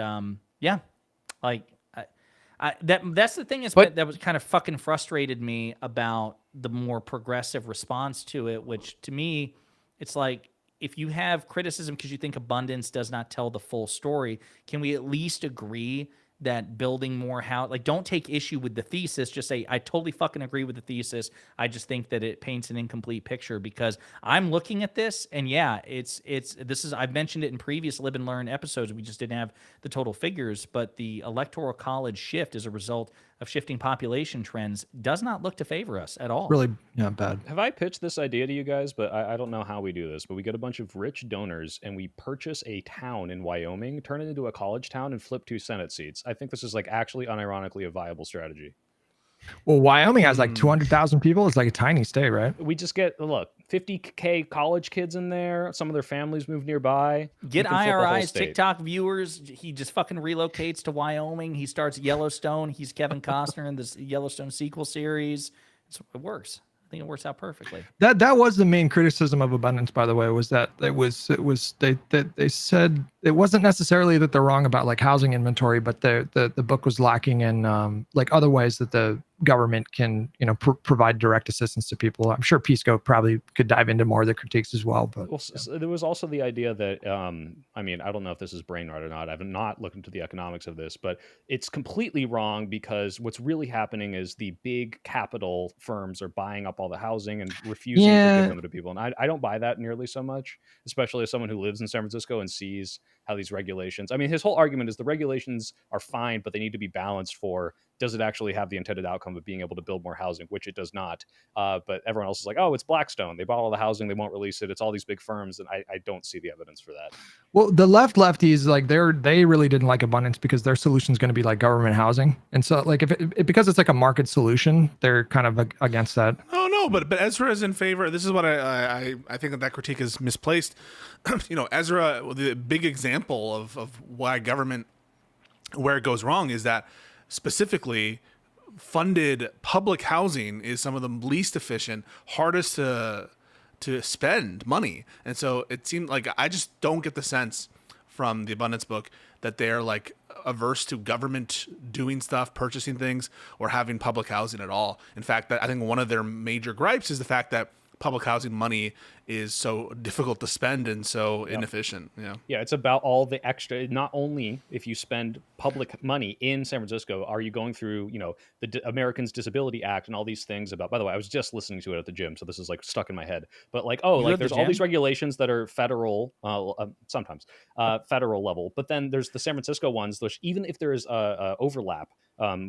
that's the thing that was kind of fucking frustrated me about the more progressive response to it, which to me, it's like, if you have criticism because you think abundance does not tell the full story, can we at least agree that building more house, like, don't take issue with the thesis. Just say, I totally fucking agree with the thesis. I just think that it paints an incomplete picture, because I'm looking at this, and yeah, I've mentioned it in previous Lib and Learn episodes. We just didn't have the total figures, but the electoral college shift as a result of shifting population trends does not look to favor us at all. Really, yeah, bad. Have I pitched this idea to you guys? But I don't know how we do this. But we get a bunch of rich donors and we purchase a town in Wyoming, turn it into a college town, and flip 2 Senate seats. I think this is like actually unironically a viable strategy. Well, Wyoming has like 200,000 people. It's like a tiny state, right? We just get, look, 50K college kids in there. Some of their families move nearby. Get We can flip a whole IRI's state. TikTok viewers. He just fucking relocates to Wyoming. He starts Yellowstone. He's Kevin Costner in this Yellowstone sequel series. It works. I think it works out perfectly. That was the main criticism of abundance, by the way, was that they said it wasn't necessarily that they're wrong about like housing inventory, but the book was lacking in like other ways that the government can provide direct assistance to people. I'm sure Pisco probably could dive into more of the critiques as well. But Well, so there was also the idea that, I mean, I don't know if this is brain rot or not. I've not looked into the economics of this, but it's completely wrong, because what's really happening is the big capital firms are buying up all the housing and refusing to give them to people. And I don't buy that nearly so much, especially as someone who lives in San Francisco and sees how these regulations, I mean, his whole argument is the regulations are fine, but they need to be balanced for, does it actually have the intended outcome of being able to build more housing, which it does not. But everyone else is like, oh, it's Blackstone. They bought all the housing. They won't release it. It's all these big firms. And I don't see the evidence for that. well, the lefties, like they really didn't like abundance because their solution is going to be like government housing. And so like because it's like a market solution, they're kind of against that. Oh no, but Ezra is in favor. This is what I think that critique is misplaced. Ezra, the big example of why government, where it goes wrong, is that specifically funded public housing is some of the least efficient, hardest to spend money. And so it seemed like, I just don't get the sense from the abundance book that they're like averse to government doing stuff, purchasing things, or having public housing at all. In fact, I think one of their major gripes is the fact that public housing money is so difficult to spend and so inefficient. Yeah, it's about all the extra. Not only if you spend public money in San Francisco, are you going through, the Americans Disability Act and all these things about, by the way, I was just listening to it at the gym, so this is like stuck in my head. But like, there's all these regulations that are federal, sometimes federal level, but then there's the San Francisco ones, which even if there is a overlap,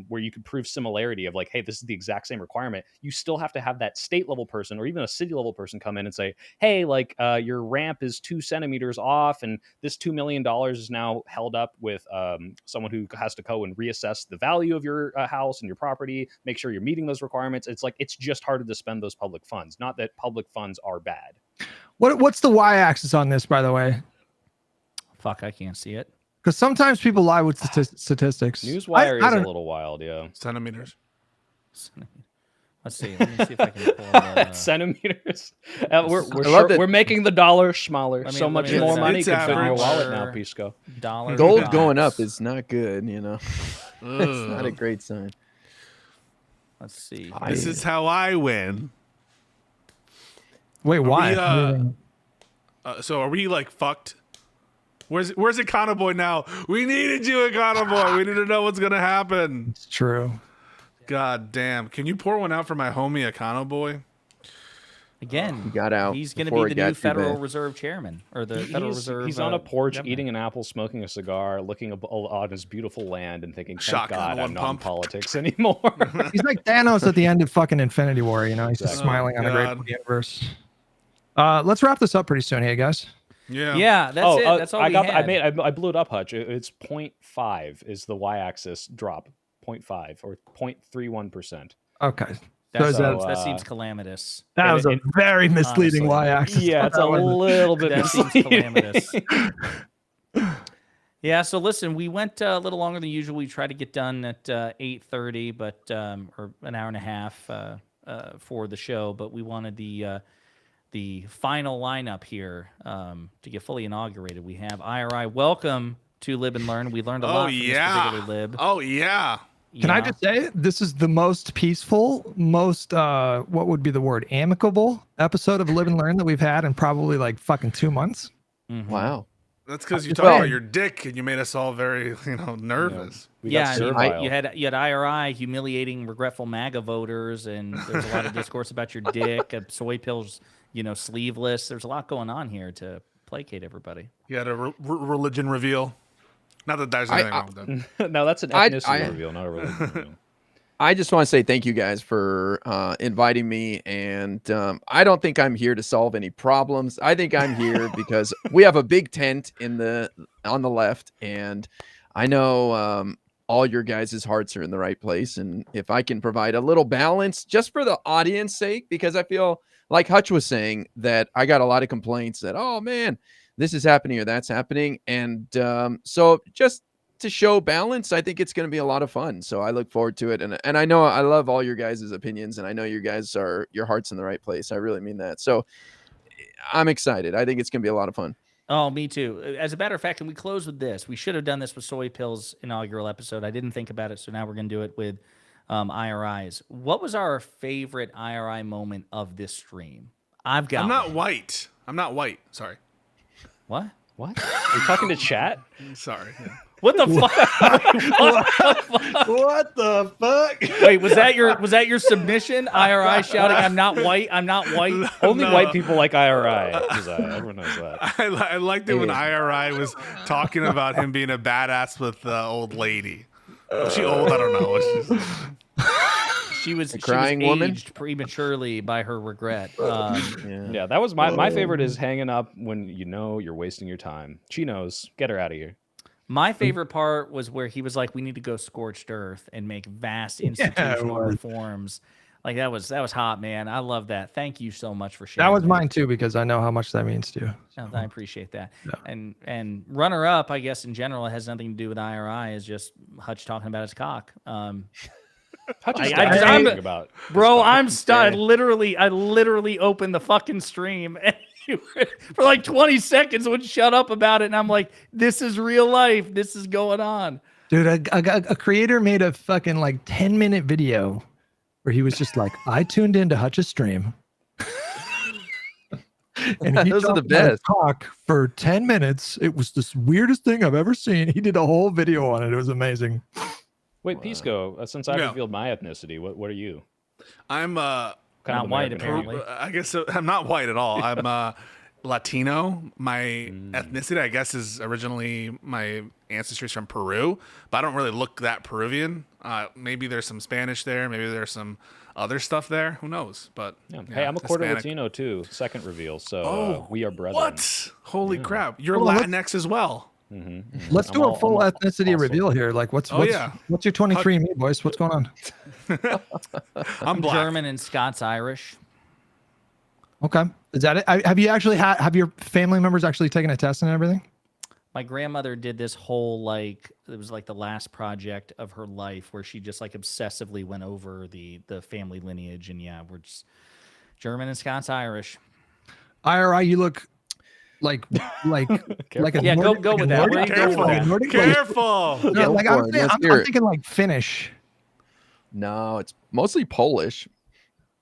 where you could prove similarity of like, hey, this is the exact same requirement, you still have to have that state level person or even a city level person come in and say, hey, like your ramp is 2 centimeters off and this $2 million is now held up with someone who has to go and reassess the value of your house and your property, make sure you're meeting those requirements. It's like, it's just harder to spend those public funds, not that public funds are bad. What's the y-axis on this, by the way? Fuck, I can't see it. Because sometimes people lie with statistics. Newswire is a little wild, yeah. Centimeters. Let's see. Let me see if I can pull centimeters. We're making the dollar smaller. So much more money can fit in your wallet now, Pisco. Gold going up is not good, It's not a great sign. Let's see. This is how I win. Wait, why? So are we like fucked? Where's Econo Boy now? We needed you, Econo Boy. We need to know what's gonna happen. It's true. God damn. Can you pour one out for my homie Econo Boy? Again, he got out. He's going to be the new Federal Reserve Chairman, or the Federal Reserve. He's on a porch eating an apple, smoking a cigar, looking on his beautiful land, and thinking, "Thank God, I'm not in politics anymore." He's like Thanos at the end of fucking Infinity War. He's just smiling on a great universe. Let's wrap this up pretty soon, hey guys. Yeah, that's it. That's all I blew it up, Hutch. It's 0.5 is the y-axis drop. 0.5 or 0.31%. Okay. That seems calamitous. That was a very misleading y-axis. Yeah, it's a little bit misleading. Seems calamitous. Yeah, so listen, we went a little longer than usual. We tried to get done at 8:30, but or an hour and a half for the show, but we wanted the final lineup here to get fully inaugurated. We have IRI. Welcome to Lib and Learn. We learned a lot from this particular Lib. Oh, yeah. Can I just say, this is the most peaceful, most, what would be the word, amicable episode of Lib and Learn that we've had in probably like fucking 2 months. Wow. That's because you talked about your dick and you made us all very, nervous. Yeah, you had IRI humiliating regretful MAGA voters, and there's a lot of discourse about your dick. Soy pills, sleeveless. There's a lot going on here to placate everybody. You had a religion reveal. Not that there's anything wrong with that. No, that's an ethnicity reveal, not a religion reveal. I just want to say thank you guys for inviting me, and I don't think I'm here to solve any problems. I think I'm here because we have a big tent on the left, and I know all your guys' hearts are in the right place. And if I can provide a little balance, just for the audience sake, because I feel like Hutch was saying that I got a lot of complaints that, oh man, this is happening or that's happening, and so just to show balance, I think it's going to be a lot of fun. So I look forward to it. And I know I love all your guys' opinions, and I know you guys your heart's in the right place. I really mean that. So I'm excited. I think it's going to be a lot of fun. Oh, me too. As a matter of fact, and we close with this. We should have done this with Soy Pill's inaugural episode. I didn't think about it, so now we're going to do it with IRIs. What was our favorite IRI moment of this stream? I'm not white. Sorry. What? Are you talking to chat? Sorry. Yeah. What the fuck? What the fuck? Wait, was that your submission? IRI shouting, "I'm not white. I'm not white." Only white people like IRI. Everyone knows that. I liked it when IRI was talking about him being a badass with the old lady. Was she old? I don't know. She was crying woman aged prematurely by her regret. Yeah, that was my favorite. Is hanging up when you're wasting your time. She knows. Get her out of here. My favorite part was where he was like, "We need to go scorched earth and make vast institutional reforms." Like that was hot, man. I love that. Thank you so much for sharing. That was mine too, because I know how much that means to you. So. I appreciate that. Yeah. And runner up, I guess in general, it has nothing to do with IRI. Is just Hutch talking about his cock. I'm stunned. I literally opened the fucking stream and for like 20 seconds would shut up about it, and I'm like, this is real life. This is going on. Dude, a creator made a fucking like 10-minute video where he was just like, I tuned into Hutch's stream. And he those are the talked about best. his cock for 10 minutes. It was the weirdest thing I've ever seen. He did a whole video on it. It was amazing. Wait, Pisco, since I revealed my ethnicity, what are you? I'm not white, apparently. I guess I'm not white at all. I'm Latino. My ethnicity, I guess, is originally my ancestry is from Peru, but I don't really look that Peruvian. Maybe there's some Spanish there. Maybe there's some other stuff there. Who knows? But hey, I'm a quarter Latino too. Second reveal. So we are brethren. What? Holy crap! You're Latinx as well. Let's do a full ethnicity reveal here. Like, what's your 23andMe, boys? What's going on? I'm black. German and Scots Irish. Okay, is that it? Have you actually have your family members actually taken a test and everything? My grandmother did this whole it was like the last project of her life where she just like obsessively went over the family lineage, and we're just German and Scots Irish. IRI, you look like a Nordic, go with that. Where are you going with that? Careful. No, like I'm thinking like Finnish. No, it's mostly Polish.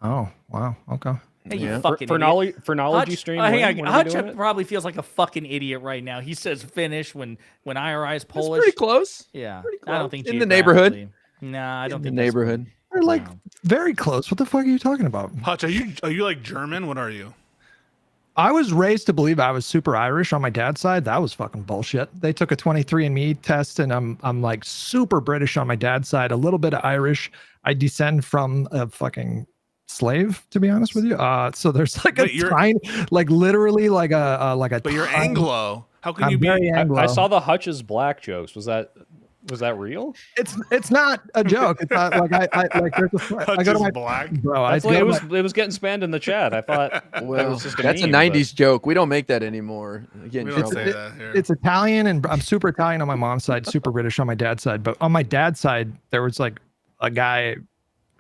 Oh wow, okay. Hey, you fucking phrenology stream. Hutch probably feels like a fucking idiot right now. He says Finnish when IRI is Polish. That's pretty close. Yeah, pretty close. I don't think in the neighborhood. Nah, I don't think in the neighborhood. They're like very close. What the fuck are you talking about? Hutch, are you like German? What are you? I was raised to believe I was super Irish on my dad's side. That was fucking bullshit. They took a 23andMe test, and I'm like super British on my dad's side, a little bit of Irish. I descend from a fucking slave, to be honest with you. So there's like literally like a. But you're Anglo. How can you be? Anglo. I saw the Hutch's black jokes. Was that real? It's not a joke. It's not like I go to my black. Bro, it was getting spammed in the chat. I thought well, was just that's a 90s joke. We don't make that anymore. We don't say that here. It's Italian, and I'm super Italian on my mom's side, super British on my dad's side. But on my dad's side, there was like a guy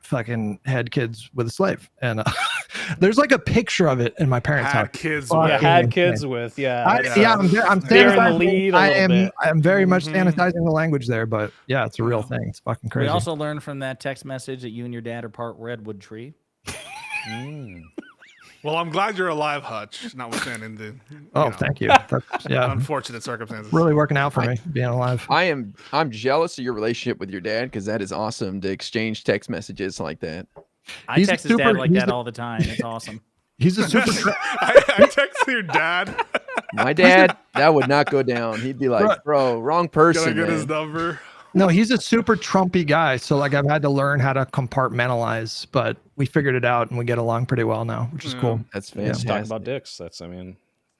fucking had kids with a slave, and there's like a picture of it in my parents' house. I'm very much sanitizing the language there, but yeah, it's a real thing. It's fucking crazy. We also learned from that text message that you and your dad are part redwood tree. Well, I'm glad you're alive, Hutch, notwithstanding the Thank you. That's, yeah, unfortunate circumstances. really working out for me being alive. I'm jealous of your relationship with your dad because that is awesome to exchange text messages like that. I text his dad like that all the time. It's awesome. He's a super. I text your dad. My dad, that would not go down. He'd be like, bro, wrong person. Can I get man. his number? No, he's a super Trumpy guy. So like I've had to learn how to compartmentalize, but we figured it out and we get along pretty well now, which is cool. That's Let's fantastic. talk about dicks. That's, I mean,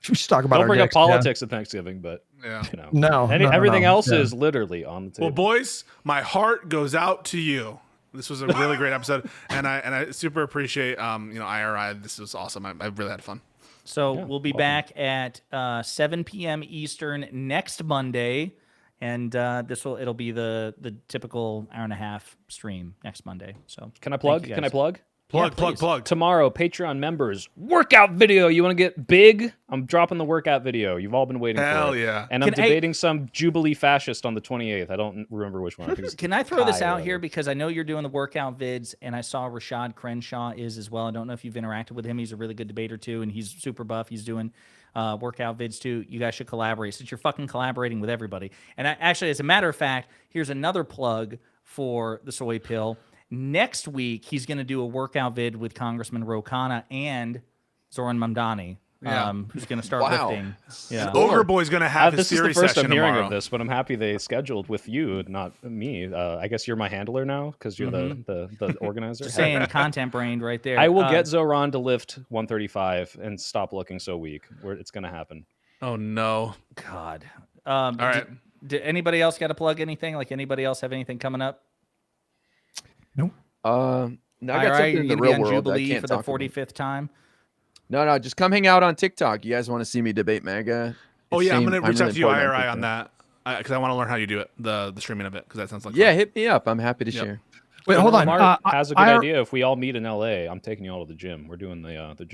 We should talk about don't our bring up dicks, yeah. politics at Thanksgiving, but you know, No, everything else yeah. is literally on the table. Well, boys, my heart goes out to you. This was a really great episode, and I super appreciate IRI. This was awesome. I really had fun. So we'll be back at 7 p.m. Eastern next Monday, and it'll be the typical hour and a half stream next Monday. So Can I plug? Can I plug? Plug. Tomorrow, Patreon members, workout video. You want to get big? I'm dropping the workout video. You've all been waiting for it. Hell yeah. And I'm debating some Jubilee fascist on the 28th. I don't remember which one. I think it's Can I throw this Kai or out here whatever. because I know you're doing the workout vids, and I saw Rashad Crenshaw is as well. I don't know if you've interacted with him. He's a really good debater too, and he's super buff. He's doing workout vids too. You guys should collaborate since you're fucking collaborating with everybody. And actually, as a matter of fact, here's another plug for the Soy Pill. Next week, he's going to do a workout vid with Congressman Ro Khanna and Zoran Mamdani, who's going to start lifting. Yeah. Ogre Boy's going to have his this is the series first session I'm hearing tomorrow. of this, but I'm happy they scheduled with you, not me. I guess you're my handler now because you're the organizer. Just saying content brained right there. I will get Zoran to lift 135 and stop looking so weak. It's going to happen. Oh, no. God. All right. Did anybody else got to plug anything? Like anybody else have anything coming up? No, I got IRI, something you're in the gonna real be on world. I Jubilee can't for the talk about. 45th time. No, just come hang out on TikTok. You guys want to see me debate MAGA? Oh, yeah. I'm going to reach out to you, really IRI, important on that because I want to learn how you do it, the streaming of it, because that sounds like Yeah, fun. hit me up. I'm happy to share. Wait, hold on. Mark has a good idea. If we all meet in LA, I'm taking you all to the gym. We're doing the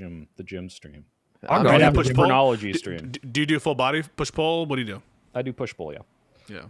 gym stream. I'll go. Right Yeah, after push the pull? chronology stream. Do you do full body push pull? What do you do? I do push pull, yeah. Yeah.